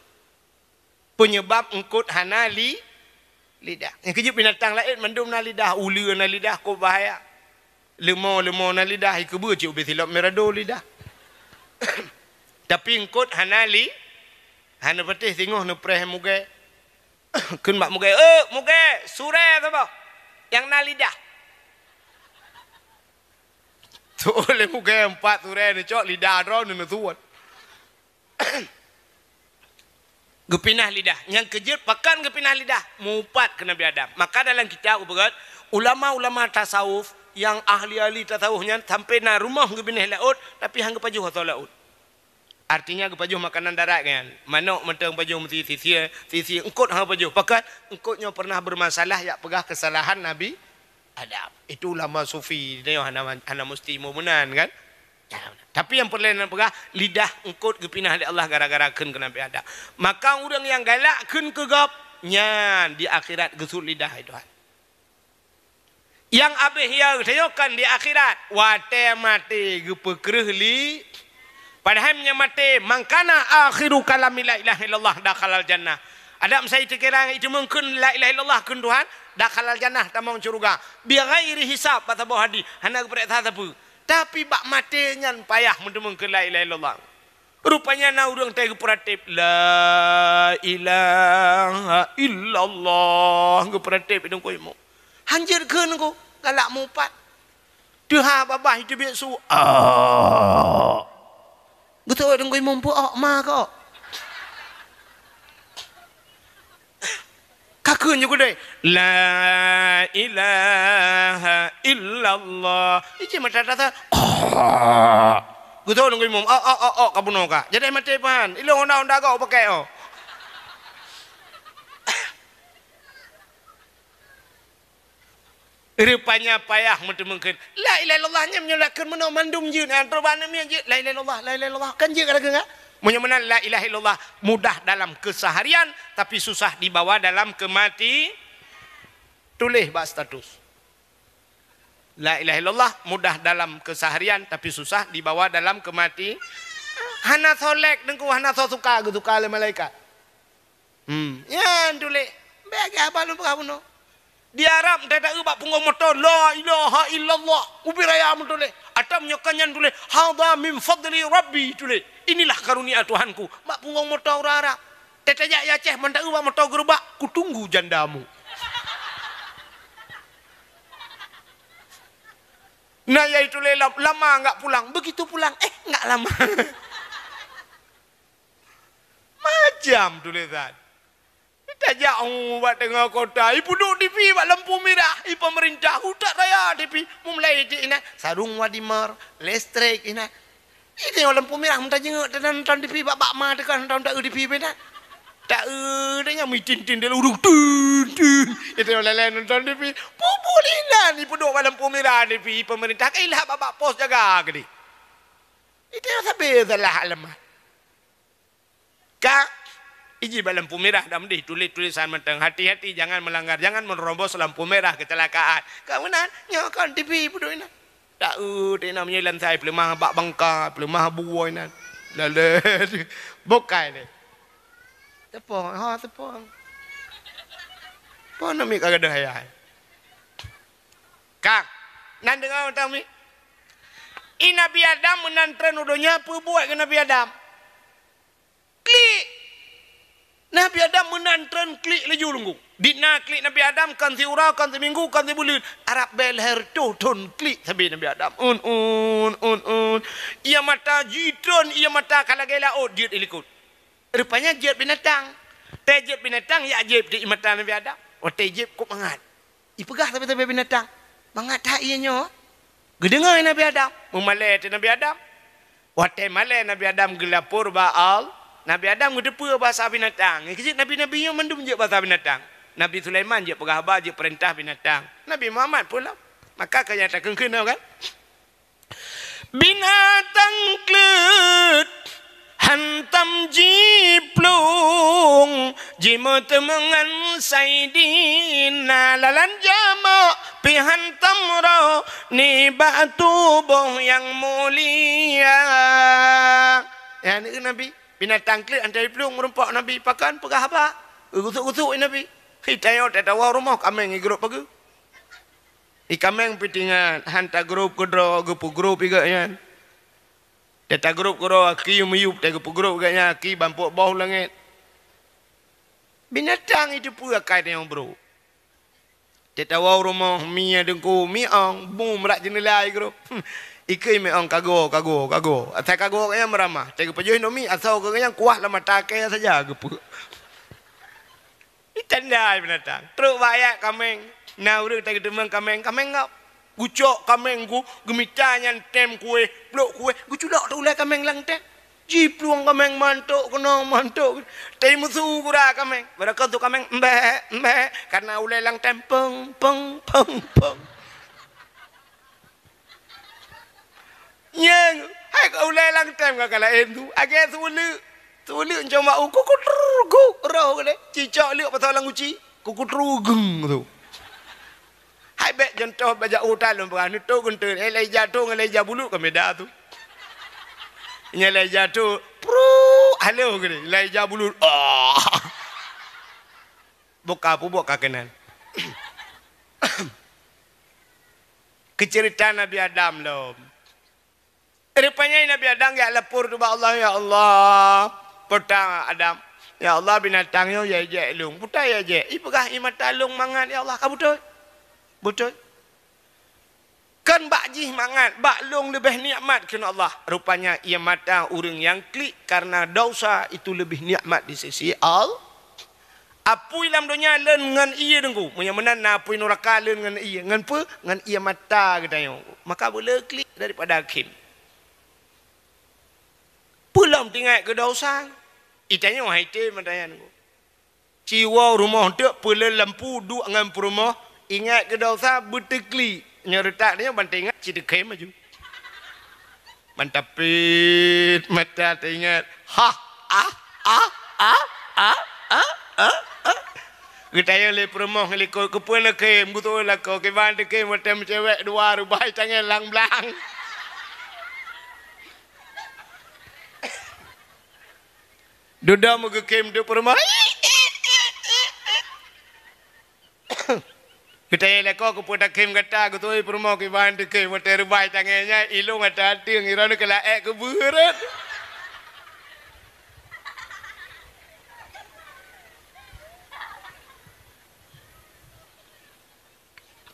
Penyebab engkot hana lidah. Yang kerja binatang lain mendum na lidah, ula na lidah kau bahaya. Lemau na lidah ikebe cik ubi silap merado lidah. Tapi engkot hana hana petih tengok nu preh mugai. Kun mak mugai mugai sure tu apa? Yang na lidah. Tu oleh mugai 4 sure ni cok lidah ro nu tuan. Gepinah lidah. Yang kejut pakan gepinah lidah. Mupat ke Nabi Adam. Maka dalam kitab uberat ulama-ulama tasawuf yang ahli-ahli tasawufnya sampai na rumah gepinah laut tapi hang gepajuh atau laut. Artinya kepajuh makanan darat kan. Manuk mentang pajuh mesti sisi engkot hang pajuh. Pakat engkotnya pernah bermasalah ya pegah kesalahan Nabi Adam. Itu ulama sufi dia hana mesti mu'minan kan. Tapi yang perlu pegah lidah engkot gepinah oleh Allah gara-gara keun ke Nabi Adam. Maka orang yang galak keun ke gap nyan di akhirat gesut lidah itu. Yang abih ya tayokan di akhirat wate mati gepekreh li padahal mati mangkana akhiru kalami la ilaha illallah dakhalal jannah. Ada saya dikira itu mungkin la ilaha illallah kun Tuhan dakhalal jannah tamang surga bi ghairi hisab kata bahwa hadis hana berita apa tapi bak mati nyan payah mungkin la ilaha illallah. Rupanya na urang teh geperatip la ilaha illallah geperatip idung koimo. Hanjirkeun ku galak mupat. Deha babah itu biasa. Betul dong gue mampu ma kok. Kakun juga deh. La ilaha illallah. Ini macam kata. Betul dong gue mampu. Kabuno ka. Jadi mati pan. Ilo onda kau pakai oh. Rupanya payah mungkin la ilaha illallah nya menyulakan meno mandum je na terbana mi je la ilaha illallah kan je kada enggak menyemana la ilaha illallah mudah dalam keseharian tapi susah dibawa dalam kemati tulis bak status la ilaha illallah mudah dalam keseharian tapi susah dibawa dalam kemati hana solek dengku hana suka gitu kale malaikat ya tulis bagi apa lu kamu di Arab tidak ubah punggung motor la ilaha illallah ubiraya mutule atam nyokanyan tule hadza min fadli rabbi tule inilah karunia Tuhanku mak punggung motor Arab tetejak ya ceh mendak ubah motor gerobak kutunggu jandamu nah ya itu lama enggak pulang begitu pulang enggak lama macam tulisan kita jauh buat tengah kota. Ibu duduk di pi buat lampu merah. Ibu pemerintah hutan raya di pi. Mulai di ina sarung wadimar, listrik ina. Ini lampu merah minta jenguk dan nonton di pi bak ma tekan nonton tak di pi bena. Tak dia mitin-tin dia urung tun. Itu lain nonton di pi. Pupulinan ibu duduk buat lampu merah di pi pemerintah kailah bak pos jaga gede. Itu sampai salah alamat. Kak iji lampu merah dah mendih tulisan menteng hati-hati jangan melanggar jangan menerobos lampu merah kecelakaan kawanan nyokan TV budoina tak dia namanya lantai pelemah bak bangka pelemah buoinan lalu bokai ni tepung tepung pon mi kagak ada hayai kak nan dengar tami Nabi Adam menantren udonya apa buat ke Nabi Adam klik Nabi Adam menantren klik laju lunggu. Dina klik Nabi Adam kan tiura kan seminggu kan sebulan. Arab belher ton klik sampai Nabi Adam. Ia mata jitron, ia mata kalagela oh jit ilikut. Rupanya jit binatang. Tejit binatang ya jit di mata Nabi Adam. Oh tejit kok mangat. Ipegah tapi binatang. Mangat tak ianya. Gedengar Nabi Adam. Memalai Nabi Adam. Wate malai Nabi Adam gelapur ba'al. Nabi Adam ngedepu bahasa binatang. Kecil Nabi-Nabi yang mendum je bahasa binatang. Nabi Sulaiman je pegahaba je perintah binatang. Nabi Muhammad pula. Maka kaya tak kena kan? Binatang klet hantam jiplung jimut mengan saidina lalan jama pihantam ro ni batu boh yang mulia. Ya ni Nabi binatang klik antai pelung merempak Nabi pakan pegah apa? Gusuk-gusuk Nabi. Hitayo tetawa rumah kameng igrup pagi. Ikameng pitingan hantar grup kedro gupu grup juga yan. Teta grup kedro aki meyup tega grup gaknya aki bampuk bawah langit. Binatang itu pula kait yang bro. Tetawa rumah mia dengku miang bum rak jenela igrup. Ikai me ang kago. Atai kago kaya meramah. Tega pejuh nomi asal kaya kuah lama takai saja gepu. Itandai binatang. Teruk bayak kameng. Nah urang tega demang kameng ngap. Gucok kameng ku gemitanya tem kue, blok kue. Guculak tu ulai kameng lang tem. Jipluang kameng mantuk kena mantuk. Tei musuh kura kameng. Beraka tu kameng mbek karena ulai lang tem peng. Yang hai kau lelang tem kau lain tu agak sulu cuma kukutrugu roh kale cicak liuk pasal lang uci kukutrugung tu hai hai bet contoh baca utalum berani tu guntur elai jatuh ngelai jabulu ke meda tu nyelai jatuh pru halo gini elai jabulu buka kenan kecerita Nabi Adam loh rupanya Nabi Adam ya lapor tu Allah ya Allah petang Adam ya Allah binatangnya ya je lung putai ya je ipakah imat talung mangan ya Allah kamu betul kan bakji mangan baklung lebih nikmat kena Allah rupanya ia mata orang yang klik karena dosa itu lebih nikmat di sisi Allah apui dalam dunia len ngan ia dengku punya menan apui neraka len ngan ia ngan apa ngan ia mata katanya maka boleh klik daripada hakim pulang tinggal ke dosa itanya wahai te matayan ku ciwa rumah tu pula lampu duk ngan rumah ingat ke dosa bertekli nyeretak dia bantai ingat cita kem maju mantapit mata teringat kita yang le perempuan ngeliko kepun le kem betul lah kau keban de kem macam cewek dua rubai tangan lang-lang duda mau ke kem de perempuan kita yang lekor ke putar kem kata aku tu perempuan keban de kem macam rubai tangannya ilung ada hati ngira nak laek ke berat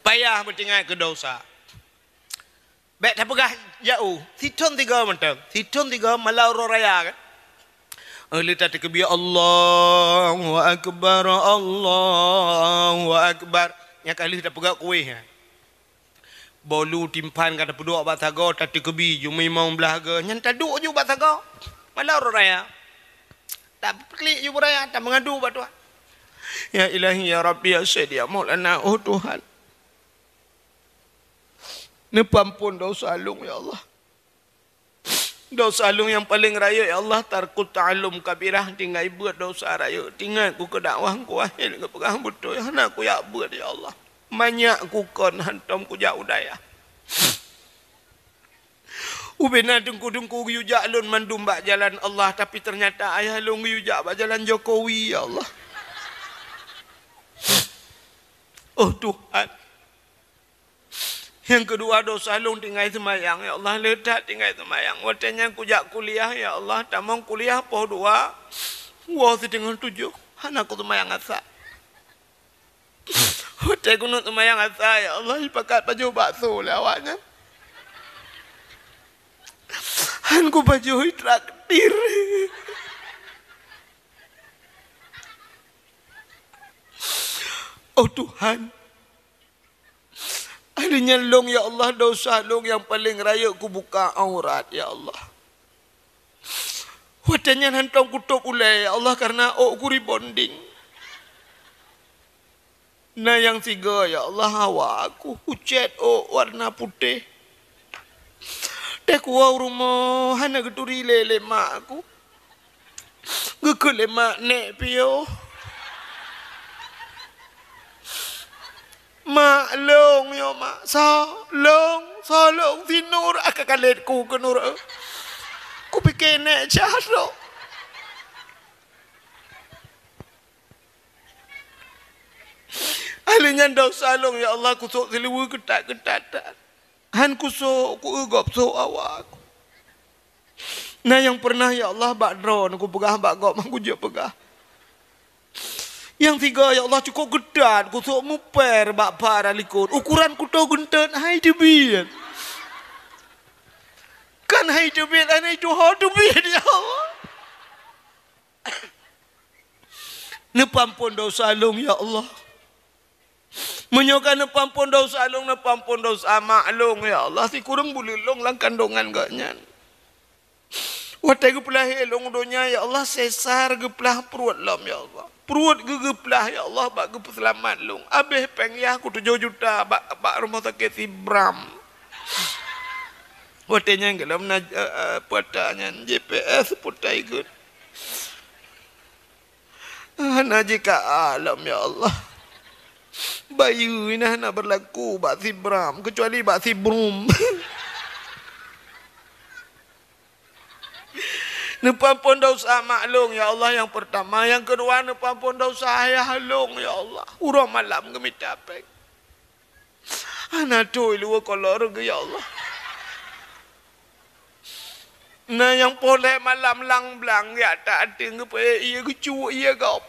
payah bertinggal ke dosa. Baik tak pegah jauh. Siton tiga mentang. Siton tiga malau raya kan. Lita tekbir Allahu Akbar Allahu Akbar. Yang kali tak pegah kuih. Bolu timpan kata peduk batago tak tekbir ju memang belaga. Yang tak duk ju batago. Malau raya. Tak pelik ju raya tak mengadu batu. Ya Ilahi ya Rabbi ya Sayyid ya Maulana oh Tuhan. Ni pampun dosa alung ya Allah. Dosa alung yang paling raya ya Allah tarkut ta'alum kabirah tinggal buat dosa raya. Tinggal ku ke dakwah ku ahir ke pegang betul ya nak ku ya buat ya Allah. Banyak ku kon hantam ku jauh daya. Ubena dengku-dengku yujak alun mandum bak jalan Allah tapi ternyata ayah alung yujak bak jalan Jokowi ya Allah. Oh Tuhan. Yang kedua dosa alung tinggal semayang ya Allah letak tinggal semayang. Waktunya kujak kuliah ya Allah tamang kuliah poh dua. Wah setengah 7. Anak aku semayang asa. Waktu aku nak semayang asa ya Allah ipakat baju bakso lawaknya. Aku baju traktir. Oh Tuhan. Adanya long ya Allah dosa long yang paling raya ku buka aurat ya Allah. Wadanya hantam kutuk ulai ya Allah karena ku rebonding. Nah yang tiga ya Allah hawa aku ucet warna putih. Dek wau rumah hana geturi lele mak aku. Gekele mak nek pio. Mak long yo mak salong tinur akakaletku ke nur. Ku pikir nek jaro. Ahlinya dosa long ya Allah kusuk seliwu ketat-ketatan. Han kusuk ku egop so awak. Nah yang pernah ya Allah bak drone ku pegah bak gop aku je pegah. Yang tiga ya Allah cukup gedan kusuk muper bak para likut. Ukuran ku tau gunten hai debit. Kan hai debit ana itu ha debit ya Allah. Nepampun dosa long ya Allah. Menyokan nepampun dosa long nepampun dosa maklong ya Allah si kurang bulilong lang kandungan ganyan. Watai gepelah elong dunia ya Allah sesar gepelah perut lam ya Allah. Perut gegeplah ya Allah bak gep selamat long. Abeh pengyah ku 7 juta bak rumah sakit Ibram. Watainya dalam patanya GPS putai good. Najika alam ya Allah. Bayu ini nak berlaku Bak si Bram kecuali Bak si Brum. Nepampun dosa maklum ya Allah yang pertama, yang kedua nepampun dosa ayah halung ya Allah. Urang malam gemitapek. Ana toy lu kolor ya Allah. Nah yang boleh malam lang blang ya tak ada ngepe iya kecu iya kau.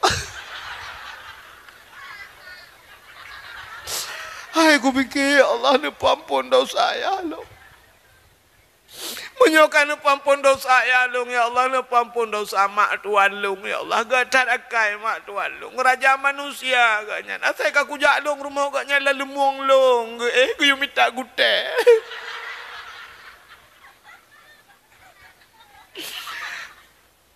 Hai aku fikir ya Allah nepampun dosa saya lo. Menyokan nepampun dosa saya lo ya Allah nepampun dosa mak tuan lo ya Allah gatat akai mak tuan lo raja manusia agaknya. Asai ka kujak lo rumah agaknya la lemong lo ku yo minta gute.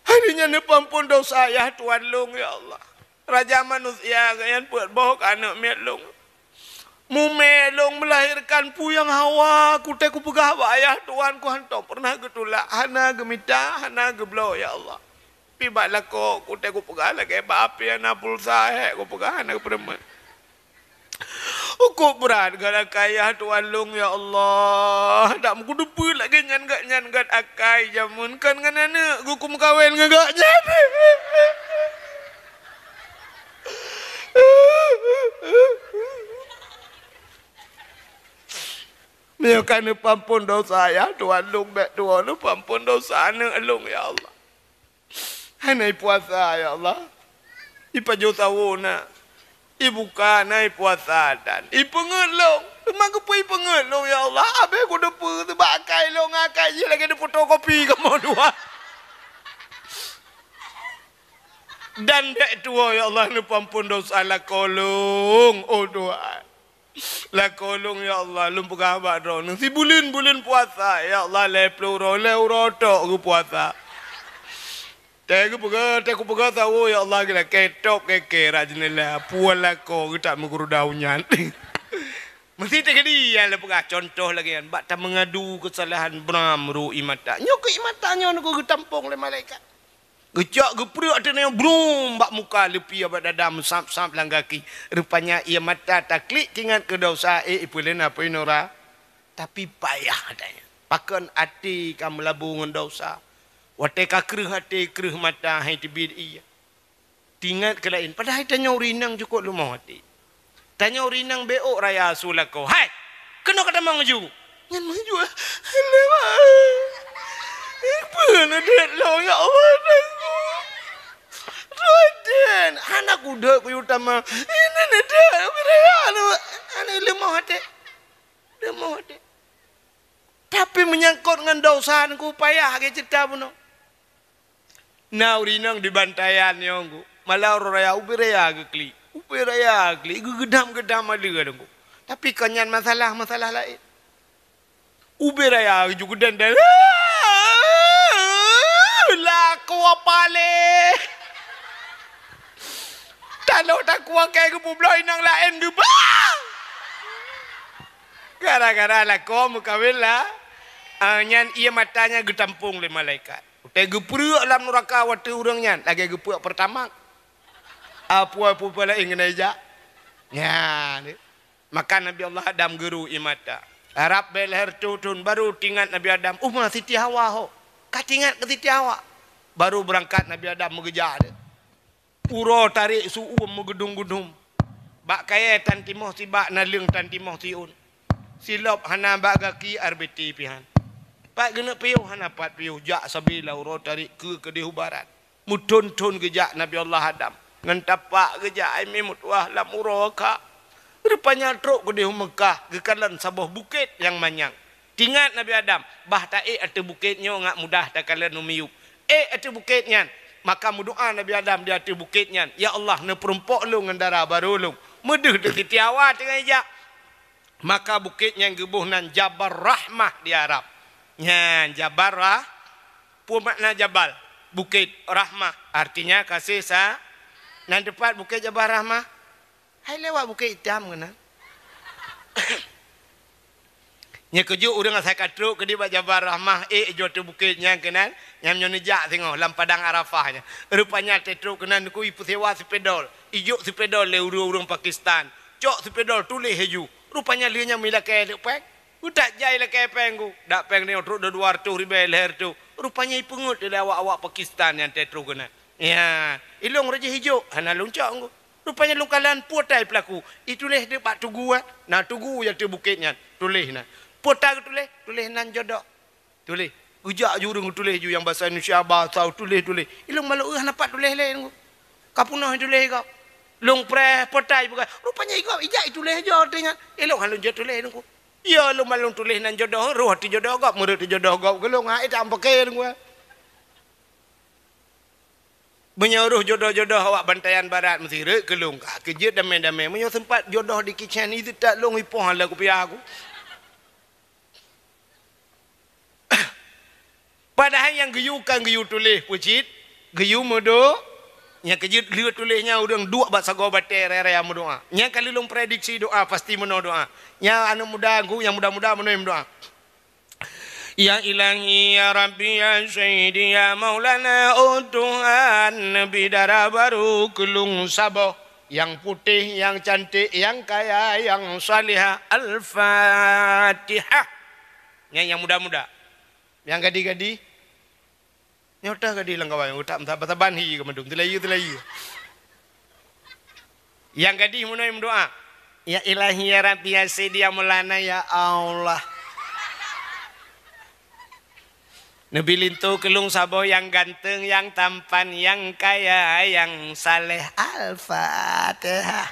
Harinya nepampun dosa ya tuan lo ya Allah. Raja manusia agaknya buat bohok anak miat lo. Mumelong melahirkan puyang Hawa kute ku pegah ayah tuan ku hantam pernah getulak hana gemita hana geblo ya Allah pibak lako kute ku pegah lagi api ana pulsa ku pegah hana permen uku berat gara kaya tuan long ya Allah dak mu depu lagi nyan gat akai jamun kan nganana gukum kawin ngagak nyan. Menyukai nepampun dosa ya tuan lung bek tuan nepampun dosa anak lung ya Allah. Hanai puasa ya Allah. Ipa jotawuna. Ibuka nai puasa dan ipengelong. Mak apa ipengelong ya Allah. Abe ku depu tebakai long akai je lagi de fotokopi kamu dua. Dan bek tua ya Allah nepampun dosa la kolong oh doa. La kolong ya Allah lum pegabak ro nang si bulan puasa ya Allah le pluro tok ku puasa. Te ku pega tahu ya Allah kira ketop keke rajnela puala ko kita menguru daunnya. Mesti te kedi ya le pega contoh lagi kan bak ta mengadu kesalahan Bram ru imata. Nyok imatanya ku tampung le malaikat. Gejak geprek ada yang belum bak muka lepi abad dadam samp lang kaki. Rupanya ia mata taklik ingat ke dosa ipulen apa inora. Tapi payah adanya. Pakan hati kamu labungan dosa. Wate ka kreh hati kreh mata hai tibid iya. Tingat ke lain padahal tanya urinang cukup lu mau hati. Tanya urinang beok raya sulako. Hai. Kena kata mangju. Ngan mangju. Lewa. Pernah lo ya Allah. Roden, anak kuda ku utama. Ini nada, anak lemah hati. Tapi menyangkut dengan dosahan ku payah ke cerita puno. Naurinang di bantayan yongku. Malah raya ubiraya gekli. Gedam ada kadangku. Tapi kanyan masalah lain. Ubiraya juga dan laku apa le? Kalau tak kuat kayak kebubloi nang lain juga. Gara-gara laku mukawin lah. Nyan ia matanya getampung le malaikat. Utai gepruk dalam neraka waktu orangnya. Lagi gepruk pertama. Apa-apa pula ingin aja. Ya. Maka Nabi Allah Adam geru imata. Harap belher tutun baru tinggal Nabi Adam. Umah Siti Hawa ho. Katingat ke Siti Hawa. Baru berangkat Nabi Adam mengejar dia. Uro tarik su'u megedung-gedung. Bak kaya tan timoh si bak naleng tan timoh siun. Silop hana bak gaki arbeti pihan. Pak gena piuh hana pat piuh jak sabila uro tarik ke dihubaran. Mutun-tun gejak Nabi Allah Adam. Ngan tapak gejak ai memut wah lam uro ka. Rupanya truk ke dihu Mekah gekalan sabuh bukit yang manyang. Tingat Nabi Adam, bah tae ate bukitnya ngak mudah takalan numiup. Ate bukitnya. Maka berdoa Nabi Adam di atas bukitnya. Ya Allah, ne perumpok lu ngendara baru lu. Medeh de Siti Hawa tengah ijak. Maka bukitnya gebuh nan Jabal Rahmah di Arab. Nyan Jabal Rah. Pun makna Jabal. Bukit Rahmah. Artinya kasih sa. Nan depan bukit Jabal Rahmah. Hai lewat bukit hitam kena. Nya keju urang saya katruk ke di Jabal Rahmah jot bukitnya kenan nyam nyonejak tengok lam padang Arafahnya. Rupanya tetruk kenan ku ipu sewa sepedol. Ijuk sepedol le urang Pakistan. cok sepeda tulis haju. Rupanya lianya mila ke peng. Udah jai lah ke peng ku. Dak peng ni otro dua tu ribe leher tu. Rupanya ipungut dari awak-awak Pakistan yang tetro kena. Ya, ilong raja hijau. Hana loncak ku. Rupanya lungkalan potai pelaku. Itulah dia pak tugu Nah tugu yang tu bukitnya. Tulis nah. Potai tulis nan jodoh. Tulis. Ujak jurung tulis ju yang bahasa Indonesia bahasa tulis. Ilong malu nampak tulis lain ku. Kapunah tulis kau. Long pre potai bukan. Rupanya ikau ijak tulis jo dengan. Ilong halun jo tulis ku. Ya lu malung tulis nan jodoh. Roh ti jodoh kau. Murid ti jodoh kau. Gelong ha itu apa kaya ku. Menyuruh jodoh-jodoh awak Bantayan Barat mesti rek kelung kerja damai-damai menyo sempat jodoh di kitchen itu tak long ipoh lah ku pihak aku. Padahal yang geyukan geyu tulis pucit geyu modo yang kerja lihat tulisnya urang dua bahasa go bater raya doa. Nya kali long prediksi doa pasti meno doa. Nya anu muda aku yang muda-muda meno doa. Ya ilahi ya Rabbi ya Sayyidi ya Maulana oh Tuhan bidara baru kelung saboh yang putih yang cantik yang kaya yang salihah Al-Fatihah. Yang muda-muda yang gadi-gadi nyota gadi lang kawan utak taban hi ke mendung telayu yang gadi munai doa ya ilahi ya Rabbi ya Sayyidi ya Maulana ya Allah. Nabi lintu kelung sabo yang ganteng, yang tampan, yang kaya, yang saleh. Al-Fatihah.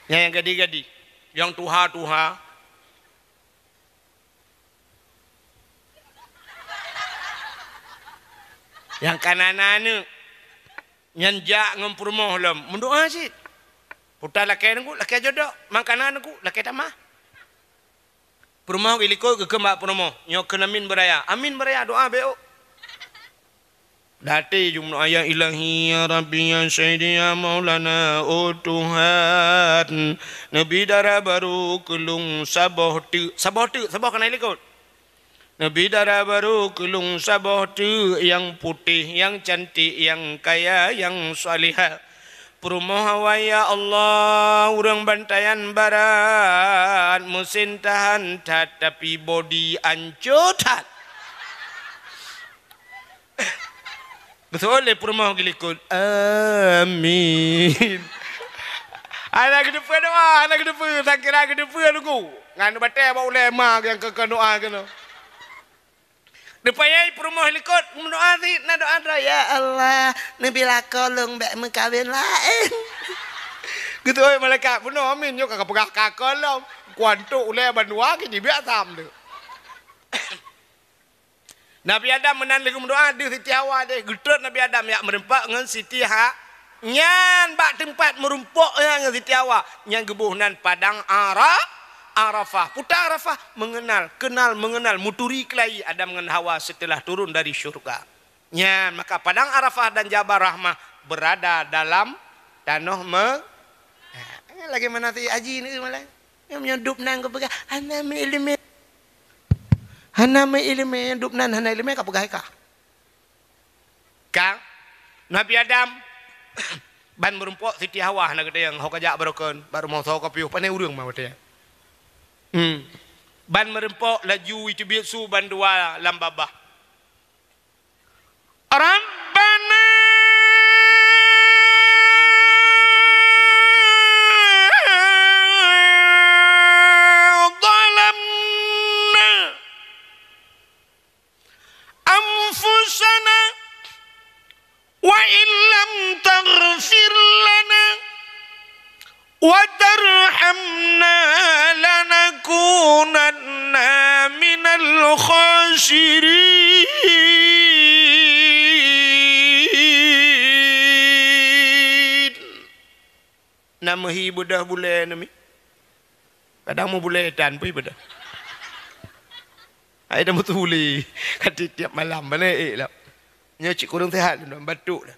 Yang gadi-gadi, yang tuha-tuha. Yang kanan-anu, yang jak ngempurmoh lem. Mendoa sih. Putar laki aku, laki jodoh. Makanan aku, laki tamah. Perumah iliko ke kembak perumah. Nyok kenamin beraya. Amin beraya doa beo. Dati jumlah ayat ilahi ya Rabbi ya Sayyidi ya Maulana oh Tuhan. Nabi darah baru kelung saboh tu. Saboh kena iliko. Nabi darah baru kelung saboh tu. Yang putih, yang cantik, yang kaya, yang salihah. Perumahan ya Allah urang Bantayan Barat musim tahan tapi body ancutan. Betul le perumahan gilikun. Amin. Anak kedepan doa, anak kedepan tak kira kedepan lu. Ngan batai bawa ulama yang ke doa kena. Depayai perumah likut mendoa si na doa ya Allah nabi lakolong bek mengkawin lain. Gitu oi malaikat puno amin yo kakak pegah kakolong kuantu ule bandua ke di biasa tu. Nabi Adam menan lagu mendoa di Siti Hawa deh gedut Nabi Adam ya merempak ngan Siti Ha nyan bak tempat merumpuk ngan Siti Hawa nyan gebuhnan padang Arafah, putar Arafah mengenal muturi kelai Adam dengan Hawa setelah turun dari syurga. Ya, maka padang Arafah dan Jabal Rahmah berada dalam tanah lagi mana ti haji ni malah. Yang menyedup nang ke pegang hana me ilmu dup nan hana ilmu ka pegang ka. Kang Nabi Adam ban merumpuk Siti Hawa na gede yang hok ajak barokon baru mau sok piuh panai urang mah teh. Ban merempok laju itu bisu ban dua lambabah. Rabbana zalamna anfusana wa illam taghfir lana wa tarhamna lanakunanna minal khasirin. Nama hi budah boleh nami. Kadang mau boleh dan pun budah. Ai dah betul boleh. Kata tiap malam mana lah. Nya cik kurang sehat tu batuk dah.